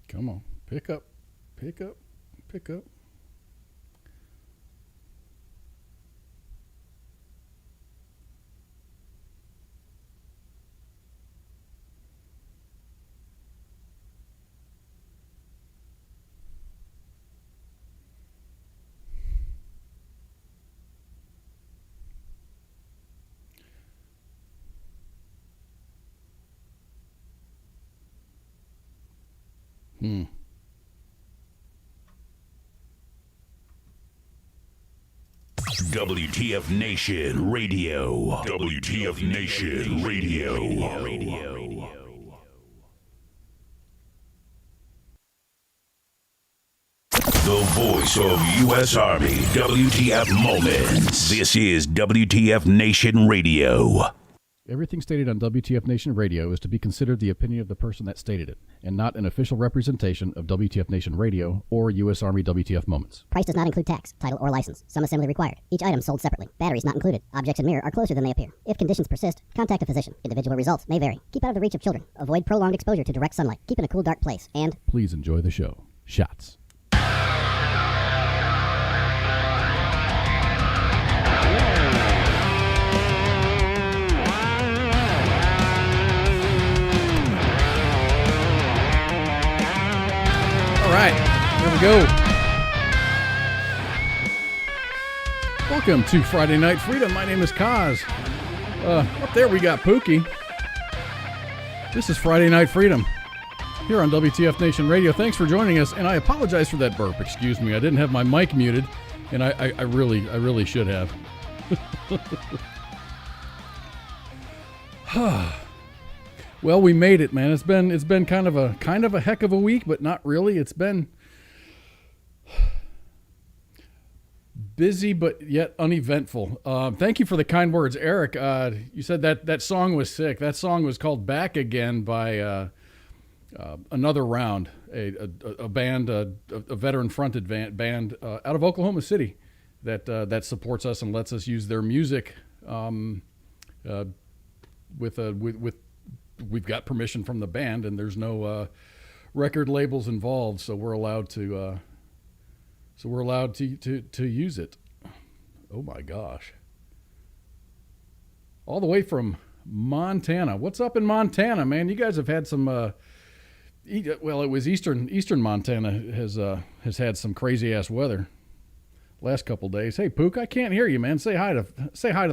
Come on. Pick up. Pick up. Pick up. Hmm. WTF Nation Radio. WTF Nation Radio. The voice of U.S. Army. WTF Moments. This is WTF Nation Radio. Everything stated on WTF Nation Radio is to be considered the opinion of the person that stated it, and not an official representation of WTF Nation Radio or U.S. Army WTF Moments. Price does not include tax, title, or license. Some assembly required. Each item sold separately. Batteries not included. Objects in mirror are closer than they appear. If conditions persist, contact a physician. Individual results may vary. Keep out of the reach of children. Avoid prolonged exposure to direct sunlight. Keep in a cool, dark place. And Please enjoy the show. Shots. All right, here we go. Welcome to Friday Night Freedom. My name is Kaz. Up there we got Pookie. This is Friday Night Freedom here on WTF Nation Radio. Thanks for joining us, and I apologize for that burp. Excuse me, I didn't have my mic muted, and I really should have. Well, we made it, man. It's been kind of a heck of a week, but not really. It's been busy, but yet uneventful. Thank you for the kind words, Eric. You said that song was sick. That song was called "Back Again" by Another Round, a band, a veteran-fronted band out of Oklahoma City that supports us and lets us use their music with. We've got permission from the band, and there's no record labels involved, so we're allowed to use it. Oh my gosh! All the way from Montana. What's up in Montana, man? You guys have had some. Well, it was eastern Montana has had some crazy ass weather last couple days. Hey, Pook, I can't hear you, man. Say hi to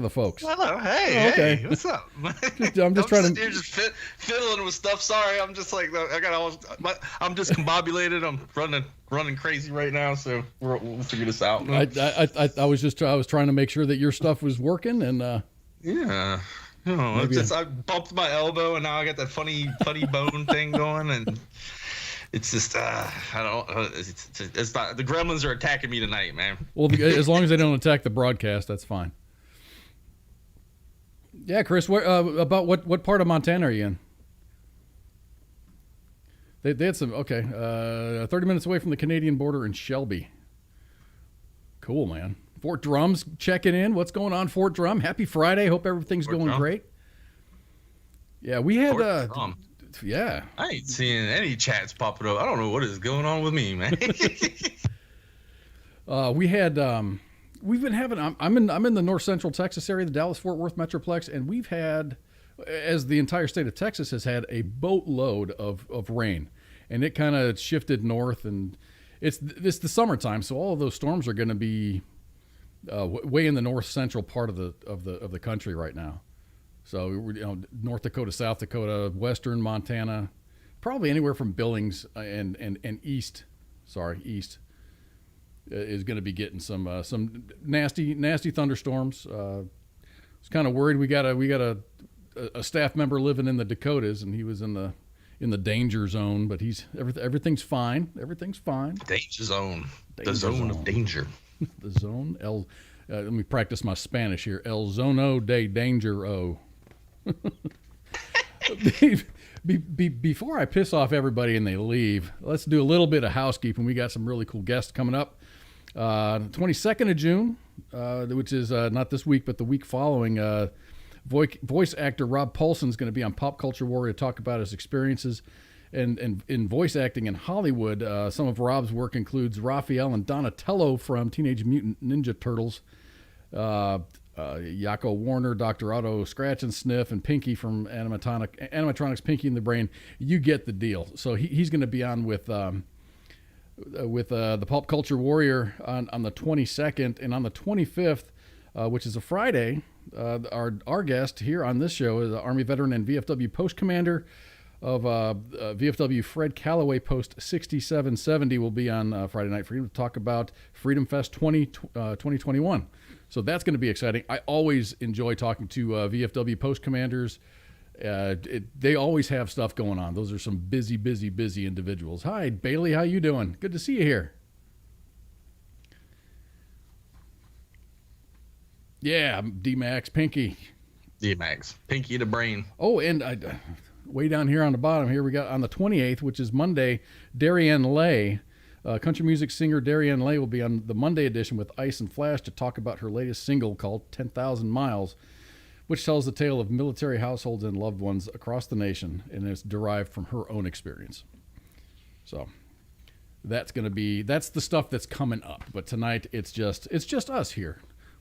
the folks. Hello, hey, okay. Hey, what's up? I'm just trying to. You're just fiddling with stuff. Sorry, I'm just like I'm discombobulated. I'm running crazy right now. So we'll figure this out. I was trying to make sure that your stuff was working, and yeah. No, I bumped my elbow, and now I got that funny bone thing going, and it's just I don't. It's not, the gremlins are attacking me tonight, man. Well, as long as they don't attack the broadcast, that's fine. Yeah, Chris, about what part of Montana are you in? They had some 30 minutes away from the Canadian border in Shelby. Cool, man. Fort Drum's checking in. What's going on, Fort Drum? Happy Friday. Hope everything's going great. Yeah, we had Fort Drum. Yeah. I ain't seeing any chats popping up. I don't know what is going on with me, man. We had we've been having I'm in the north central Texas area, the Dallas-Fort Worth Metroplex, and we've had, as the entire state of Texas has had, a boatload of rain. And it kind of shifted north, and it's the summertime, so all of those storms are going to be way in the north central part of the country right now. So North Dakota, South Dakota, western Montana, probably anywhere from Billings and east is going to be getting some nasty thunderstorms. I was kind of worried. We got a staff member living in the Dakotas, and he was in the danger zone, but everything's fine. Everything's fine. Danger zone. The zone of danger. The zone. Let me practice my Spanish here. El zono de dangero. Before I piss off everybody and they leave, let's do a little bit of housekeeping. We got some really cool guests coming up. 22nd of June, which is not this week, but the week following, voice actor Rob Paulson's going to be on Pop Culture Warrior to talk about his experiences And in voice acting in Hollywood, some of Rob's work includes Raphael and Donatello from Teenage Mutant Ninja Turtles, Yako Warner, Dr. Otto Scratch and Sniff, and Pinky from Animatronics Pinky and the Brain. You get the deal. So he's going to be on with the Pulp Culture Warrior on the 22nd, and on the 25th, which is a Friday, our guest here on this show is Army veteran and VFW post commander of VFW Fred Calloway Post 6770 will be on Friday Night Freedom to talk about Freedom Fest 2021. So that's going to be exciting. I always enjoy talking to VFW post commanders. They always have stuff going on. Those are some busy individuals. Hi, Bailey. How you doing? Good to see you here. Yeah, D-Max, Pinky. D-Max, Pinky the Brain. Oh, and way down here on the bottom here, we got on the 28th, which is Monday, Darien Lay. Country music singer Darien Lay will be on the Monday edition with Ice and Flash to talk about her latest single called 10,000 Miles, which tells the tale of military households and loved ones across the nation, and it's derived from her own experience. So that's the stuff that's coming up. But tonight it's just us here.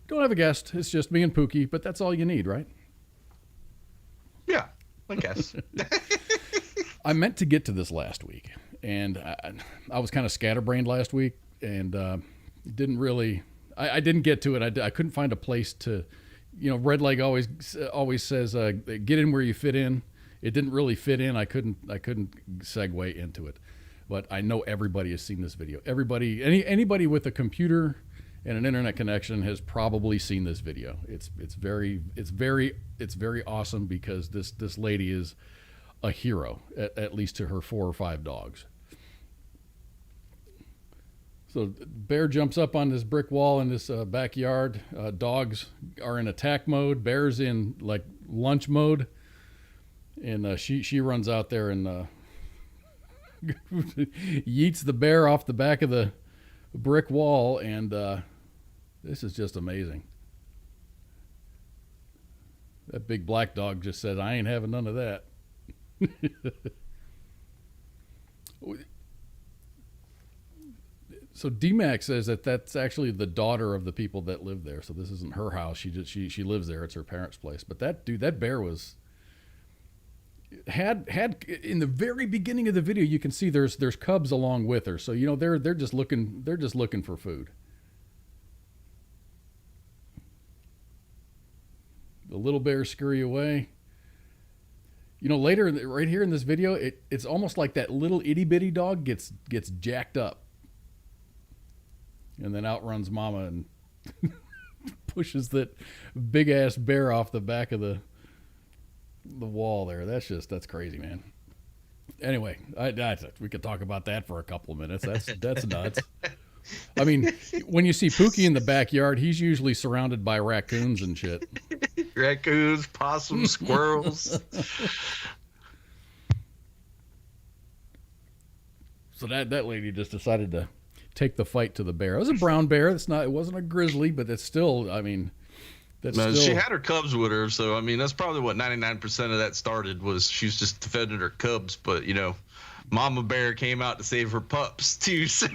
We don't have a guest. It's just me and Pookie, but that's all you need, right? Yeah, I guess. I meant to get to this last week, and I was kind of scatterbrained last week, and didn't really. I didn't get to it. I couldn't find a place to. Red Leg always says, "Get in where you fit in." It didn't really fit in. I couldn't segue into it, but I know everybody has seen this video. Anybody with a computer and an internet connection has probably seen this video. It's very awesome because this lady is a hero, at least to her 4 or 5 dogs. So Bear jumps up on this brick wall in this backyard. Dogs are in attack mode. Bear's in like lunch mode, and she runs out there and yeets the bear off the back of the brick wall, and this is just amazing. That big black dog just said, "I ain't having none of that." So D-Max says that's actually the daughter of the people that live there. So this isn't her house. She lives there. It's her parents' place. But that bear had in the very beginning of the video, you can see there's cubs along with her. So they're just looking for food. The little bears scurry away. Later right here in this video, it's almost like that little itty bitty dog gets jacked up, and then outruns Mama and pushes that big ass bear off the back of the wall there. That's crazy, man. Anyway, we could talk about that for a couple of minutes. That's nuts. I mean, when you see Pookie in the backyard, he's usually surrounded by raccoons and shit. Raccoons, possums, squirrels. So that lady just decided to take the fight to the bear. It was a brown bear. It wasn't a grizzly, but it's still, I mean, she had her cubs with her. So, I mean, that's probably what 99% of that started was she was just defending her cubs. But, Mama Bear came out to save her pups too. So.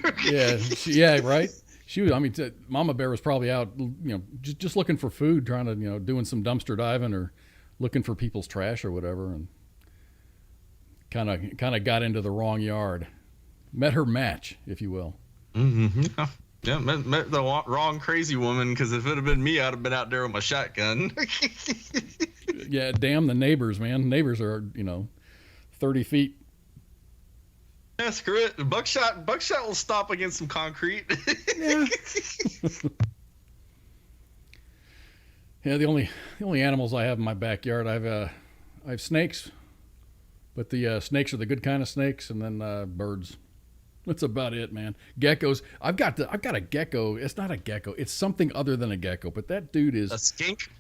Yeah, right. She was. I mean, Mama Bear was probably out, just looking for food, trying to, doing some dumpster diving or looking for people's trash or whatever, and kind of got into the wrong yard, met her match, if you will. Mm-hmm. Yeah, met the wrong crazy woman. Because if it had been me, I'd have been out there with my shotgun. Yeah, damn the neighbors, man. Neighbors are 30 feet. Yeah, screw it. Buckshot will stop against some concrete. Yeah. Yeah, the only animals I have in my backyard, I have snakes, but the snakes are the good kind of snakes, and then birds. That's about it, man. Geckos. I've got a gecko. It's not a gecko. It's something other than a gecko. But that dude is a skink.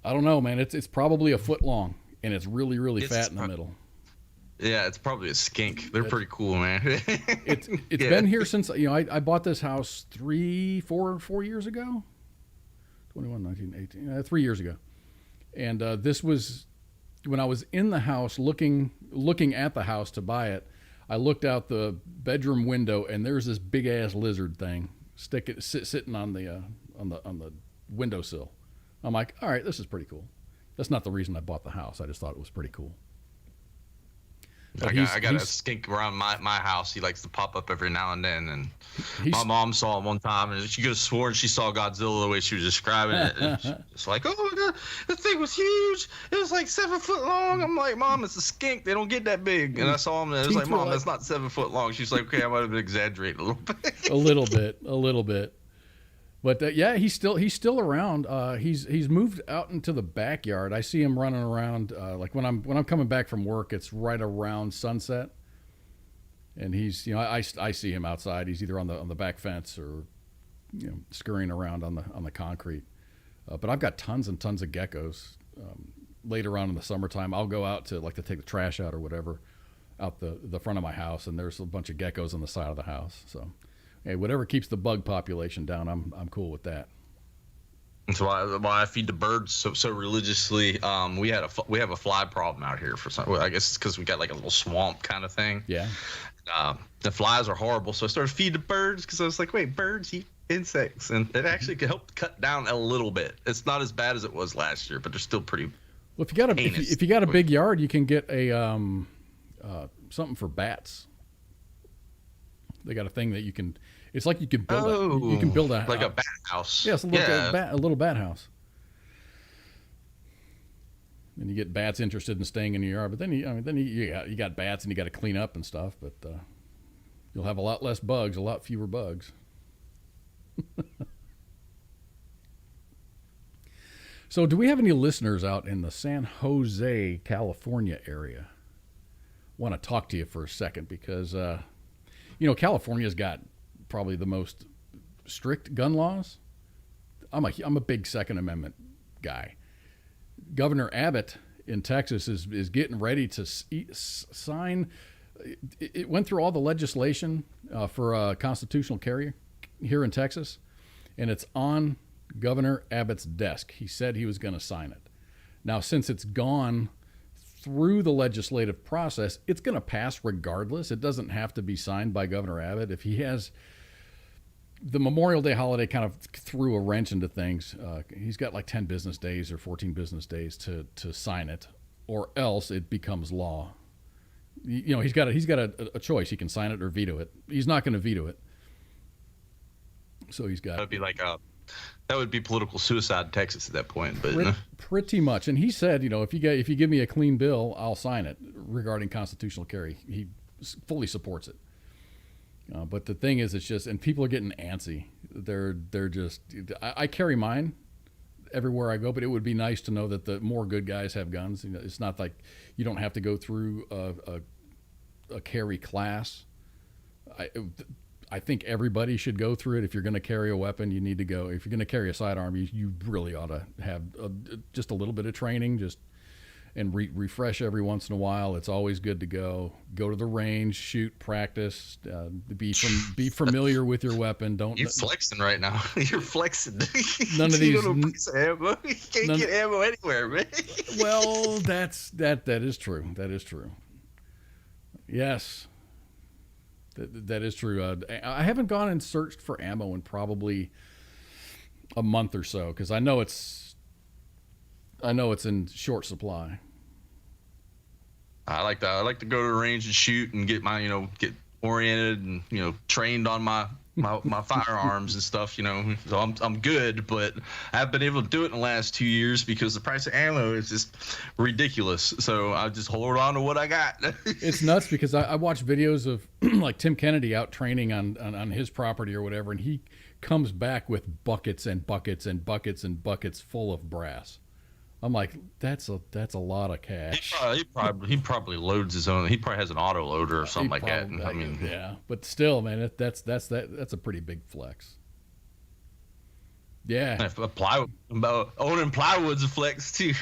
I don't know, man. It's probably a foot long, and it's really fat in the middle. Yeah, it's probably a skink. They're pretty cool, man. It's been here since I bought this house 4 years ago. 21, 19, 18, 3 years ago, and this was when I was in the house looking at the house to buy it, I looked out the bedroom window and there's this big ass lizard thing sitting on the windowsill. I'm like, all right, this is pretty cool. That's not the reason I bought the house. I just thought it was pretty cool. I got a skink around my house. He likes to pop up every now and then. And my mom saw him one time, and she could have sworn she saw Godzilla the way she was describing it. And it's like, oh my god, the thing was huge. It was like 7 foot long. I'm like, Mom, it's a skink. They don't get that big. And I saw him, and it was like, Mom, that's not 7 foot long. She's like, okay, I might have been exaggerating a little bit. a little bit. But yeah, he's still around. He's moved out into the backyard. I see him running around. Like when I'm coming back from work, it's right around sunset, and he's I see him outside. He's either on the back fence or scurrying around on the concrete. But I've got tons and tons of geckos. Later on in the summertime, I'll go out to take the trash out or whatever, out the front of my house, and there's a bunch of geckos on the side of the house. So. Hey, whatever keeps the bug population down, I'm cool with that. That's why I feed the birds so religiously. We have a fly problem out here for some. I guess it's because we got like a little swamp kind of thing. Yeah. The flies are horrible, so I started feeding the birds because I was like, wait, birds eat insects, and it actually could help cut down a little bit. It's not as bad as it was last year, but they're still pretty. Well, if you got a big yard, you can get a something for bats. They got a thing that you can. It's like you can build a like a bat house. Yes, a little bat house. And you get bats interested in staying in your yard, but then you got bats and you got to clean up and stuff. But you'll have a lot less bugs, a lot fewer bugs. So, do we have any listeners out in the San Jose, California area? Want to talk to you for a second because California's got probably the most strict gun laws. I'm a big Second Amendment guy. Governor Abbott in Texas is getting ready to sign. It went through all the legislation for a constitutional carry here in Texas, and it's on Governor Abbott's desk. He said he was going to sign it. Now, since it's gone through the legislative process, it's going to pass regardless. It doesn't have to be signed by Governor Abbott. If he has the Memorial Day holiday kind of threw a wrench into things. He's got like 10 business days or 14 business days to sign it, or else it becomes law. He's got a choice. He can sign it or veto it. He's not going to veto it. So he's got. That'd be like that would be political suicide in Texas at that point. But pretty much. And he said, if you give me a clean bill, I'll sign it regarding constitutional carry. He fully supports it. But the thing is, it's just, and people are getting antsy. They're just. I carry mine everywhere I go, but it would be nice to know that the more good guys have guns. It's not like you don't have to go through a carry class. I think everybody should go through it. If you're going to carry a weapon, you need to go. If you're going to carry a sidearm, you really ought to have just a little bit of training, and refresh every once in a while. It's always good to go to the range, shoot, practice, be familiar with your weapon. You're flexing right now. You're flexing. None of these. Ammo. You can't get ammo anywhere, man. Well, that is true. That is true. Yes. That is true. I haven't gone and searched for ammo in probably a month or so because I know it's in short supply. I like to go to the range and shoot and get my get oriented and trained on my firearms and stuff. So I'm good, but I haven't been able to do it in the last 2 years because the price of ammo is just ridiculous. So I just hold on to what I got. It's nuts because I watch videos of like Tim Kennedy out training on his property or whatever, and he comes back with buckets and buckets and buckets and buckets full of brass. I'm like, that's a lot of cash. He probably loads his own. He probably has an auto loader or something like that. I mean, yeah, but still, man, that's a pretty big flex. Yeah, owning plywood's a flex too.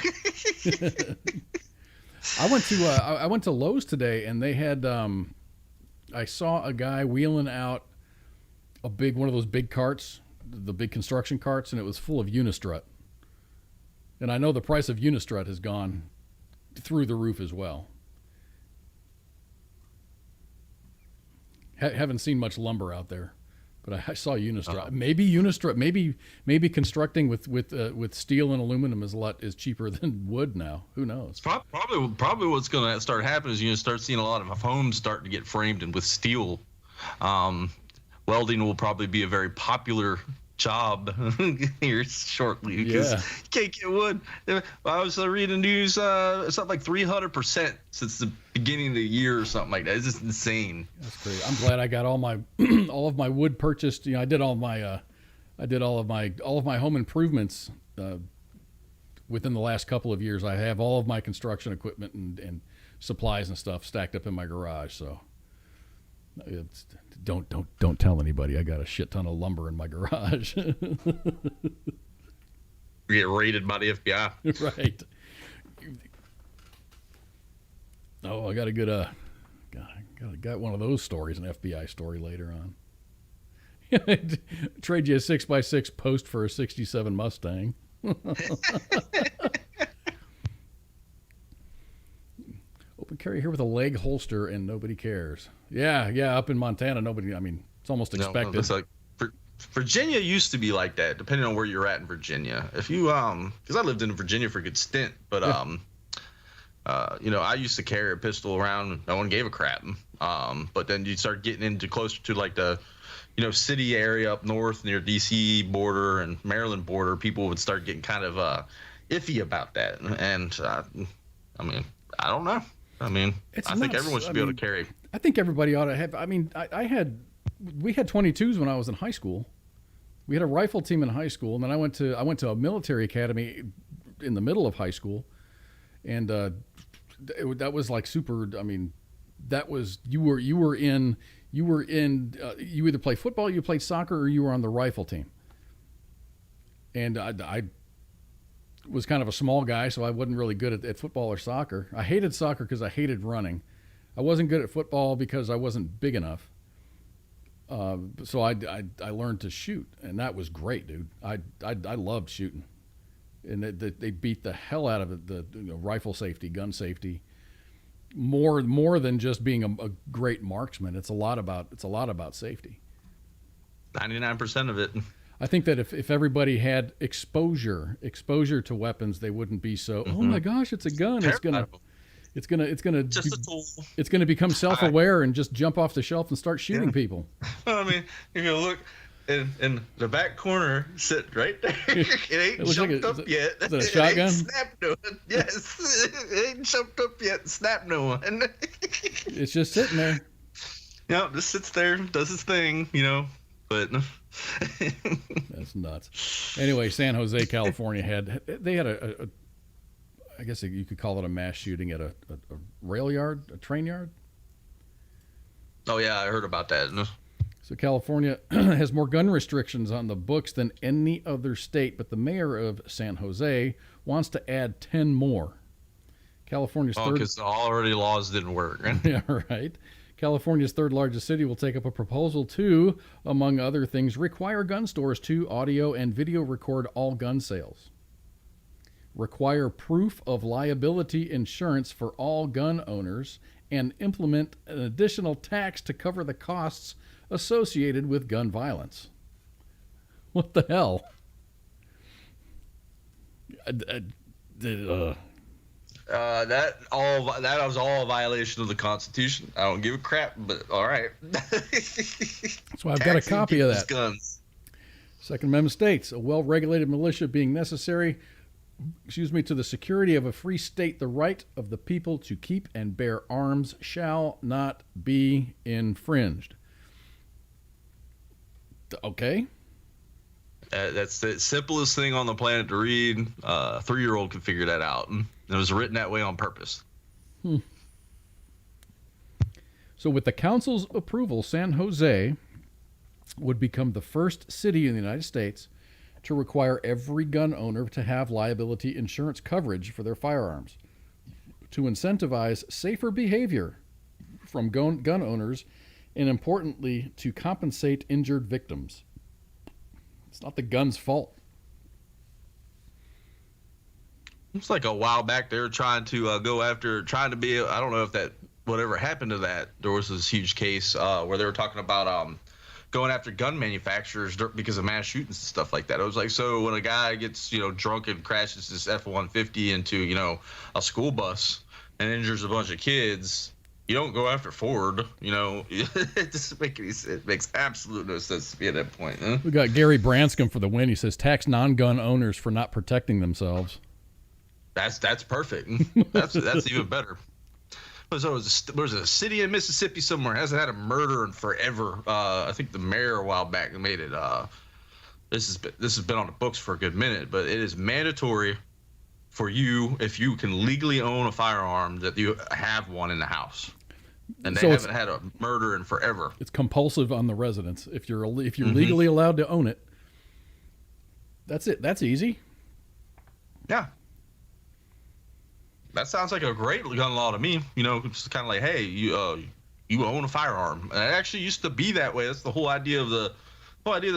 I went to Lowe's today, and they had I saw a guy wheeling out one of those big carts, the big construction carts, and it was full of Unistrut. And I know the price of Unistrut has gone through the roof as well. Haven't seen much lumber out there, but I saw Unistrut. Maybe Unistrut. Maybe constructing with steel and aluminum is cheaper than wood now. Who knows? Probably what's going to start happening is you're going to start seeing a lot of homes starting to get framed and with steel. Welding will probably be a very popular job here shortly because you can't get wood. I was reading news, it's up like 300% since the beginning of the year or something like that. It's just insane. That's crazy. I'm glad I got all my all of my wood purchased. I did all of my home improvements within the last couple of years. I have all of my construction equipment and supplies and stuff stacked up in my garage. So don't tell anybody. I got a shit ton of lumber in my garage. Get raided by the FBI. Right. Oh, I got a good got one of those stories, an FBI story later on. Trade you a 6x6 post for a '67 Mustang. Open carry here with a leg holster and nobody cares. Yeah, up in Montana, nobody. I mean, it's almost expected. No, it's like Virginia used to be like that, depending on where you're at in Virginia. If you because I lived in Virginia for a good stint, but I used to carry a pistol around. No one gave a crap. But then you start getting into closer to like the, city area up north near DC border and Maryland border. People would start getting kind of iffy about that. And I mean, I don't know. I mean, I think everyone should be able to carry. I think everybody ought to have. I mean, we had 22s when I was in high school. We had a rifle team in high school, and then I went to a military academy in the middle of high school, and that was like super. I mean, that was you either play football, you played soccer, or you were on the rifle team. And I was kind of a small guy, so I wasn't really good at football or soccer. I hated soccer because I hated running. I wasn't good at football because I wasn't big enough. So I learned to shoot, and that was great, dude. I loved shooting, and they beat the hell out of it. The rifle safety, gun safety, more than just being a great marksman. It's a lot about safety. 99% of it. I think that if everybody had exposure to weapons, they wouldn't be so. Oh my gosh, it's a gun. It's gonna just a tool. It's gonna become self-aware and just jump off the shelf and start shooting people. I mean, you're gonna look in the back corner, sit right there. It ain't jumped up yet. Is it a shotgun? It ain't snapped no one. Yes, it ain't jumped up yet. Snapped no one. It's just sitting there. Yeah, just sits there, does his thing, But that's nuts. Anyway, San Jose, California had a I guess you could call it a mass shooting at a rail yard, a train yard. Oh yeah, I heard about that. So California has more gun restrictions on the books than any other state, but the mayor of San Jose wants to add 10 more. California's third, because already laws didn't work. Yeah, right. California's third largest city will take up a proposal to, among other things, require gun stores to audio and video record all gun sales. Require proof of liability insurance for all gun owners, and implement an additional tax to cover the costs associated with gun violence. What the hell? That was all a violation of the Constitution. I don't give a crap, but all right. So I've got a copy of that. Guns. Second Amendment states, a well-regulated militia being necessary, to the security of a free state, the right of the people to keep and bear arms shall not be infringed. Okay. That's the simplest thing on the planet to read. A 3-year-old can figure that out. And it was written that way on purpose. So with the council's approval, San Jose would become the first city in the United States to require every gun owner to have liability insurance coverage for their firearms, to incentivize safer behavior from gun owners, and importantly, to compensate injured victims. It's not the gun's fault. It's like a while back they were trying to trying to be. I don't know if that whatever happened to that. There was this huge case where they were talking about going after gun manufacturers because of mass shootings and stuff like that. It was like, so when a guy gets drunk and crashes his F-150 into a school bus and injures a bunch of kids, you don't go after Ford. It doesn't make any sense. It makes absolute no sense to be at that point. Huh? We got Gary Branscombe for the win. He says tax non-gun owners for not protecting themselves. That's perfect. That's even better. So there's a city in Mississippi somewhere hasn't had a murder in forever. I think the mayor a while back made it. This has been on the books for a good minute, but it is mandatory for you, if you can legally own a firearm, that you have one in the house. And they haven't had a murder in forever. It's compulsive on the residents. If you're legally allowed to own it, that's it. That's easy. Yeah. That sounds like a great gun law to me. It's kind of like, hey, you own a firearm. And it actually used to be that way. That's the whole idea of the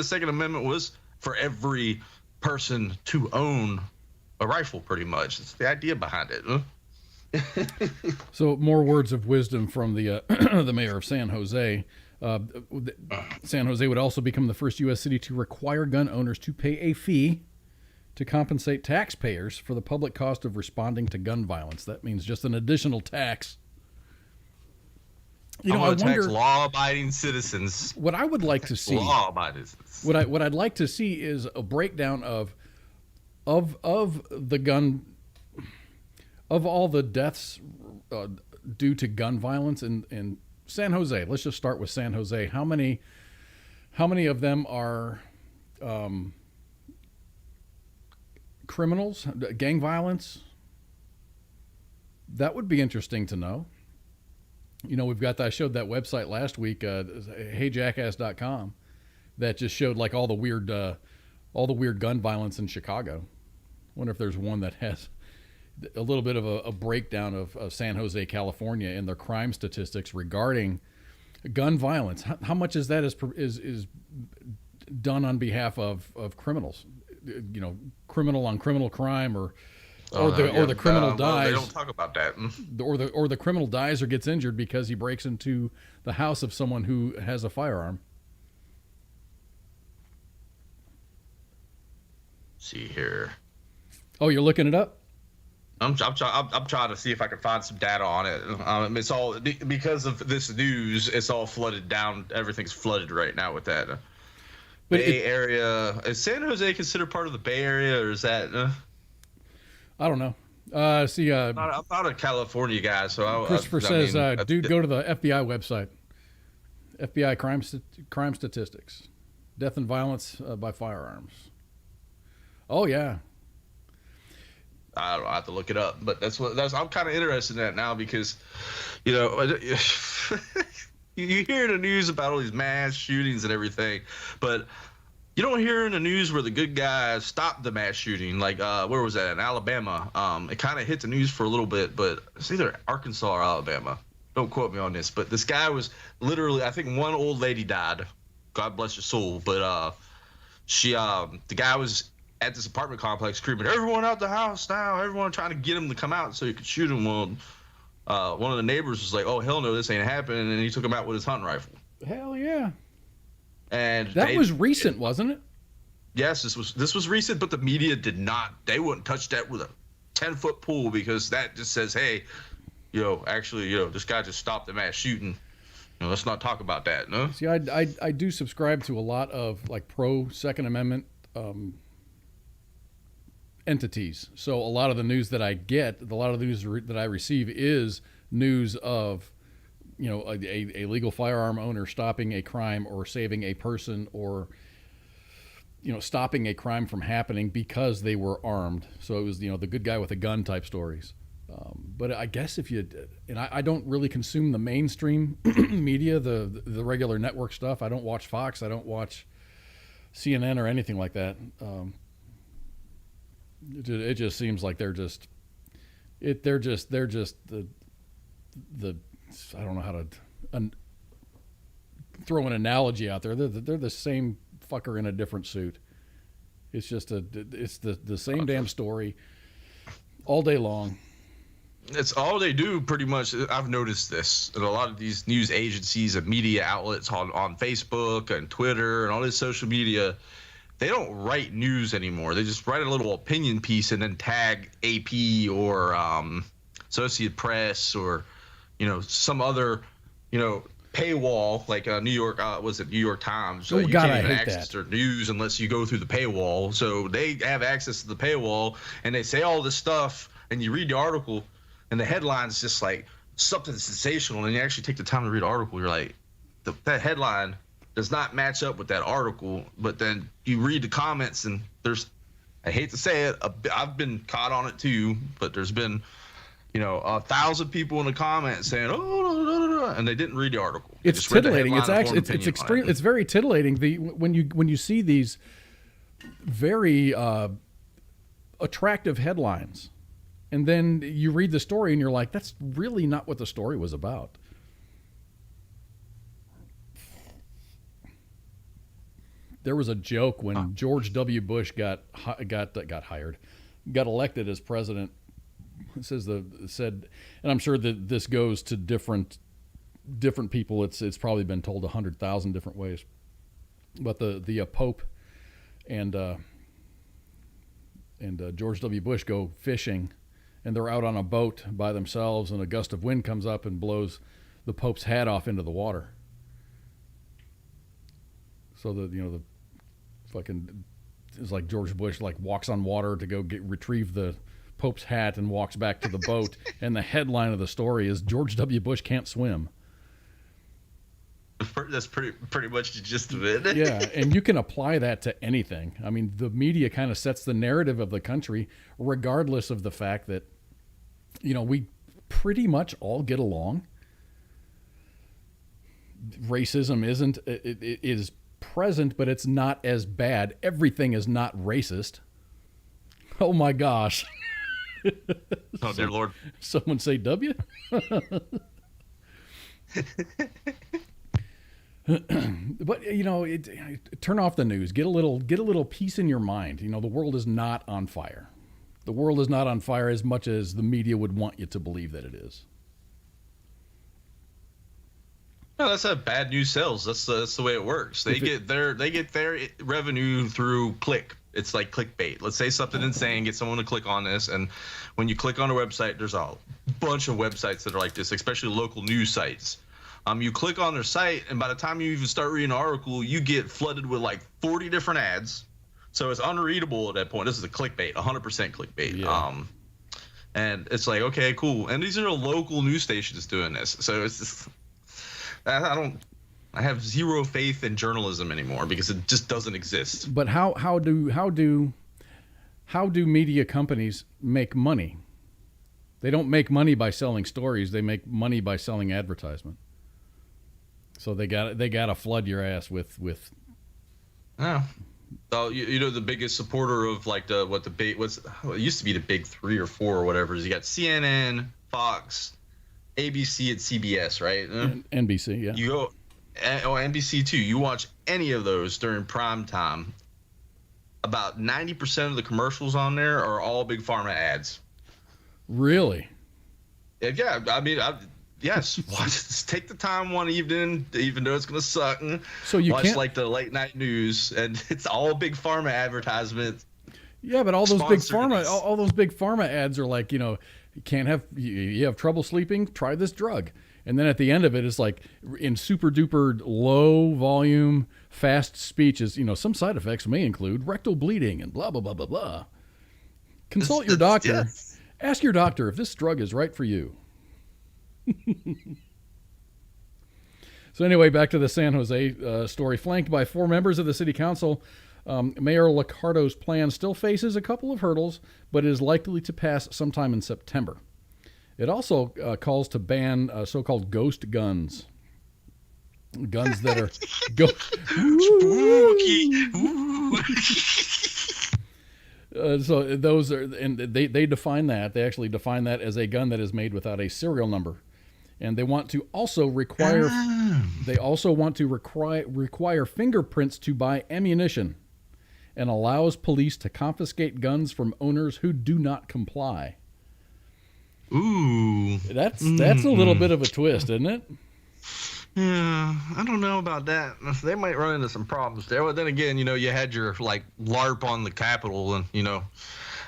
Second Amendment, was for every person to own a rifle, pretty much. It's the idea behind it. Huh? So more words of wisdom from the the mayor of San Jose. San Jose would also become the first U.S. city to require gun owners to pay a fee to compensate taxpayers for the public cost of responding to gun violence. That means just an additional tax. I wonder, tax law-abiding citizens. What I would like to see, law-abiding citizens. What I'd like to see is a breakdown of the gun, of all the deaths due to gun violence in San Jose. Let's just start with San Jose. How many of them are criminals, gang violence? That would be interesting to know. We've got I showed that website last week, heyjackass.com, that just showed like all the weird gun violence in Chicago. Wonder if there's one that has a little bit of a breakdown of San Jose, California, and their crime statistics regarding gun violence. How much is that is done on behalf of criminals? Criminal on criminal crime, or the criminal dies. They don't talk about that. Or the criminal dies or gets injured because he breaks into the house of someone who has a firearm. Let's see here. Oh, you're looking it up? I'm trying to see if I can find some data on it. It's all because of this news. It's all flooded down. Everything's flooded right now with that. Bay Area. Is San Jose considered part of the Bay Area, or is that? I don't know. I'm not a California guy, so Christopher says, "Dude, go to the FBI website. FBI crime statistics, death and violence by firearms." Oh yeah. I don't know, I have to look it up, but I'm kind of interested in that now because, you hear in the news about all these mass shootings and everything, but you don't hear in the news where the good guys stopped the mass shooting. Like, where was that? In Alabama. It kind of hit the news for a little bit, but it's either Arkansas or Alabama. Don't quote me on this, but this guy was literally, I think one old lady died. God bless her soul. But the guy was at this apartment complex screaming, "Everyone out the house now!" Everyone trying to get him to come out so he could shoot him. Well, one of the neighbors was like, "Oh hell no, this ain't happening," and he took him out with his hunting rifle. Hell yeah! And that was recent, wasn't it? Yes, this was recent, but the media did not. They wouldn't touch that with a 10-foot pole because that just says, "Hey, this guy just stopped the mass shooting. Let's not talk about that." No. See, I do subscribe to a lot of like pro Second Amendment entities. So a lot of the news that I get, a lot of the news that I receive is news of, a legal firearm owner stopping a crime or saving a person or, stopping a crime from happening because they were armed. So it was, the good guy with a gun type stories. But I guess I don't really consume the mainstream media, the regular network stuff. I don't watch Fox. I don't watch CNN or anything like that. It just seems like they're just the I don't know how to throw an analogy out there. They're the same fucker in a different suit. It's just it's the same damn story. all day long. It's all they do, pretty much. I've noticed this. And a lot of these news agencies and media outlets on Facebook and Twitter and all this social media, they don't write news anymore. They just write a little opinion piece and then tag AP or Associated Press or, some other, paywall, like New York, was it New York Times? Oh, you God, can't even I hate access that. their news unless you go through the paywall. So they have access to the paywall, and they say all this stuff, and you read the article, and the headline's just like something sensational, and you actually take the time to read the article, you're like, that headline does not match up with that article. But then you read the comments, and I hate to say it, I've been caught on it too, but there's been 1,000 people in the comments saying, oh, no, and they didn't read the article. They It's just read the titillating. It's headline and actually formed it's opinion on extreme. it. It's very titillating. When you see these very attractive headlines, and then you read the story and you're like, that's really not what the story was about. There was a joke when George W. Bush got elected as president. It said, and I'm sure that this goes to different people. It's probably been told 100,000 different ways. But the Pope and George W. Bush go fishing, and they're out on a boat by themselves, and a gust of wind comes up and blows the Pope's hat off into the water. So the fucking, it's like George Bush walks on water to go retrieve the Pope's hat and walks back to the boat, and the headline of the story is George W. Bush can't swim. That's pretty much the gist of it. Yeah, and you can apply that to anything. I mean, the media kind of sets the narrative of the country, regardless of the fact that, we pretty much all get along. Racism it is present, but it's not as bad. Everything is not racist. Oh my gosh. Oh, dear Lord. Someone say W? But turn off the news. Get a little peace in your mind. The world is not on fire. The world is not on fire as much as the media would want you to believe that it is. No, that's how bad news sells. That's the way it works. They get their revenue through click. It's like clickbait. Let's say something insane, get someone to click on this, and when you click on a website, there's a bunch of websites that are like this, especially local news sites. You click on their site, and by the time you even start reading an article, you get flooded with like 40 different ads. So it's unreadable at that point. This is a clickbait, 100% clickbait. Yeah. And it's like, okay, cool. And these are local news stations doing this. So it's just, I have zero faith in journalism anymore because it just doesn't exist. But how do media companies make money? They don't make money by selling stories. They make money by selling advertisement. So they got to flood your ass with. Yeah. So the biggest supporter of like it used to be the big 3 or 4 or whatever is you got CNN, Fox, ABC, and CBS, right? NBC, yeah. You go, NBC too. You watch any of those during prime time. About 90% of the commercials on there are all big pharma ads. Really? Yeah, I mean, yes. Just take the time one evening, even though it's gonna suck. So you watch can't like the late night news, and it's all big pharma advertisements. Yeah, but all those big Sponsored. all those big pharma ads are like, you have trouble sleeping, try this drug. And then at the end of it, it's like in super duper low volume, fast speeches, some side effects may include rectal bleeding and blah, blah, blah, blah, blah. Consult your doctor. Yes. Ask your doctor if this drug is right for you. So anyway, back to the San Jose story. Flanked by 4 members of the city council, Mayor Liccardo's plan still faces a couple of hurdles, but is likely to pass sometime in September. It also calls to ban so-called ghost guns. Guns that are so those are, and they define that. They actually define that as a gun that is made without a serial number. And they want to also require require fingerprints to buy ammunition, and allows police to confiscate guns from owners who do not comply. Ooh. That's a little bit of a twist, isn't it? Yeah, I don't know about that. They might run into some problems there. But then again, you had your LARP on the Capitol, and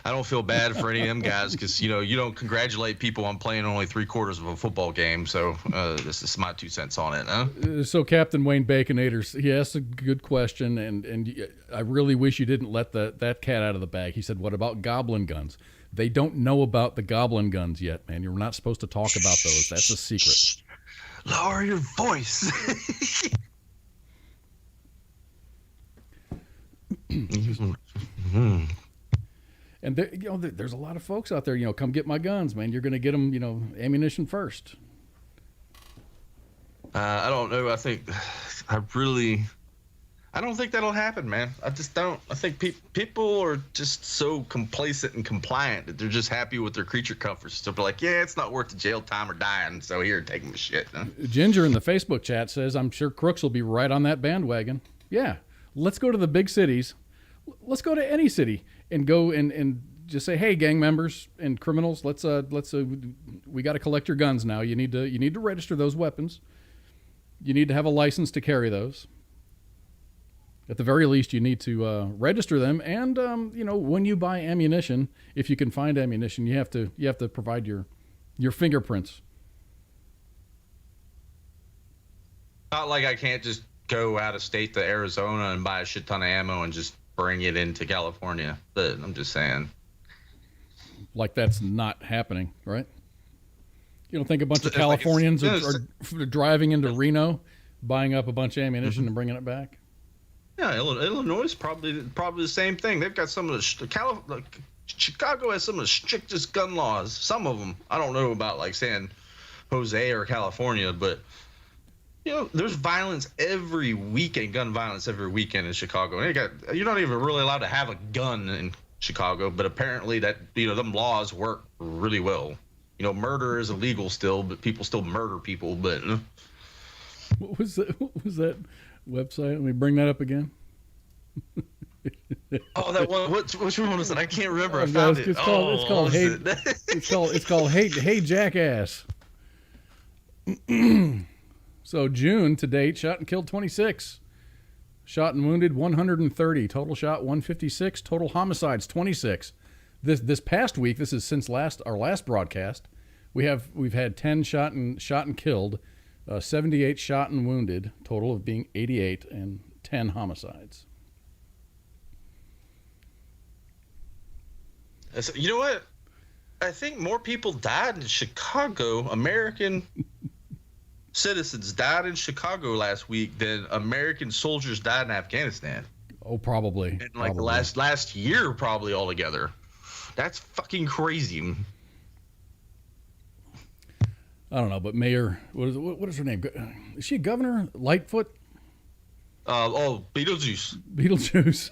I don't feel bad for any of them guys because you don't congratulate people on playing only 3/4 of a football game. So this is my 2 cents on it. Huh? So Captain Wayne Baconator, he asked a good question, and I really wish you didn't let that cat out of the bag. He said, "What about goblin guns?" They don't know about the goblin guns yet, man. You're not supposed to talk about those. That's a secret. Lower your voice. And there's a lot of folks out there, come get my guns, man. You're going to get them, ammunition first. I don't know. I don't think that'll happen, man. I just don't. I think people are just so complacent and compliant that they're just happy with their creature comforts. So they're like, yeah, it's not worth the jail time or dying. So here, take my shit. Huh? Ginger in the Facebook chat says, I'm sure Crooks will be right on that bandwagon. Yeah, let's go to the big cities. Let's go to any city and go and just say, hey, gang members and criminals, let's we got to collect your guns now. You need to register those weapons. You need to have a license to carry those. At the very least, you need to register them, and when you buy ammunition, if you can find ammunition, you have to provide your fingerprints. Not like I can't just go out of state to Arizona and buy a shit ton of ammo and just bring it into California. But I'm just saying, like that's not happening, right? You don't think a bunch of Californians are driving into Reno, buying up a bunch of ammunition and bringing it back? Yeah, Illinois is probably the same thing. They've got some of the Chicago has some of the strictest gun laws. Some of them, I don't know about like San Jose or California, but there's violence every weekend, gun violence every weekend in Chicago. And you're not even really allowed to have a gun in Chicago, but apparently that them laws work really well. Murder is illegal still, but people still murder people. But what was that website? Let me bring that up again. Oh, that one. Which one was it? I can't remember. I found it. It's called Hey Jackass. So June to date, shot and killed 26, shot and wounded 130, total shot 156, total homicides 26. This past week, this is since our last broadcast, we've had 10 shot and killed. 78 shot and wounded, total of being 88, and 10 homicides. So, you know what? I think more people died in Chicago. American citizens died in Chicago last week than American soldiers died in Afghanistan. Oh, probably. In the last year, probably altogether. That's fucking crazy. I don't know, but Mayor, what is her name? Is she a governor? Lightfoot? Beetlejuice. Beetlejuice.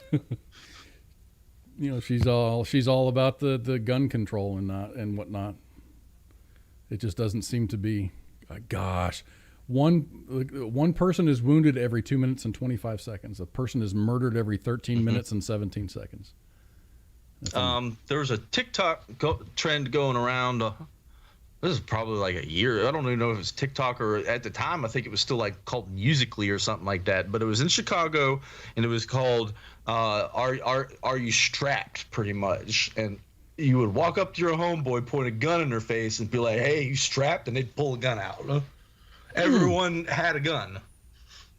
She's all about the gun control and whatnot. It just doesn't seem to be. Gosh, one person is wounded every 2 minutes and 25 seconds. A person is murdered every 13 minutes and 17 seconds. There was a TikTok trend going around. This is probably like a year. I don't even know if it's TikTok or at the time. I think it was still called Musical.ly or something like that. But it was in Chicago, and it was called "Are You Strapped?" pretty much. And you would walk up to your homeboy, point a gun in their face, and be like, "Hey, you strapped?" And they'd pull a gun out. Everyone had a gun,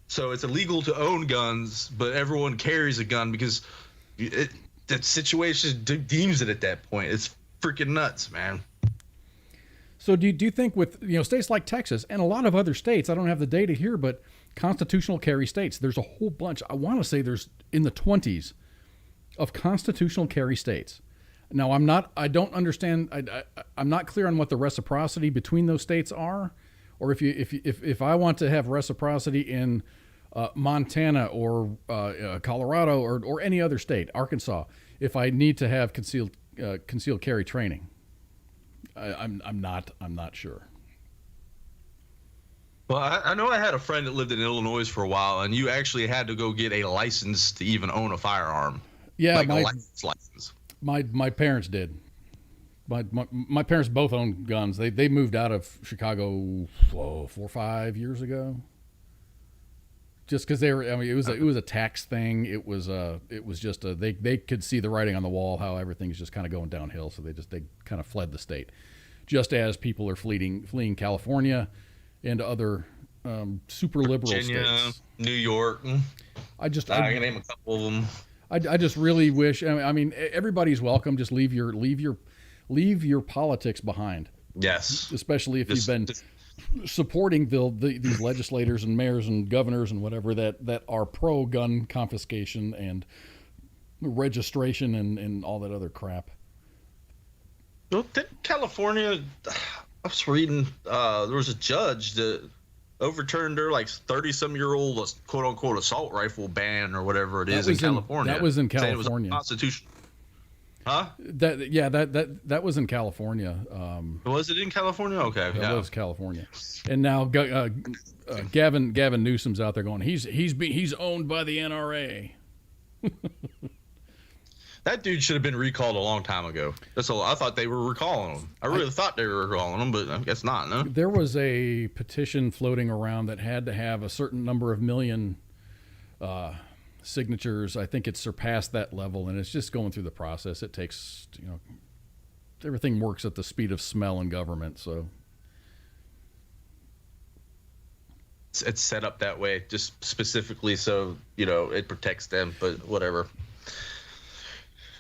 so it's illegal to own guns, but everyone carries a gun because that situation deems it at that point. It's freaking nuts, man. So do you think with states like Texas and a lot of other states, I don't have the data here, but constitutional carry states, there's a whole bunch. I want to say there's in the 20s of constitutional carry states. Now I don't understand. I'm not clear on what the reciprocity between those states are, or if I want to have reciprocity in Montana or Colorado or any other state, Arkansas, if I need to have concealed carry training. I'm not sure. Well, I know I had a friend that lived in Illinois for a while, and you actually had to go get a license to even own a firearm. Yeah, a license. My parents did. My parents both owned guns. They moved out of Chicago 4 or 5 years ago. Just because they were, I mean, it was a tax thing. It was just they could see the writing on the wall how everything's just kind of going downhill. So they kind of fled the state, just as people are fleeing California and other super liberal Virginia, states. New York. I can name a couple of them. I just really wish. I mean, everybody's welcome. Just leave your politics behind. Yes, Especially if you've been supporting these legislators and mayors and governors and whatever that are pro gun confiscation and registration and all that other crap. Well, California, I was reading, there was a judge that overturned their 30-some-year-old quote unquote assault rifle ban or whatever it is in California. That was in saying it was California. unconstitutional. Huh? That was in California. Was it in California? Okay, That was California. And now Gavin Newsom's out there going, he's owned by the NRA. That dude should have been recalled a long time ago. That's all. I thought they were recalling him. I really thought they were recalling him, but I guess not. No. There was a petition floating around that had to have a certain number of million signatures. I think it's surpassed that level, and it's just going through the process. It takes, everything works at the speed of smell in government. So It's set up that way, just specifically so it protects them. But whatever.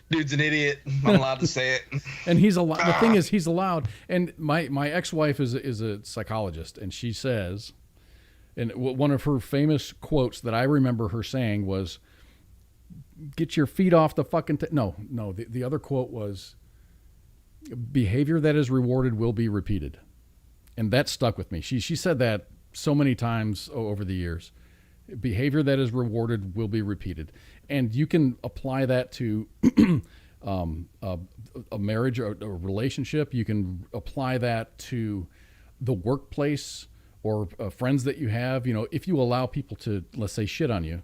Dude's an idiot. I'm allowed to say it. And he's allowed. The thing is, he's allowed. And my ex-wife is a psychologist, and she says, and one of her famous quotes that I remember her saying was, "Get your feet off the fucking." No. The other quote was, "Behavior that is rewarded will be repeated," and that stuck with me. She said that so many times over the years. Behavior that is rewarded will be repeated. And you can apply that to a marriage or a relationship. You can apply that to the workplace or friends that you have. If you allow people to, let's say, shit on you,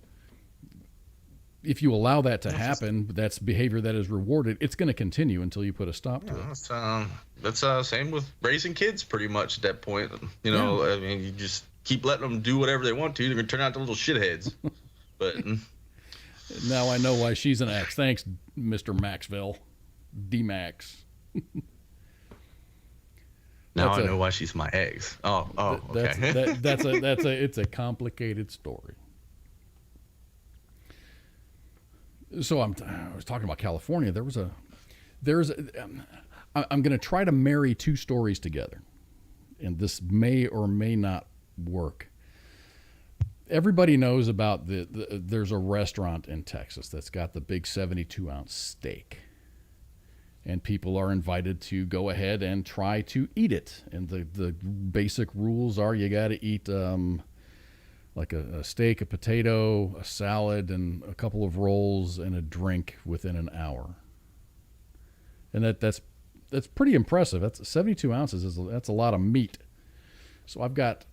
if you allow that to happen, that's behavior that is rewarded. It's going to continue until you put a stop to it. That's same with raising kids pretty much at that point. I mean, you just keep letting them do whatever they want to. They're going to turn out to little shitheads. But now I know why she's an ex. Thanks, Mr. Maxville. D-Max. Now I know why she's my ex. Oh, okay. It's a complicated story. So I was talking about California. I'm going to try to marry two stories together, and this may or may not work. Everybody knows about there's a restaurant in Texas that's got the big 72-ounce steak, and people are invited to go ahead and try to eat it. And the basic rules are you got to eat like a steak, a potato, a salad, and a couple of rolls and a drink within an hour. And that's pretty impressive. That's 72 ounces. That's a lot of meat. So I've got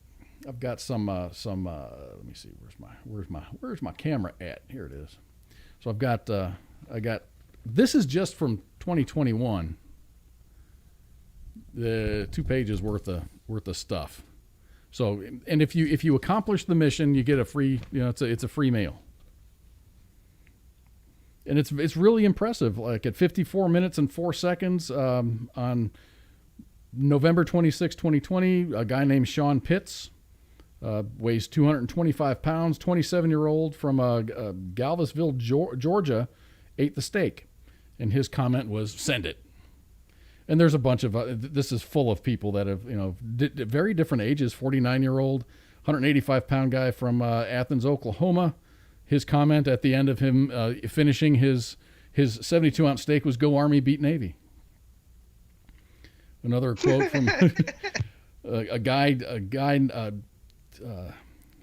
some. Let me see. Where's my camera at? Here it is. So I got. This is just from 2021. The 2 pages worth of stuff. So, and if you accomplish the mission, you get a free. It's a free meal. And it's really impressive. Like at 54 minutes and 4 seconds on November 26, 2020, a guy named Sean Pitts, weighs 225 pounds, 27-year-old from Galvesville, Georgia, ate the steak. And his comment was, "Send it." And there's a bunch of, this is full of people that have, very different ages. 49-year-old, 185-pound guy from Athens, Oklahoma. His comment at the end of him finishing his 72-ounce steak was, "Go Army, beat Navy." Another quote from a guy,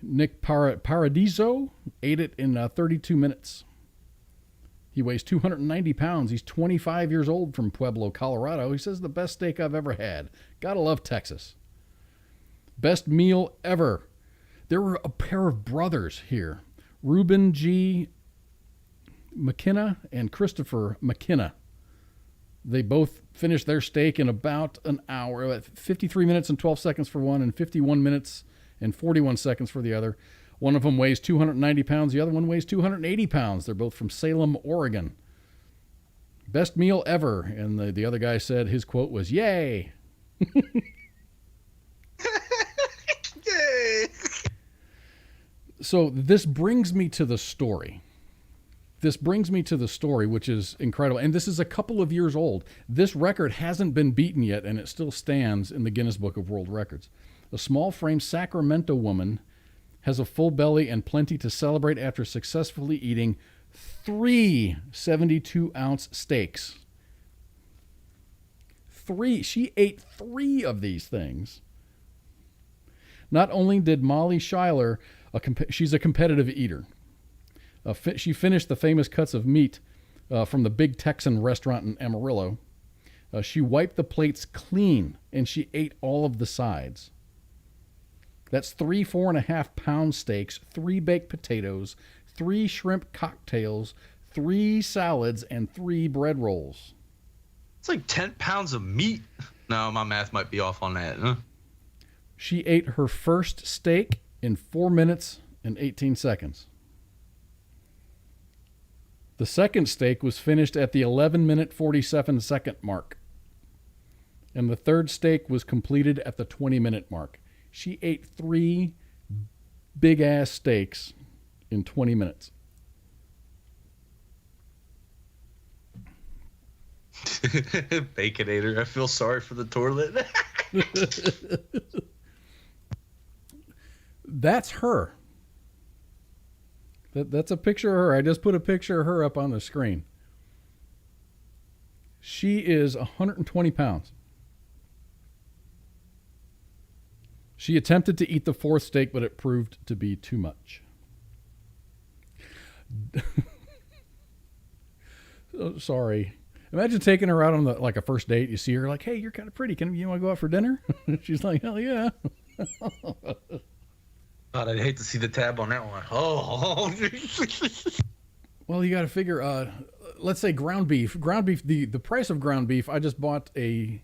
Nick Paradiso, ate it in 32 minutes. He weighs 290 pounds. He's 25 years old from Pueblo, Colorado. He says, "The best steak I've ever had. Gotta love Texas. Best meal ever." There were a pair of brothers here, Reuben G. McKenna and Christopher McKenna. They both finished their steak in about an hour, 53 minutes and 12 seconds for one, and 51 minutes and 41 seconds for the other. One of them weighs 290 pounds. The other one weighs 280 pounds. They're both from Salem, Oregon. Best meal ever. And the other guy said his quote was, "Yay." Yay. So this brings me to the story. Which is incredible. And this is a couple of years old. This record hasn't been beaten yet, and it still stands in the Guinness Book of World Records. A small-frame Sacramento woman has a full belly and plenty to celebrate after successfully eating 3 72-ounce steaks. She ate 3 of these things. Not only did Molly Schuyler, she's a competitive eater. She finished the famous cuts of meat from the Big Texan restaurant in Amarillo. She wiped the plates clean, and she ate all of the sides. That's 3 4.5-pound steaks, 3 baked potatoes, 3 shrimp cocktails, 3 salads, and 3 bread rolls. It's like 10 pounds of meat. No, my math might be off on that. Huh? She ate her first steak in 4 minutes and 18 seconds. The second steak was finished at the 11-minute 47-second mark. And the third steak was completed at the 20-minute mark. She ate 3 big-ass steaks in 20 minutes. Baconator, I feel sorry for the toilet. That's her. That's a picture of her. I just put a picture of her up on the screen. She is 120 pounds. She attempted to eat the 4th steak, but it proved to be too much. Oh, sorry. Imagine taking her out on a first date. You see her like, "Hey, you're kind of pretty. You want to go out for dinner?" She's like, "Hell yeah." God, I'd hate to see the tab on that one. Oh. Well, you got to figure, let's say ground beef. The price of ground beef, I just bought a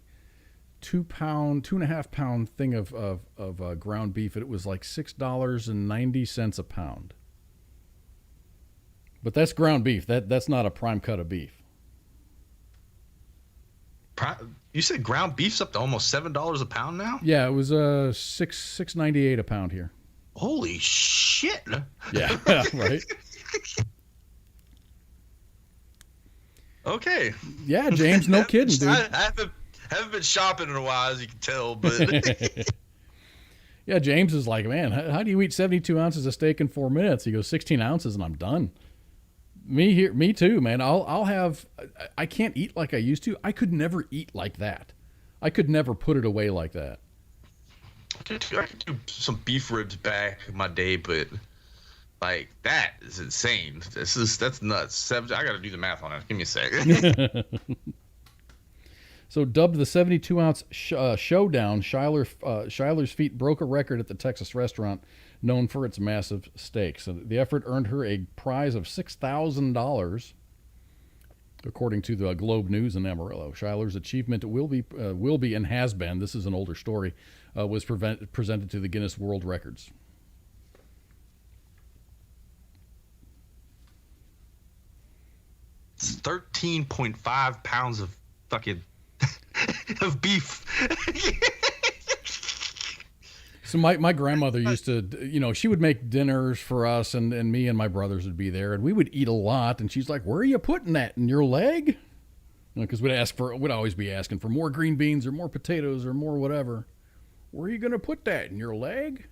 2.5-pound thing of ground beef, and it was like $6.90 a pound. But that's ground beef. That's not a prime cut of beef. You said ground beef's up to almost $7 a pound now? Yeah, it was $6.98 a pound here. Holy shit! Yeah, right. Okay. Yeah, James, no kidding, dude. I haven't been shopping in a while, as you can tell, but yeah, James is like, "Man, how do you eat 72 ounces of steak in 4 minutes?" He goes, 16 ounces and I'm done. Me too, man. I can't eat like I used to. I could never eat like that. I could never put it away like that. I could do some beef ribs back in my day, but like that is insane. That's nuts. I got to do the math on it. Give me a sec. So, dubbed the 72-ounce showdown, Schuyler's feat broke a record at the Texas restaurant known for its massive steaks. So the effort earned her a prize of $6,000, according to the Globe News in Amarillo. Schuyler's achievement will be and has been, this is an older story, was presented to the Guinness World Records. It's 13.5 pounds of fucking of beef. So my grandmother used to, she would make dinners for us, and me and my brothers would be there, and we would eat a lot. And she's like, "Where are you putting that, in your leg?" Because we'd always be asking for more green beans or more potatoes or more whatever. "Where are you going to put that, in your leg?"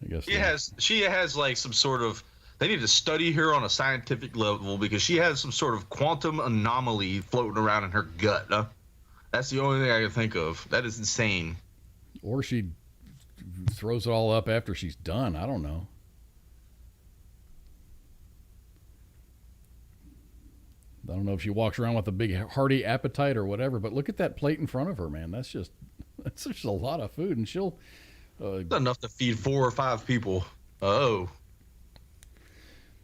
I guess she has like some sort of, they need to study her on a scientific level, because she has some sort of quantum anomaly floating around in her gut. Huh? That's the only thing I can think of. That is insane. Or she throws it all up after she's done. I don't know. I don't know if she walks around with a big hearty appetite or whatever, but look at that plate in front of her, man. That's just a lot of food, and she'll... Not enough to feed 4 or 5 people. Oh.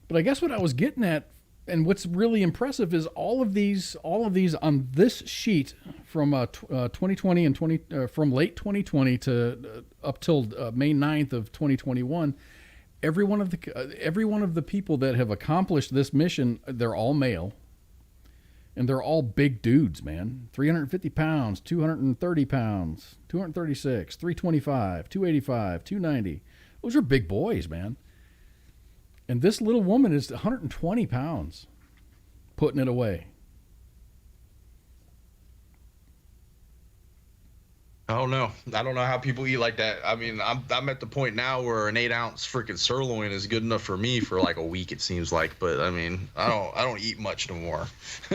But I guess what I was getting at And what's really impressive is all of these on this sheet from 2020 and from late 2020 to up till May 9th of 2021. Every one of the people that have accomplished this mission, they're all male, and they're all big dudes, man. 350 pounds, 230 pounds, 236, 325, 285, 290. Those are big boys, man. And this little woman is 120 pounds, putting it away. I don't know. I don't know how people eat like that. I mean, I'm at the point now where an 8-ounce freaking sirloin is good enough for me for like a week. It seems like, but I mean, I don't eat much no more.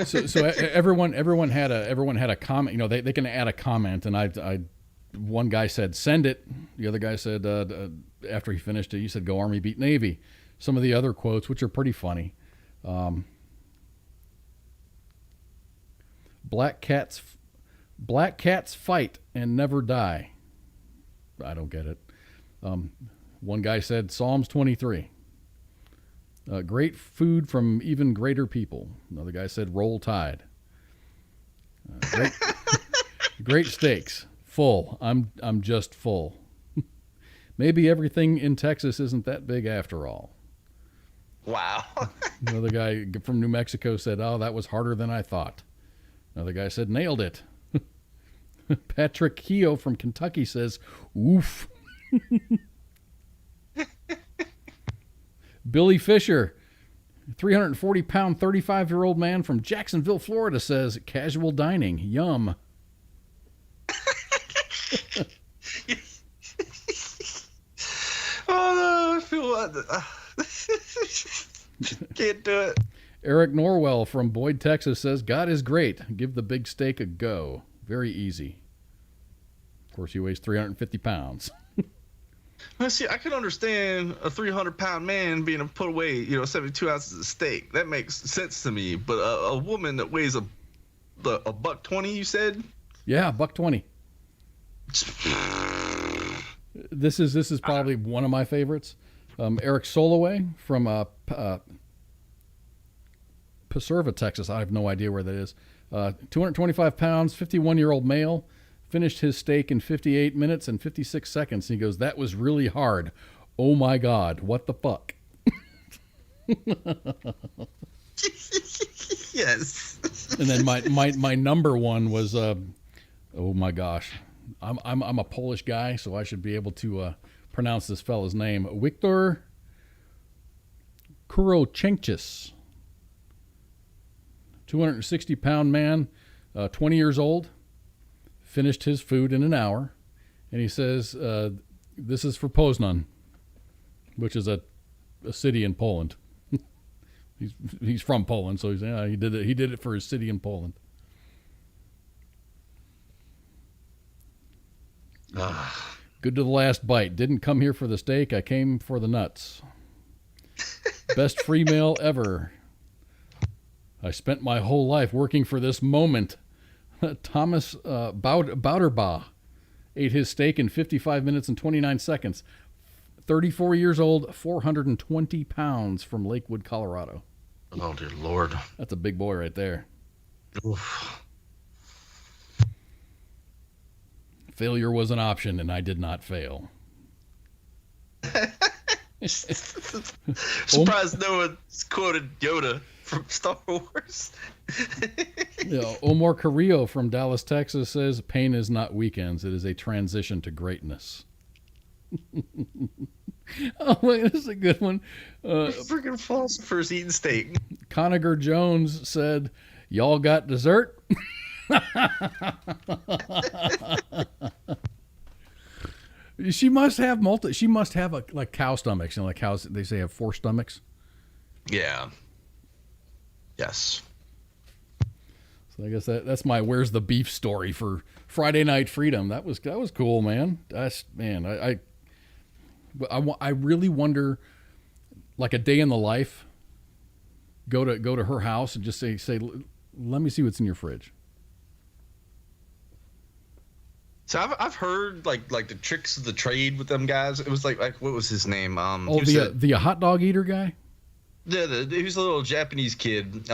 so everyone had a comment. You know, they can add a comment, and I one guy said send it. The other guy said after he finished it, he said go Army beat Navy. Some of the other quotes, which are pretty funny. Black cats fight and never die. I don't get it. One guy said Psalms 23. Great food from even greater people. Another guy said Roll Tide. Great steaks. Full. I'm just full. Maybe everything in Texas isn't that big after all. Wow. Another guy from New Mexico said, oh, that was harder than I thought. Another guy said, nailed it. Patrick Keogh from Kentucky says, oof. Billy Fisher, 340-pound, 35-year-old man from Jacksonville, Florida says, casual dining, yum. Oh, no, I feel can't do it. Eric Norwell from Boyd, Texas says, God is great. Give the big steak a go. Very easy. Of course, he weighs 350 pounds. Let's see, I can understand a 300-pound man being put away, 72 ounces of steak. That makes sense to me. But a woman that weighs a $120, you said? Yeah, $120. This is probably one of my favorites. Eric Soloway from Preserva, Texas. I have no idea where that is. 225 pounds, 51-year-old male. Finished his steak in 58 minutes and 56 seconds. He goes, that was really hard. Oh, my God. What the fuck? Yes. And then my number one was, oh, my gosh. I'm a Polish guy, so I should be able to pronounce this fella's name. Wiktor Kurochenchis. 260-pound man, 20 years old. Finished his food in an hour, and he says, "This is for Poznan, which is a city in Poland." he's from Poland, so he did it. He did it for his city in Poland. Good to the last bite. Didn't come here for the steak. I came for the nuts. Best free meal ever. I spent my whole life working for this moment. Thomas Bauderbaugh ate his steak in 55 minutes and 29 seconds. 34 years old, 420 pounds from Lakewood, Colorado. Oh, dear Lord. That's a big boy right there. Oof. Failure was an option, and I did not fail. Surprised no one's quoted Yoda from Star Wars. Omar Carrillo from Dallas, Texas says, pain is not weekends. It is a transition to greatness. Oh, this is a good one. Freaking philosophers eating steak. Conager Jones said, y'all got dessert? She must have like cow stomachs. Like cows, they say have 4 stomachs. Yeah. Yes. So I guess that's my where's the beef story for Friday Night Freedom. That was cool, man. I really wonder, like a day in the life. Go to her house and just say, let me see what's in your fridge. So I've heard like the tricks of the trade with them guys. It was like what was his name? The hot dog eater guy. he was a little Japanese kid.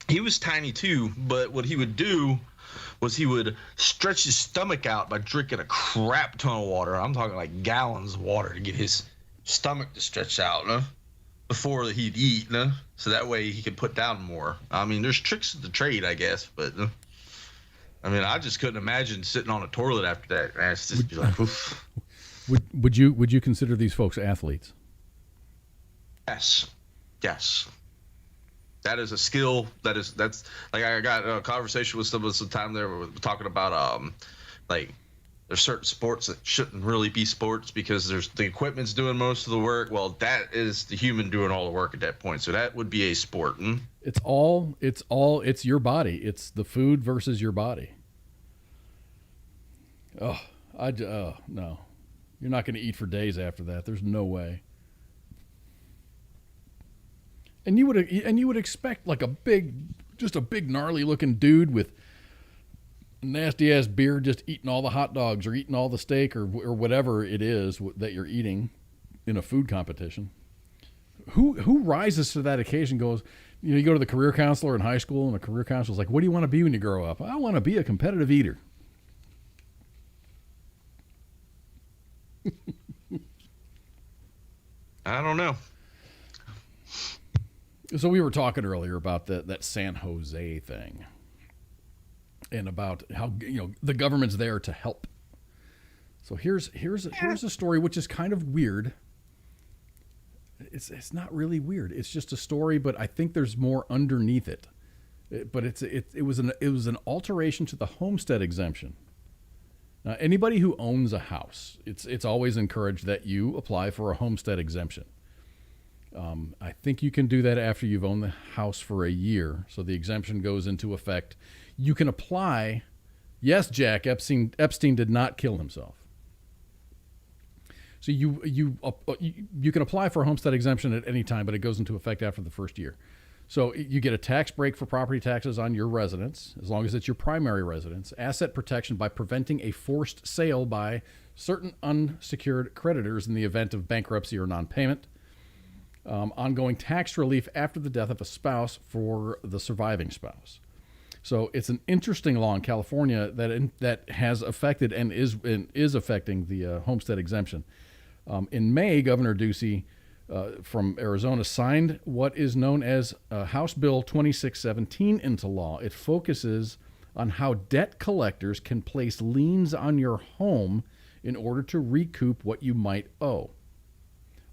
He was tiny too, but what he would do was he would stretch his stomach out by drinking a crap ton of water. I'm talking like gallons of water to get his stomach to stretch out, before he'd eat, so that way he could put down more. I mean, there's tricks of the trade, I guess, but I mean, I just couldn't imagine sitting on a toilet after that. Man, it's just be like, oof. Would you consider these folks athletes? Yes. That is a skill. That's like, I got a conversation with someone sometime there. We're talking about like there's certain sports that shouldn't really be sports because there's the equipment's doing most of the work. Well, that is the human doing all the work at that point. So that would be a sport. It's your body. It's the food versus your body. Oh, no. You're not going to eat for days after that. There's no way. And you would expect like a big gnarly looking dude with nasty ass beard just eating all the hot dogs or eating all the steak or whatever it is that you're eating in a food competition. Who rises to that occasion? Goes, you go to the career counselor in high school, and the career counselor's like, "What do you want to be when you grow up?" "I want to be a competitive eater." I don't know. So we were talking earlier about that San Jose thing, and about how the government's there to help. So here's a story which is kind of weird. It's not really weird. It's just a story, but I think there's more underneath it. But it was an alteration to the homestead exemption. Now, anybody who owns a house, it's always encouraged that you apply for a homestead exemption. I think you can do that after you've owned the house for a year. So the exemption goes into effect. You can apply. Yes, Jack, Epstein did not kill himself. So you can apply for a homestead exemption at any time, but it goes into effect after the first year. So you get a tax break for property taxes on your residence, as long as it's your primary residence, asset protection by preventing a forced sale by certain unsecured creditors in the event of bankruptcy or non-payment, ongoing tax relief after the death of a spouse for the surviving spouse. So it's an interesting law in California that has affected and is affecting the homestead exemption. In May, Governor Ducey from Arizona signed what is known as House Bill 2617 into law. It focuses on how debt collectors can place liens on your home in order to recoup what you might owe.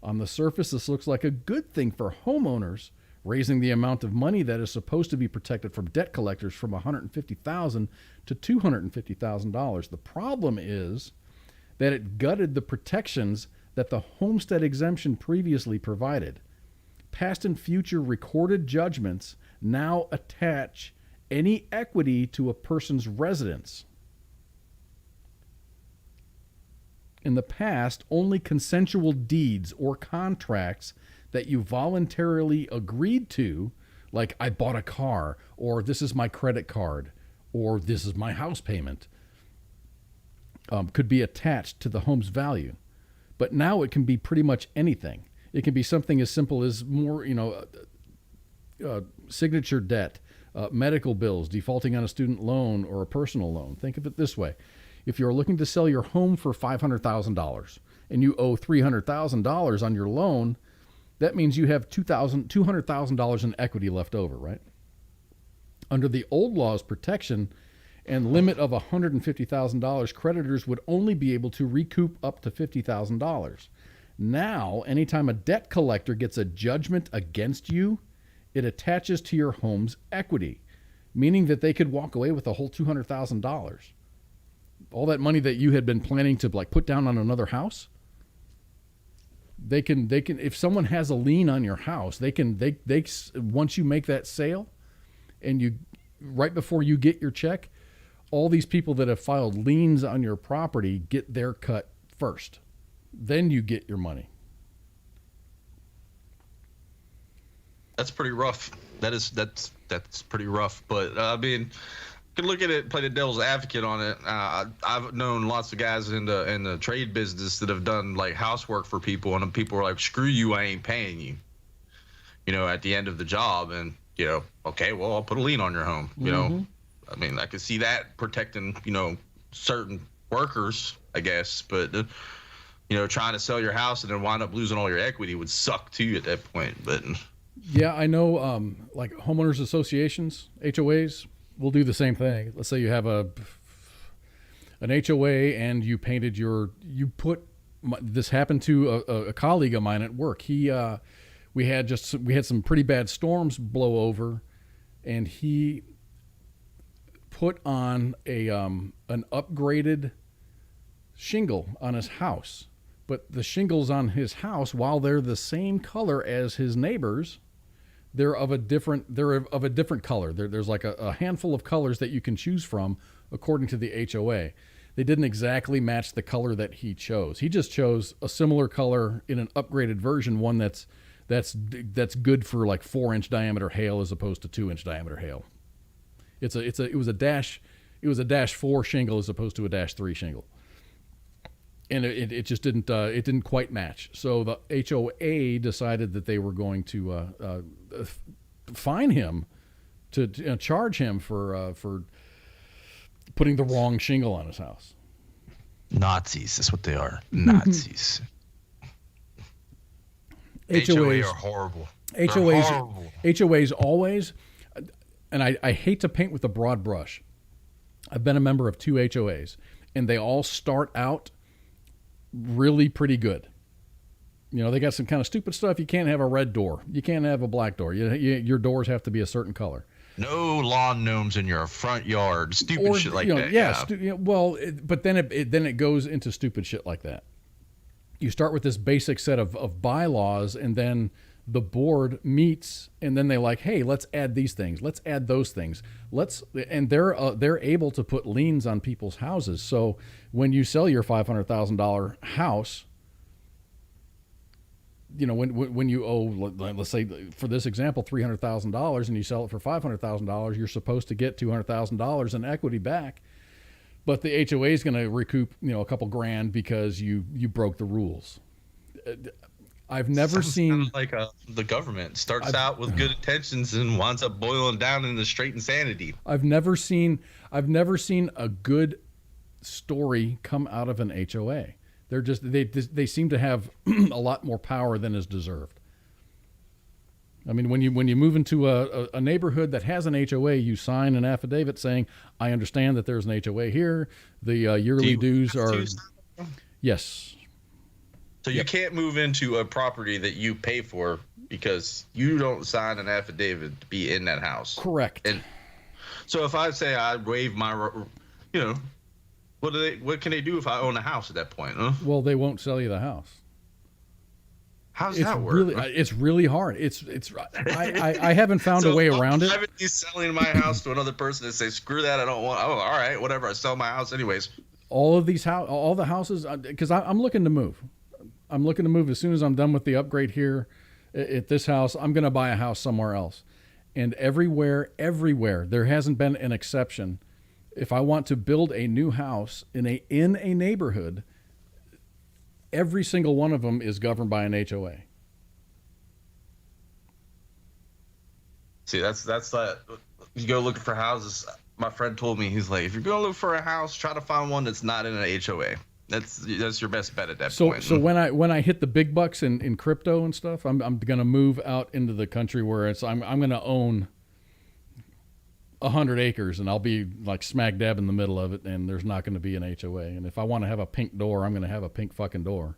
On the surface, this looks like a good thing for homeowners, raising the amount of money that is supposed to be protected from debt collectors from $150,000 to $250,000. The problem is that it gutted the protections that the homestead exemption previously provided. Past and future recorded judgments now attach any equity to a person's residence. In the past, only consensual deeds or contracts that you voluntarily agreed to, like I bought a car, or this is my credit card, or this is my house payment, could be attached to the home's value. But now it can be pretty much anything. It can be something as simple as signature debt, medical bills, defaulting on a student loan or a personal loan. Think of it this way. If you're looking to sell your home for $500,000 and you owe $300,000 on your loan, that means you have $200,000 in equity left over, right? Under the old law's protection and limit of $150,000, creditors would only be able to recoup up to $50,000. Now, anytime a debt collector gets a judgment against you, it attaches to your home's equity, meaning that they could walk away with the whole $200,000. All that money that you had been planning to put down on another house, they can if someone has a lien on your house, they once you make that sale and you right before you get your check, all these people that have filed liens on your property get their cut first. Then you get your money. That's pretty rough. That's pretty rough. But I mean, you can look at it, play the devil's advocate on it. I've known lots of guys in the trade business that have done housework for people, and people are like, "Screw you, I ain't paying you." at the end of the job, and okay, well, I'll put a lien on your home. I mean, I could see that protecting certain workers, I guess, but trying to sell your house and then wind up losing all your equity would suck too at that point. But Yeah, I know, like homeowners associations, HOAs, will do the same thing. Let's say you have an HOA and you painted this happened to a colleague of mine at work. We had some pretty bad storms blow over, and he put on an upgraded shingle on his house. But the shingles on his house, while they're the same color as his neighbors, they're of a different color. There's like a handful of colors that you can choose from according to the HOA. They didn't exactly match the color that he chose. He just chose a similar color in an upgraded version, one that's good for like 4-inch diameter hail as opposed to 2-inch diameter hail. It was a -4 shingle as opposed to a -3 shingle. And it just didn't quite match. So the HOA decided that they were going to fine him, to charge him for putting the wrong shingle on his house. Nazis, that's what they are. Nazis. HOA are horrible. HOAs always, and I hate to paint with a broad brush. I've been a member of 2 HOAs, and they all start out really pretty good. They got some kind of stupid stuff. You can't have a red door. You can't have a black door. Your doors have to be a certain color. No lawn gnomes in your front yard. Stupid shit like that. Yeah. But then it goes into stupid shit like that. You start with this basic set of bylaws, and then the board meets, and then they like, hey, let's add these things. Let's add those things. And they're able to put liens on people's houses. So when you sell your $500,000 house, when you owe, let's say for this example, $300,000, and you sell it for $500,000, you're supposed to get $200,000 in equity back. But the HOA is going to recoup, a couple grand because you broke the rules. I've never seen like the government starts out with good intentions and winds up boiling down into straight insanity. I've never seen a good story come out of an HOA. They seem to have a lot more power than is deserved. I mean, when you move into a neighborhood that has an HOA, you sign an affidavit saying, I understand that there's an HOA here. The yearly dues are... Yes. So you can't move into a property that you pay for because you don't sign an affidavit to be in that house. Correct. And so if I say I waive my, what can they do if I own a house at that point? Huh? Well, they won't sell you the house. How does that work? It's really hard. I haven't found a way around it. I'm privately selling my house to another person and say, screw that, I don't want. Oh, all right, whatever. I sell my house anyways. All the houses, because I'm looking to move. I'm looking to move as soon as I'm done with the upgrade here at this house. I'm going to buy a house somewhere else. And everywhere, there hasn't been an exception. If I want to build a new house in a neighborhood, every single one of them is governed by an HOA. See, that's that. You go looking for houses. My friend told me, he's like, if you're going to look for a house, try to find one that's not in an HOA. That's your best bet at that point. So when I hit the big bucks in crypto and stuff, I'm going to move out into the country where I'm going to own 100 acres, and I'll be like smack dab in the middle of it, and there's not going to be an HOA. And if I want to have a pink door, I'm going to have a pink fucking door.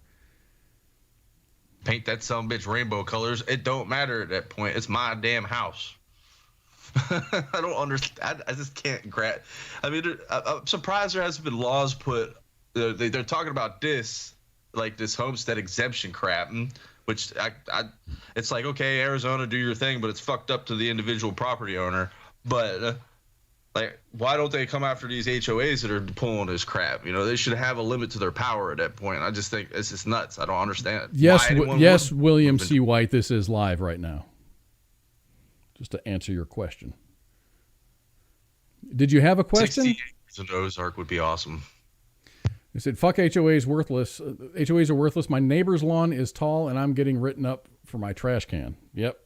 Paint that sumbitch rainbow colors. It don't matter at that point. It's my damn house. I don't understand. I just can't grasp. I mean, I'm surprised there hasn't been laws put. They're talking about this, like this homestead exemption crap, which it's like, okay, Arizona, do your thing, but it's fucked up to the individual property owner. But like, why don't they come after these HOAs that are pulling this crap? They should have a limit to their power at that point. I just think it's just nuts. I don't understand. Yes, William C. White, this is live right now. Just to answer your question. Did you have a question? 60 acres in Ozark would be awesome. I said, fuck HOAs, worthless. HOAs are worthless. My neighbor's lawn is tall, and I'm getting written up for my trash can. Yep.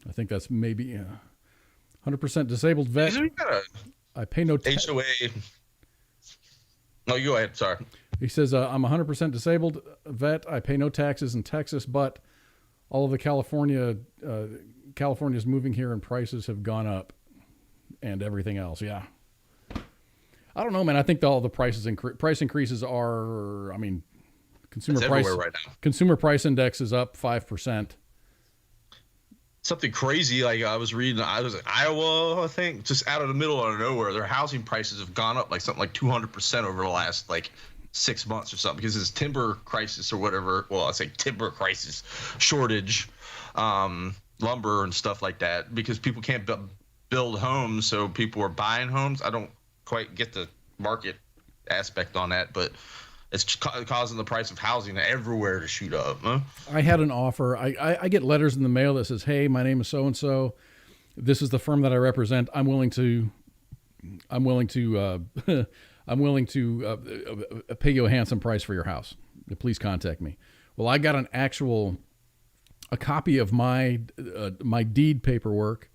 I think that's maybe 100% disabled vet. So you got a I pay no HOA. No, you go ahead. Sorry. He says, I'm 100% disabled vet. I pay no taxes in Texas, but all of the California's moving here and prices have gone up and everything else. Yeah. I don't know, man. I think all the price increases are, I mean, consumer It's price everywhere right now. consumer price index is up 5%. Something crazy, like I was reading, I was in Iowa, I think, just out of the middle of nowhere, their housing prices have gone up like something like 200% over the last like 6 months or something, because this timber crisis or whatever. Well, I say timber crisis, shortage, lumber and stuff like that, because people can't build homes, so people are buying homes. I don't quite get the market aspect on that, but it's causing the price of housing everywhere to shoot up. Huh? I had an offer. I get letters in the mail that says, "Hey, my name is so and so. This is the firm that I represent. I'm willing to pay you a handsome price for your house. Please contact me." Well, I got a copy of my deed paperwork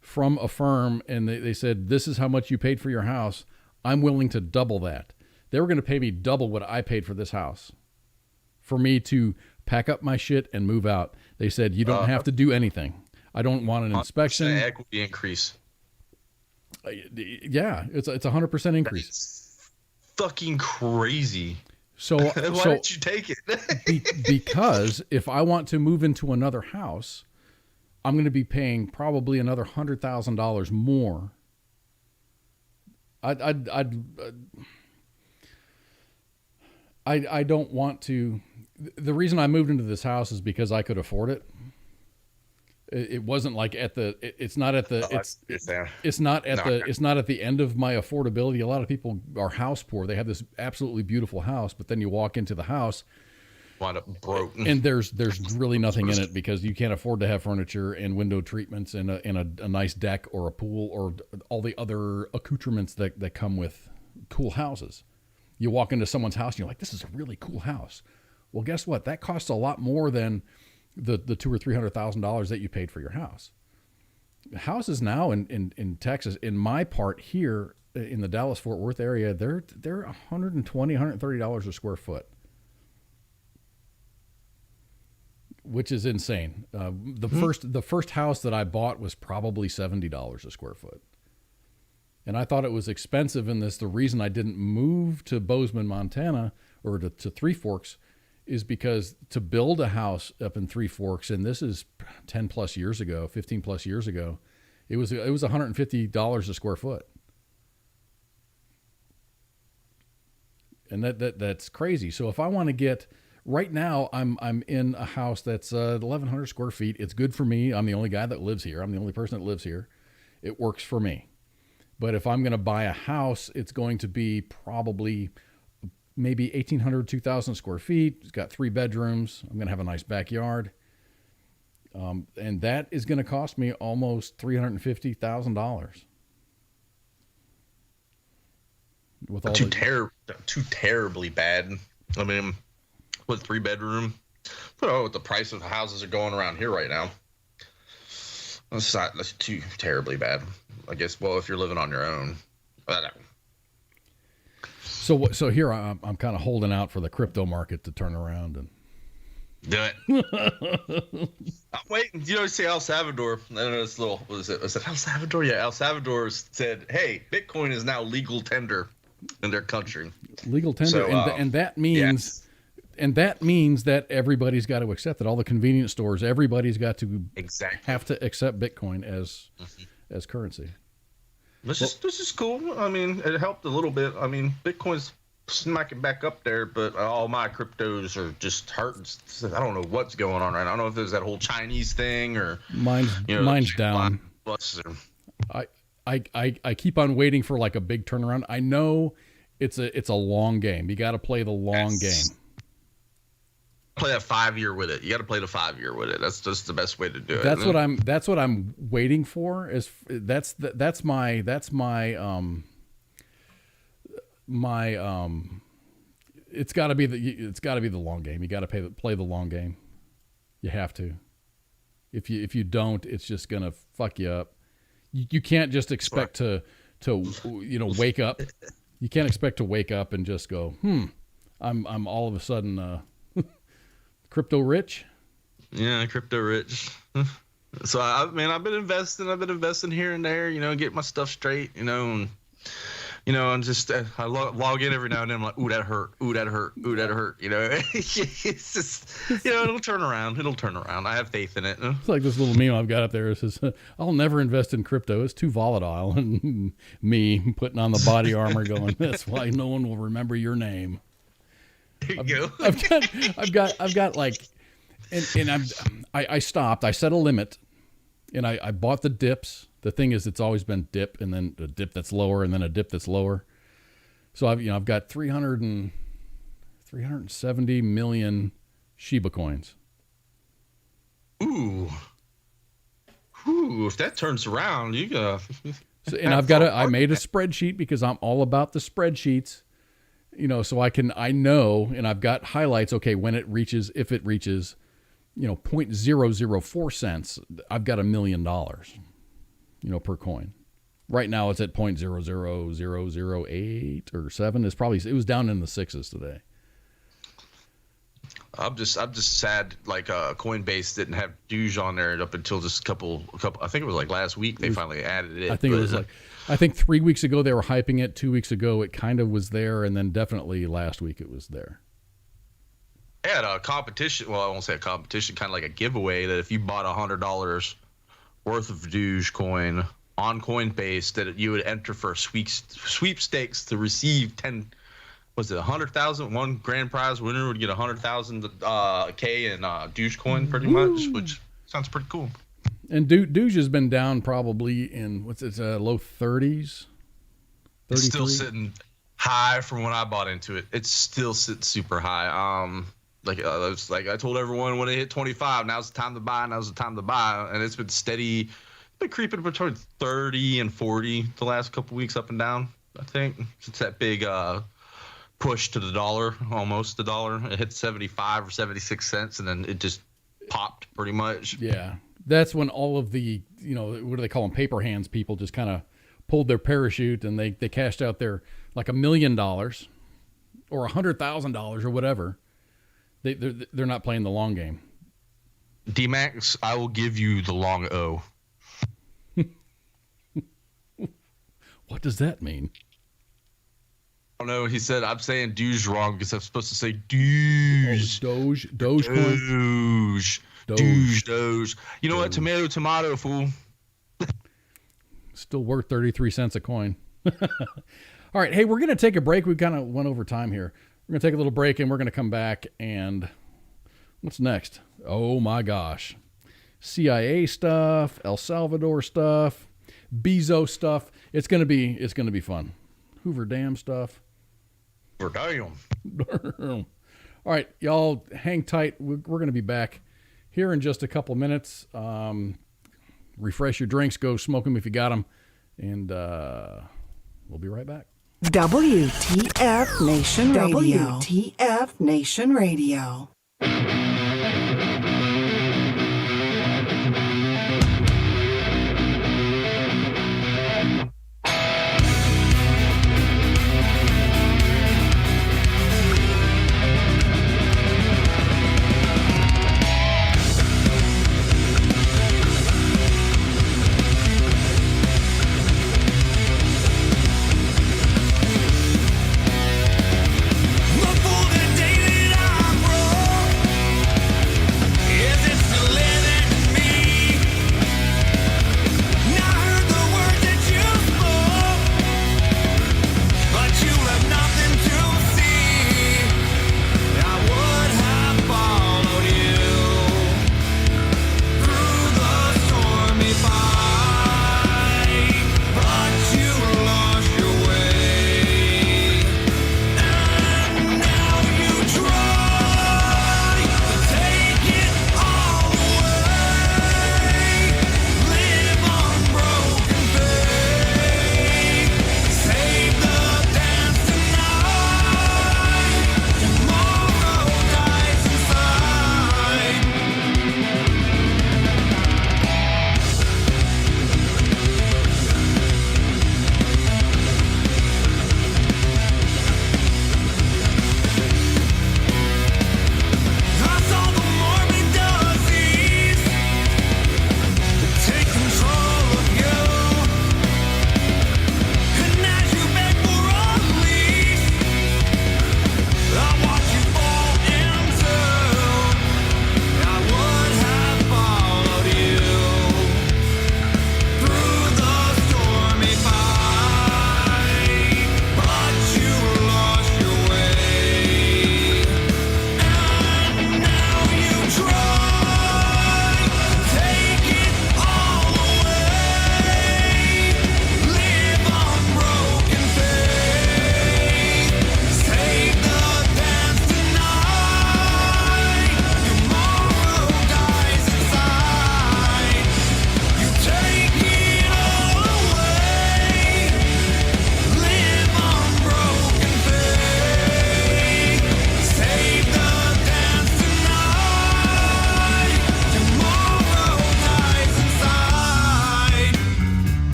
from a firm, and they said, "This is how much you paid for your house. I'm willing to double that." They were going to pay me double what I paid for this house for me to pack up my shit and move out. They said, "You don't have to do anything. I don't want an inspection." Equity increase. Yeah, it's a 100% increase. That's fucking crazy. So Why didn't you take it? because if I want to move into another house, I'm going to be paying probably another $100,000 more. I don't want to. The reason I moved into this house is because I could afford it. It wasn't like it's not at the end of my affordability. A lot of people are house poor. They have this absolutely beautiful house, but then you walk into the house, wind up broke, and there's really nothing in it because you can't afford to have furniture and window treatments and a nice deck or a pool or all the other accoutrements that come with cool houses. You walk into someone's house and you're like, "This is a really cool house." Well, guess what? That costs a lot more than the $200,000 or $300,000 that you paid for your house. Houses now in Texas, in my part here in the Dallas-Fort Worth area, they're $120, $130 a square foot, which is insane. The first house that I bought was probably $70 a square foot. And I thought it was expensive in this. The reason I didn't move to Bozeman, Montana, or to Three Forks, is because to build a house up in Three Forks, and this is 10 plus years ago, 15 plus years ago, it was $150 a square foot. And that's crazy. So if I want to get, right now I'm in a house that's 1,100 square feet. It's good for me. I'm the only guy that lives here. I'm the only person that lives here. It works for me. But if I'm going to buy a house, it's going to be probably maybe 1,800, 2,000 square feet. It's got 3 bedrooms. I'm going to have a nice backyard. And that is going to cost me almost $350,000. With all too terribly bad. I mean, with 3 bedroom, what the price of houses are going around here right now. That's too terribly bad. I guess. Well, if you're living on your own. So here I'm kind of holding out for the crypto market to turn around and do it. I'm waiting. You see El Salvador. I don't know this little. Was it El Salvador? Yeah, El Salvador said, "Hey, Bitcoin is now legal tender in their country." Legal tender, so, and that means. Yes. And that means that everybody's got to accept it. All the convenience stores, everybody's got to have to accept Bitcoin as currency. This is cool. I mean, it helped a little bit. I mean, Bitcoin's smacking back up there, but all my cryptos are just hurting. I don't know what's going on right now. I don't know if there's that whole Chinese thing or mine's down. I keep on waiting for like a big turnaround. I know it's a long game. You got to play the long game. Play that 5-year with it. You got to play the 5-year with it. That's just the best way to do it. That's what I'm waiting for. That's my it's got to be the long game. You got to play the long game. You have to. If you don't, it's just gonna fuck you up. You can't just expect to wake up. You can't expect to wake up and just go, I'm all of a sudden crypto rich. Yeah, crypto rich. So I've been investing here and there, get my stuff straight, and just I log in every now and then. I'm like, ooh, that hurt. Ooh, that hurt. Ooh, that hurt. It's just, it'll turn around. I have faith in it. It's like this little meme I've got up there. It says, I'll never invest in crypto. It's too volatile. And me putting on the body armor going, that's why no one will remember your name. There you go. I've got like, and I stopped. I set a limit, and I bought the dips. The thing is, it's always been dip, and then a dip that's lower, and then a dip that's lower. So I've got 370 million Shiba coins. Ooh, if that turns around, you got. So, and I made a spreadsheet because I'm all about the spreadsheets. So I know, and I've got highlights. Okay, when it reaches, if it reaches, 0.004 cents, I've got $1 million. Per coin. Right now it's at 0.00008 or 7. It was down in the 6s today. I'm just sad like Coinbase didn't have Doge on there up until just a couple I think it was like last week they finally added it. I think 3 weeks ago they were hyping it. 2 weeks ago it kind of was there, and then definitely last week it was there. I had a competition, well I won't say a competition, kind of like a giveaway that if you bought $100 worth of Dogecoin on Coinbase, that you would enter for a sweepstakes to receive 100,000. One grand prize winner would get 100,000 K in Dogecoin, pretty much, which sounds pretty cool. And Doge has been down probably in low 30s. It's still sitting high from when I bought into it. It's still sitting super high. Like I told everyone when it hit 25, now's the time to buy. And it's been steady. It's been creeping between 30 and 40 the last couple weeks, up and down. I think it's that big push to the dollar, almost the dollar. It hit 75 or 76 cents, and then it just popped pretty much. Yeah, that's when all of the what do they call them, paper hands people just kind of pulled their parachute and they cashed out their like $1 million or $100,000 or whatever. They're not playing the long game. D-Max, I will give you the long O. What does that mean? I don't know. He said I'm saying Doge wrong because I'm supposed to say Doge. Dogecoin. Doge. You know what? Tomato, fool. Still worth 33 cents a coin. All right. Hey, we're going to take a break. We kind of went over time here. We're going to take a little break, and we're going to come back, and what's next? Oh, my gosh. CIA stuff, El Salvador stuff, Bezos stuff. It's going to be fun. Hoover Dam stuff. Hoover Dam. All right, y'all hang tight. We're going to be back here in just a couple minutes. Refresh your drinks. Go smoke them if you got them. And we'll be right back. WTF Nation Radio. WTF Nation Radio. Before the day that I broke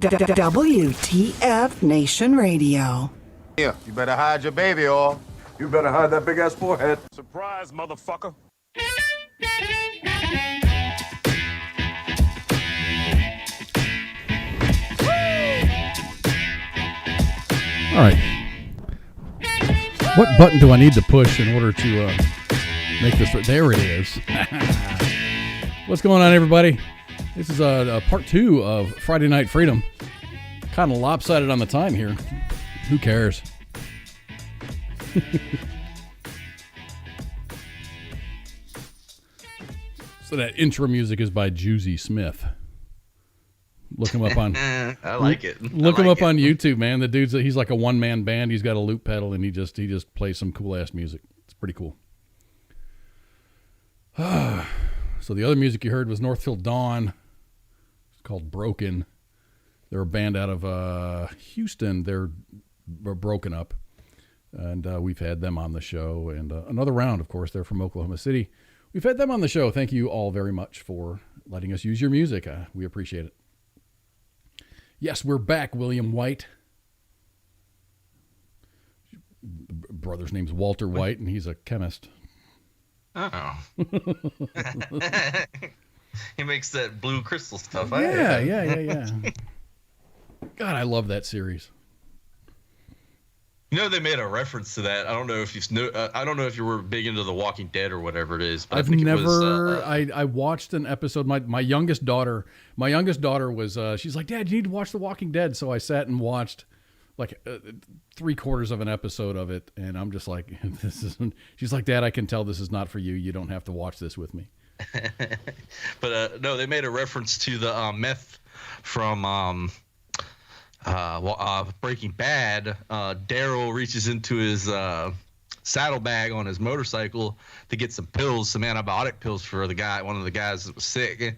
WTF Nation Radio. Yeah, you better hide your baby oil. You better hide that big ass forehead. Surprise, motherfucker. All right. What button do I need to push in order to make this? There it is. What's going on, everybody? This is a part 2 of Friday Night Freedom. Kind of lopsided on the time here. Who cares? So that intro music is by Juicy Smith. Look him up on. I like it. Look him up on YouTube, man. The dude's he's like a one-man band. He's got a loop pedal and he just plays some cool ass music. It's pretty cool. So the other music you heard was Northfield Dawn. It's called Broken. They're a band out of Houston. They're broken up, and we've had them on the show. And another round, of course. They're from Oklahoma City. We've had them on the show. Thank you all very much for letting us use your music. We appreciate it. Yes, we're back, William White. Brother's name's Walter White, and he's a chemist. Oh. He makes that blue crystal stuff. Yeah. God, I love that series. You know, they made a reference to that. I don't know if I don't know if you were big into The Walking Dead or whatever it is. But I've never. I watched an episode. My youngest daughter was. She's like, Dad, you need to watch The Walking Dead. So I sat and watched like 3/4 of an episode of it, and I'm just like, this isn't. She's like, Dad, I can tell this is not for you. You don't have to watch this with me. But no, they made a reference to the meth from Breaking Bad. Daryl reaches into his saddlebag on his motorcycle to get some antibiotic pills for one of the guys that was sick.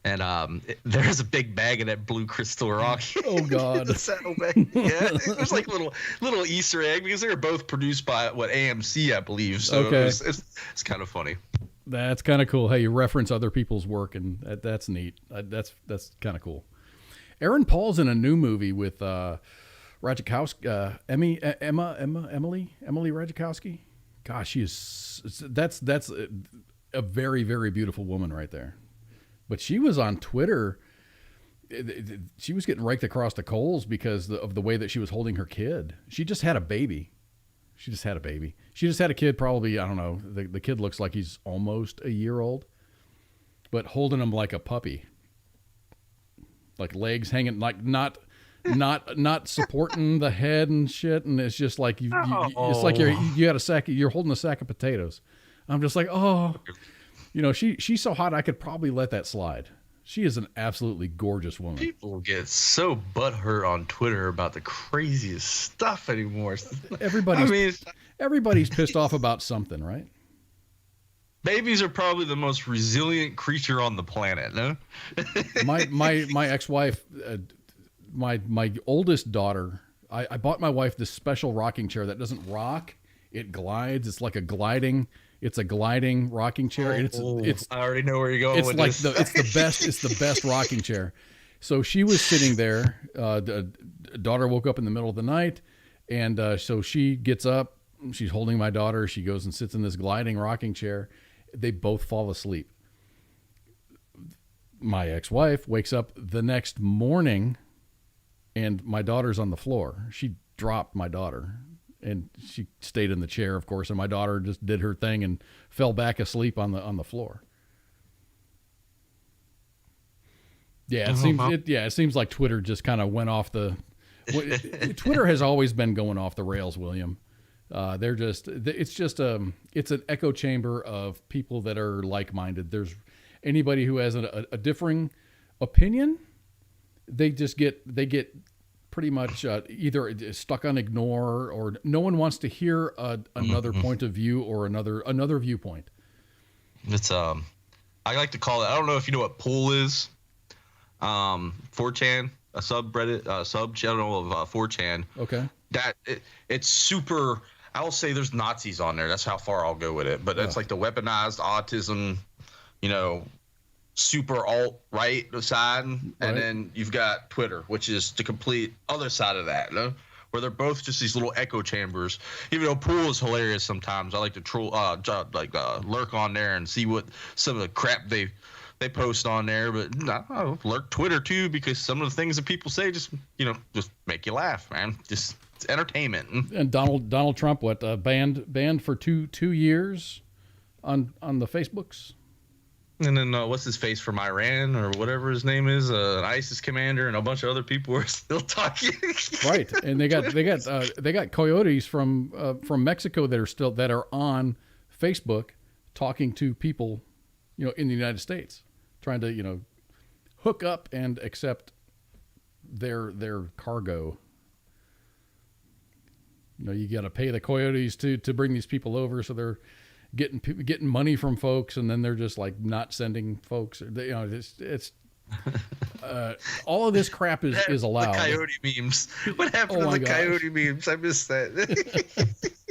And there's a big bag of that blue crystal rock. Oh God! The saddlebag. Yeah, there's like little Easter egg because they were both produced by AMC, I believe. So okay. It's kind of funny. That's kind of cool. Hey, you reference other people's work, and that's neat. That's kind of cool. Aaron Paul's in a new movie with Ratajkowski, Emily Ratajkowski. Gosh, that's a very, very beautiful woman right there. But she was on Twitter. She was getting raked across the coals because of the way that she was holding her kid. She just had a baby. She just had a kid, probably, I don't know. The kid looks like he's almost a year old, but holding him like a puppy. Like legs hanging, like not supporting the head and shit, and it's just like it's like you're holding a sack of potatoes. I'm just like, oh, she's so hot I could probably let that slide. She is an absolutely gorgeous woman. People get so butthurt on Twitter about the craziest stuff anymore. Everybody's pissed off about something, right? Babies are probably the most resilient creature on the planet, no? my ex-wife, my oldest daughter, I bought my wife this special rocking chair that doesn't rock, it glides. It's like a gliding rocking chair. It's I already know where you're going with this. It's the best rocking chair. So she was sitting there. The daughter woke up in the middle of the night, and so she gets up. She's holding my daughter. She goes and sits in this gliding rocking chair. They both fall asleep. My ex-wife wakes up the next morning, and my daughter's on the floor. She dropped my daughter, and she stayed in the chair, of course, and my daughter just did her thing and fell back asleep on the floor. Yeah, it seems like Twitter just kind of went off the. Twitter has always been going off the rails, William. It's an echo chamber of people that are like-minded. There's anybody who has a differing opinion, they get pretty much either stuck on ignore, or no one wants to hear another point of view or another viewpoint. It's I like to call it. I don't know if you know what Pool is. 4chan, a subreddit, sub-channel of 4chan. Okay. It's super. I will say there's Nazis on there. That's how far I'll go with it. But it's like the weaponized autism, super alt-right side, and then you've got Twitter, which is the complete other side of that, where they're both just these little echo chambers. Even though Pool is hilarious sometimes, I like to troll, lurk on there and see what some of the crap they post on there. But I lurk Twitter too, because some of the things that people say just make you laugh, man. Just it's entertainment. And Donald Trump, banned for two years on the Facebooks. And then what's his face from Iran or whatever his name is, an ISIS commander, and a bunch of other people are still talking. Right, and they got coyotes from Mexico that are on Facebook talking to people, in the United States, trying to hook up and accept their cargo. You got to pay the coyotes to bring these people over, so they're getting money from folks, and then they're just like not sending folks. It's all of this crap is allowed. The coyote memes. What happened to the coyote memes? I missed that.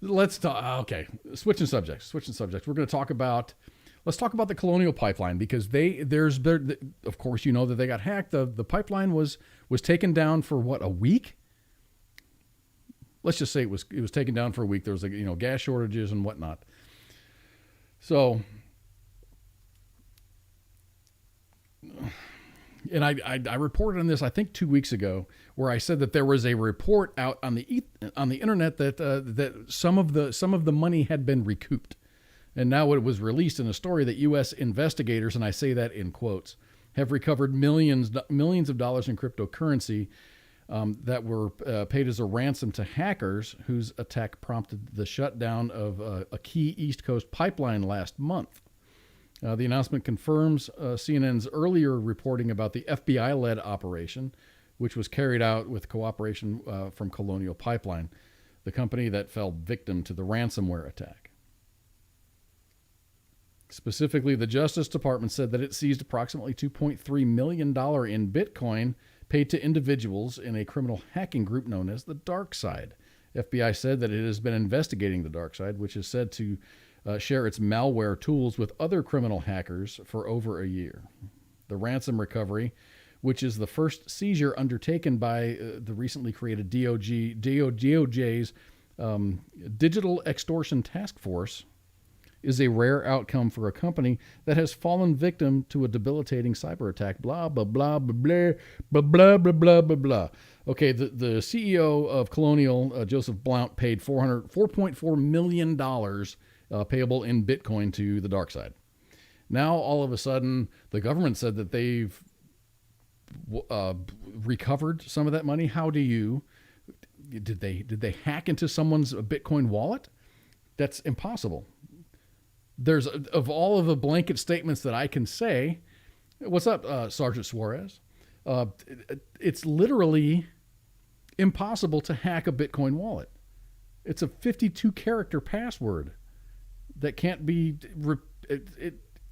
Let's talk. Okay, switching subjects. We're going to talk about. Let's talk about the Colonial Pipeline, because of course, that they got hacked. The pipeline was taken down for what, a week? Let's just say it was taken down for a week. There was gas shortages and whatnot. So, and I reported on this, I think 2 weeks ago, where I said that there was a report out on the internet that some of the money had been recouped, and now it was released in a story that U.S. investigators, and I say that in quotes, have recovered millions of dollars in cryptocurrency that were paid as a ransom to hackers whose attack prompted the shutdown of a key East Coast pipeline last month. The announcement confirms CNN's earlier reporting about the FBI-led operation, which was carried out with cooperation from Colonial Pipeline, the company that fell victim to the ransomware attack. Specifically, the Justice Department said that it seized approximately $2.3 million in Bitcoin paid to individuals in a criminal hacking group known as the Dark Side. FBI said that it has been investigating the Dark Side, which is said to share its malware tools with other criminal hackers for over a year. The ransom recovery, which is the first seizure undertaken by the recently created DOJ's Digital Extortion Task Force, is a rare outcome for a company that has fallen victim to a debilitating cyber attack. Blah, blah, blah, blah, blah, blah, blah, blah, blah, blah, blah. Okay, the CEO of Colonial, Joseph Blount, paid $4.4 million payable in Bitcoin to the Dark Side. Now, all of a sudden, the government said that they've recovered some of that money. How do you... Did they hack into someone's Bitcoin wallet? That's impossible. There's, of all of the blanket statements that I can say, what's up, Sergeant Suarez? It's literally impossible to hack a Bitcoin wallet. It's a 52-character password that can't be.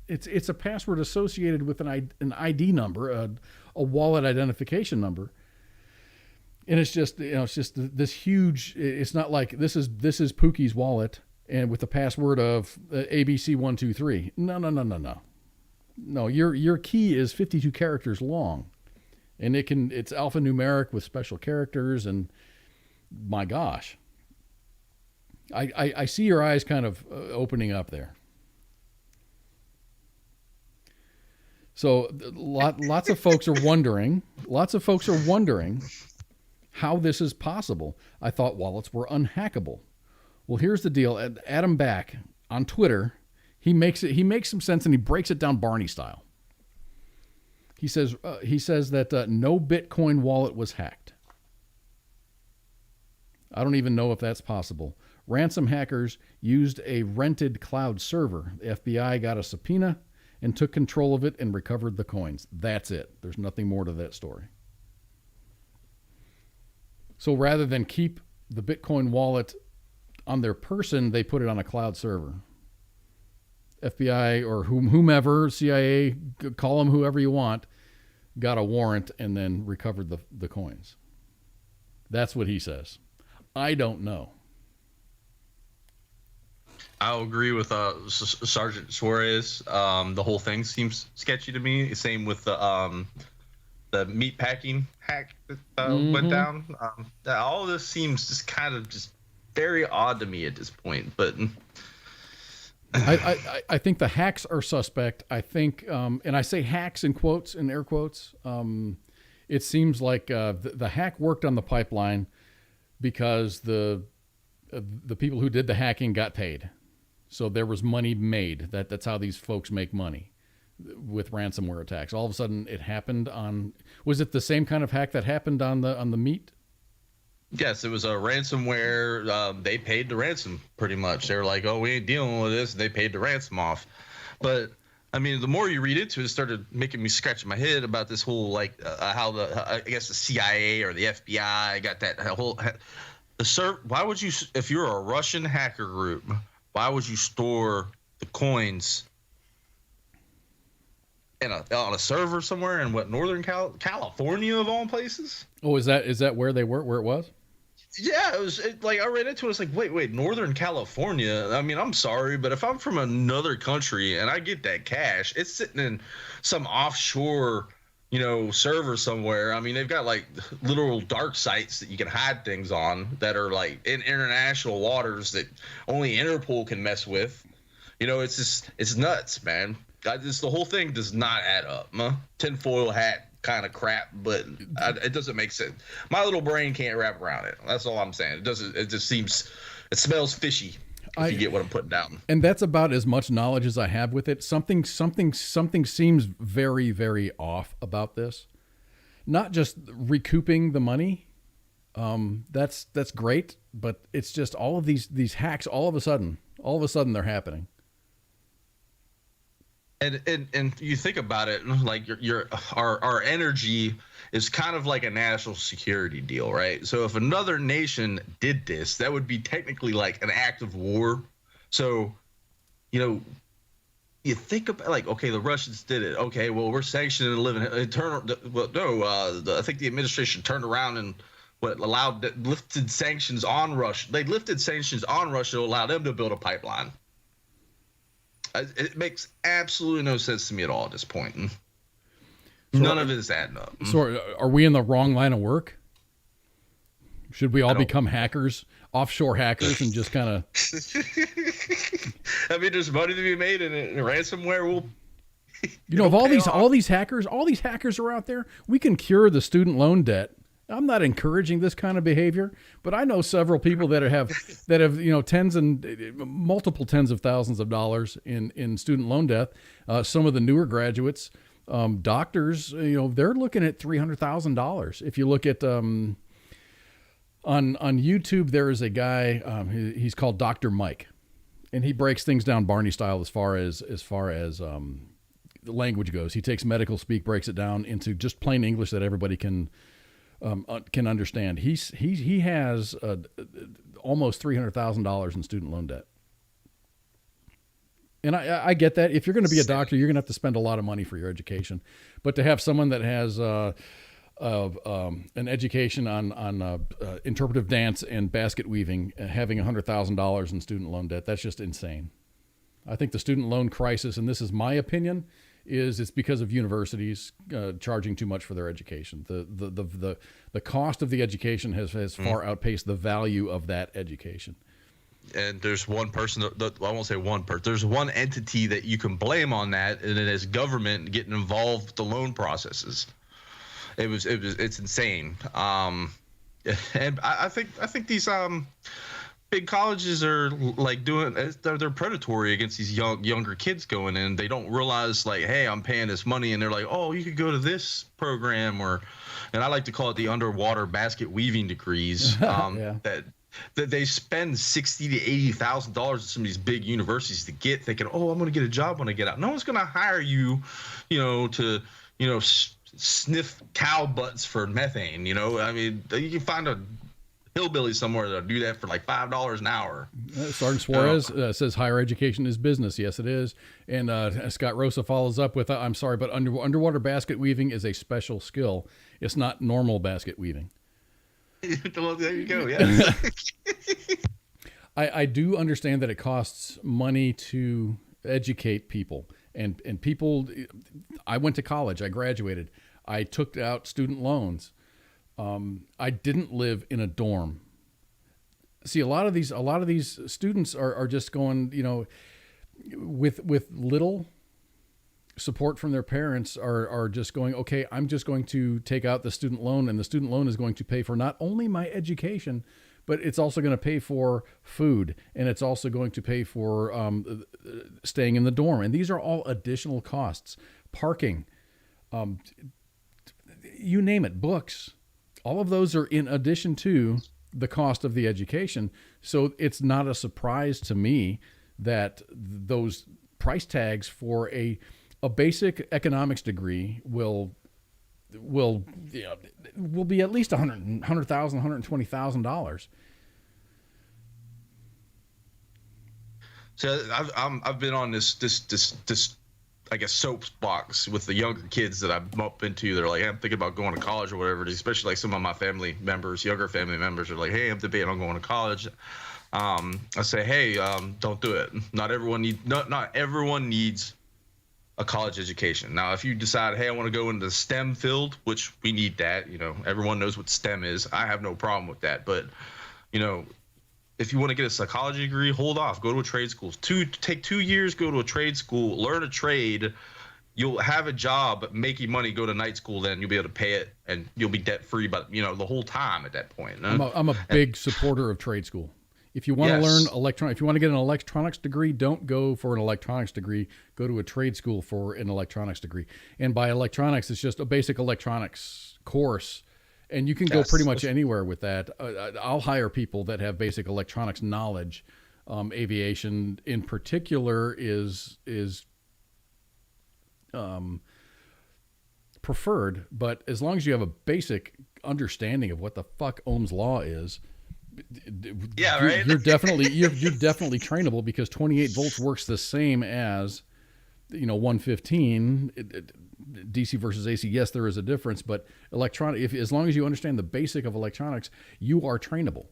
It's a password associated with an ID number, a wallet identification number, and it's just this huge. It's not like this is Pookie's wallet. And with the password of ABC123. No. Your key is 52 characters long, and it's alphanumeric with special characters. And my gosh, I see your eyes kind of opening up there. So lots of folks are wondering. Lots of folks are wondering how this is possible. I thought wallets were unhackable. Well, here's the deal. Adam Back on Twitter, he makes some sense, and he breaks it down Barney style. He says that no Bitcoin wallet was hacked. I don't even know if that's possible. Ransom hackers used a rented cloud server. The FBI got a subpoena and took control of it and recovered the coins. That's it. There's nothing more to that story. So rather than keep the Bitcoin wallet on their person, they put it on a cloud server. FBI or whomever, CIA, call them whoever you want, got a warrant and then recovered the coins. That's what he says. I don't know. I'll agree with Sergeant Suarez. The whole thing seems sketchy to me. Same with the meat packing hack that went down. All of this seems just kind of just very odd to me at this point. But I think the hacks are suspect. I think, and I say hacks in quotes, in air quotes. It seems like the hack worked on the pipeline because the people who did the hacking got paid. So there was money made. That's how these folks make money with ransomware attacks. All of a sudden it happened on, was it the same kind of hack that happened on the meat? Yes, it was a ransomware. They paid the ransom pretty much. They were like, oh, we ain't dealing with this. And they paid the ransom off. But I mean, the more you read into it, it started making me scratch my head about this whole, like, how I guess the CIA or the FBI got that whole, why would you, if you're a Russian hacker group, why would you store the coins on a server somewhere in Northern California of all places? Oh, is that where they were? Where it was? Yeah, it was like I read into it. It's like, wait, Northern California. I mean, I'm sorry, but if I'm from another country and I get that cash, it's sitting in some offshore, server somewhere. I mean, they've got like literal dark sites that you can hide things on that are like in international waters that only Interpol can mess with. It's nuts, man. The whole thing does not add up. Tinfoil hat kind of crap, but it doesn't make sense. My little brain can't wrap around it. That's all I'm saying. It smells fishy. If you get what I'm putting down. And that's about as much knowledge as I have with it. Something seems very, very off about this. Not just recouping the money. That's great, but it's just all of these hacks all of a sudden they're happening. And you think about it, like our energy is kind of like a national security deal, right? So if another nation did this, that would be technically like an act of war. So, you think about, like, okay, the Russians did it. Okay, well, we're sanctioning and living. I think the administration turned around and lifted sanctions on Russia. They lifted sanctions on Russia to allow them to build a pipeline. It makes absolutely no sense to me at all at this point. None of it is adding up. So are we in the wrong line of work? Should we all become hackers, offshore hackers, and just kind of... I mean, there's money to be made in ransomware. Of all these hackers are out there, we can cure the student loan debt. I'm not encouraging this kind of behavior, but I know several people that have multiple tens of thousands of dollars in student loan debt. Some of the newer graduates, doctors, they're looking at $300,000. If you look at on YouTube, there is a guy. He's called Dr. Mike, and he breaks things down Barney style as far as the language goes. He takes medical speak, breaks it down into just plain English that everybody can understand. He has almost $300,000 in student loan debt, and I get that. If you're going to be a doctor, you're going to have to spend a lot of money for your education. But to have someone that has an education on interpretive dance and basket weaving, having $100,000 in student loan debt, that's just insane. I think the student loan crisis, and this is my opinion, it's because of universities charging too much for their education. The cost of the education has far outpaced the value of that education. And there's one person I won't say one person. There's one entity that you can blame on that, and it is government getting involved with the loan processes. It's insane. And I think these big colleges are like they're predatory against these younger kids going in. They don't realize, like, hey, I'm paying this money, and they're like, oh, you could go to this program, and I like to call it the underwater basket weaving degrees. That they spend $60,000 to $80,000 at some of these big universities to get, thinking, oh, I'm going to get a job when I get out. No one's going to hire you, to sniff cow butts for methane. I mean, you can find a hillbilly somewhere that'll do that for like $5 an hour. Sergeant Suarez says higher education is business. Yes, it is. And Scott Rosa follows up with, I'm sorry, but underwater basket weaving is a special skill. It's not normal basket weaving. Well, there you go. Yeah. I do understand that it costs money to educate people, and people. I went to college. I graduated. I took out student loans. I didn't live in a dorm. See, a lot of these students are just going, with little support from their parents are just going, okay, I'm just going to take out the student loan, and the student loan is going to pay for not only my education, but it's also going to pay for food, and it's also going to pay for staying in the dorm. And these are all additional costs. Parking, you name it, books, all of those are in addition to the cost of the education. So it's not a surprise to me that those price tags for a basic economics degree will be at least $100,000, $120,000. So I've been on this I guess soapbox with the younger kids that I'm up into. They're like, hey, I'm thinking about going to college or whatever. Especially like some of my family members, younger family members, are like, hey, I'm debating on going to college. I say, hey, don't do it. Not everyone needs a college education. Now, if you decide, hey, I want to go into the STEM field, which we need that, everyone knows what STEM is. I have no problem with that. But, if you want to get a psychology degree, hold off. Go to a trade school. Take 2 years, go to a trade school, learn a trade. You'll have a job making money, go to night school, then you'll be able to pay it, and you'll be debt-free, but, the whole time at that point. I'm a big supporter of trade school. If you want to learn if you want to get an electronics degree, don't go for an electronics degree. Go to a trade school for an electronics degree. And by electronics, it's just a basic electronics course. And you can go pretty much anywhere with that. I'll hire people that have basic electronics knowledge. Aviation in particular is preferred, but as long as you have a basic understanding of what the fuck Ohm's law is, right. You're definitely trainable, because 28 volts works the same as 115 DC versus AC. Yes, there is a difference, but as long as you understand the basic of electronics, you are trainable.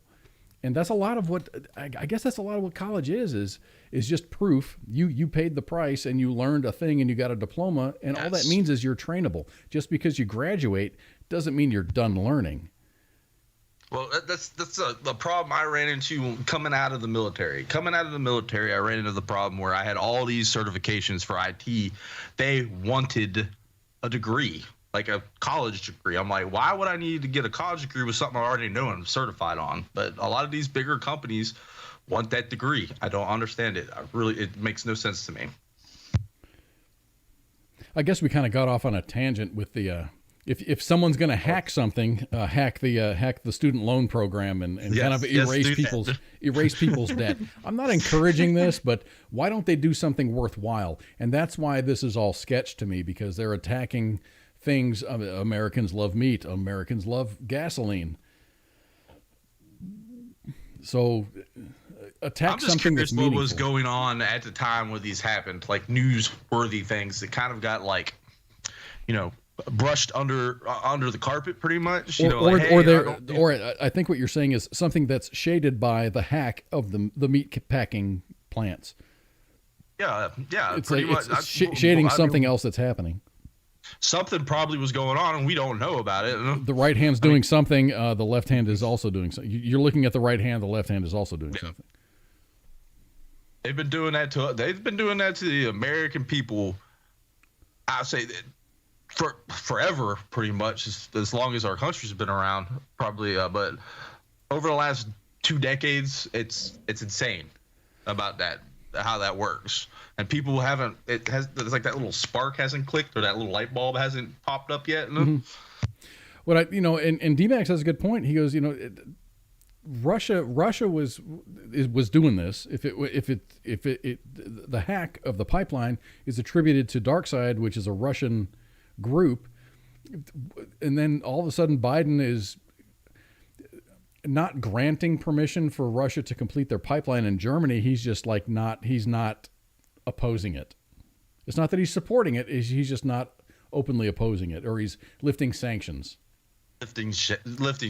And that's a lot of what I guess that's a lot of what college is just proof. You paid the price and you learned a thing and you got a diploma, and all that means is you're trainable. Just because you graduate doesn't mean you're done learning. Well, that's the problem I ran into coming out of the military. Coming out of the military, I ran into the problem where I had all these certifications for IT. They wanted a degree, like a college degree. I'm like, why would I need to get a college degree with something I already know and I'm certified on? But a lot of these bigger companies want that degree. I don't understand it. It makes no sense to me. I guess we kind of got off on a tangent with the if someone's going to hack something, hack the student loan program and kind of erase people's debt. I'm not encouraging this, but why don't they do something worthwhile? And that's why this is all sketch to me, because they're attacking things. Americans love meat. Americans love gasoline. So attack something that's meaningful. What was going on at the time when these happened, like newsworthy things that kind of got brushed under the carpet, pretty much. Or I think what you're saying is something that's shaded by the hack of the meat packing plants. Yeah, it's pretty much. It's shading something else that's happening. Something probably was going on, and we don't know about it. The right hand's doing something. The left hand is also doing something. You're looking at the right hand. The left hand is also doing something. They've been doing that to the American people. I say that. For forever, pretty much, as long as our country's been around, probably. But over the last 2 decades, it's insane about that, how that works. And people it's like that little spark hasn't clicked, or that little light bulb hasn't popped up yet. Mm-hmm. What and D-Max has a good point. He goes, Russia was doing this. If the hack of the pipeline is attributed to DarkSide, which is a Russian group, and then all of a sudden Biden is not granting permission for Russia to complete their pipeline in Germany. He's just he's not opposing it. It's not that he's supporting it, he's just not openly opposing it, or he's lifting sanctions. Lifting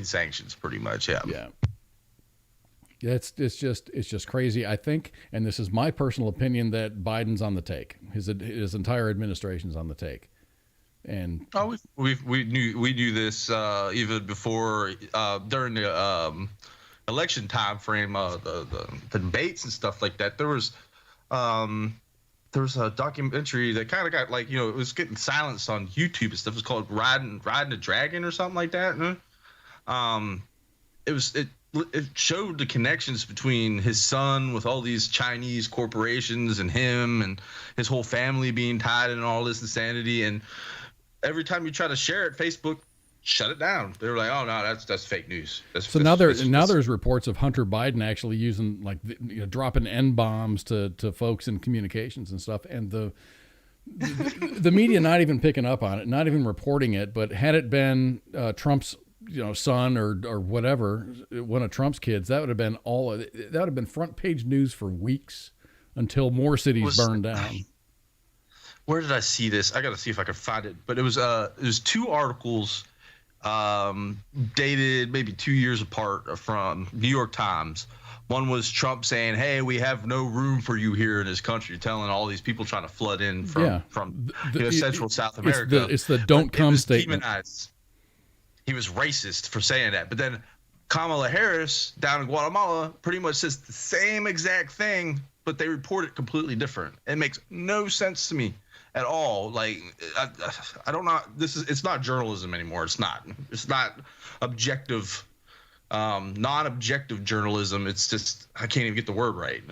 sanctions, pretty much, yeah. Yeah. It's just crazy. I think, and this is my personal opinion, that Biden's on the take. His entire administration's on the take. And we knew this even before during the election time frame, the debates and stuff like that. There was a documentary that kind of got it was getting silenced on YouTube and stuff. It was called Riding the Dragon or something like that. It showed the connections between his son with all these Chinese corporations and him and his whole family being tied in all this insanity. And every time you try to share it, Facebook shut it down. They were like, "Oh no, that's fake news." Now there's reports of Hunter Biden actually using dropping N-bombs to folks in communications and stuff, and the media not even picking up on it, not even reporting it. But had it been Trump's son or whatever, one of Trump's kids, that would have been front page news for weeks until more cities burned down. Where did I see this? I got to see if I can find it. But it was two articles dated maybe 2 years apart from New York Times. One was Trump saying, "Hey, we have no room for you here in this country," telling all these people trying to flood in from Central South America. It's the "don't come" statement. Demonized. He was racist for saying that. But then Kamala Harris down in Guatemala pretty much says the same exact thing, but they report it completely different. It makes no sense to me at all. Like, I don't know. It's not journalism anymore. It's not objective, non-objective journalism. It's just, I can't even get the word right.